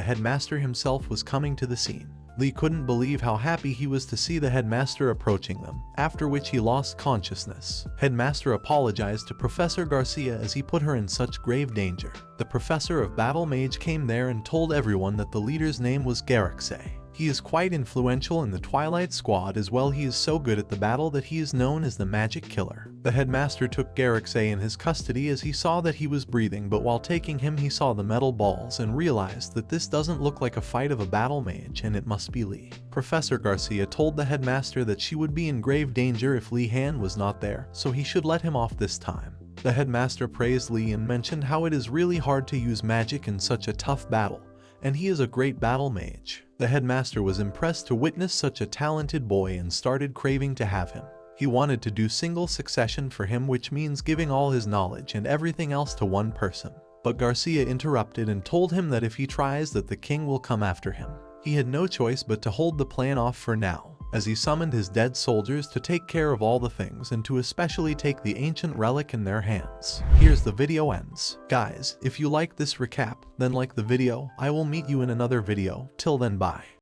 headmaster himself was coming to the scene. Lee couldn't believe how happy he was to see the headmaster approaching them, after which he lost consciousness. Headmaster apologized to Professor Garcia as he put her in such grave danger. The professor of Battle Mage came there and told everyone that the leader's name was Garixay. He is quite influential in the Twilight Squad as well. He is so good at the battle that he is known as the Magic Killer. The headmaster took Garixay in his custody as he saw that he was breathing, but while taking him he saw the metal balls and realized that this doesn't look like a fight of a battle mage and it must be Lee. Professor Garcia told the headmaster that she would be in grave danger if Lee Han was not there, so he should let him off this time. The headmaster praised Lee and mentioned how it is really hard to use magic in such a tough battle, and he is a great battle mage. The headmaster was impressed to witness such a talented boy and started craving to have him. He wanted to do single succession for him, which means giving all his knowledge and everything else to one person. But Garcia interrupted and told him that if he tries that the king will come after him. He had no choice but to hold the plan off for now, as he summoned his dead soldiers to take care of all the things and to especially take the ancient relic in their hands. Here's the video ends. Guys, if you like this recap, then like the video. I will meet you in another video. Till then, bye.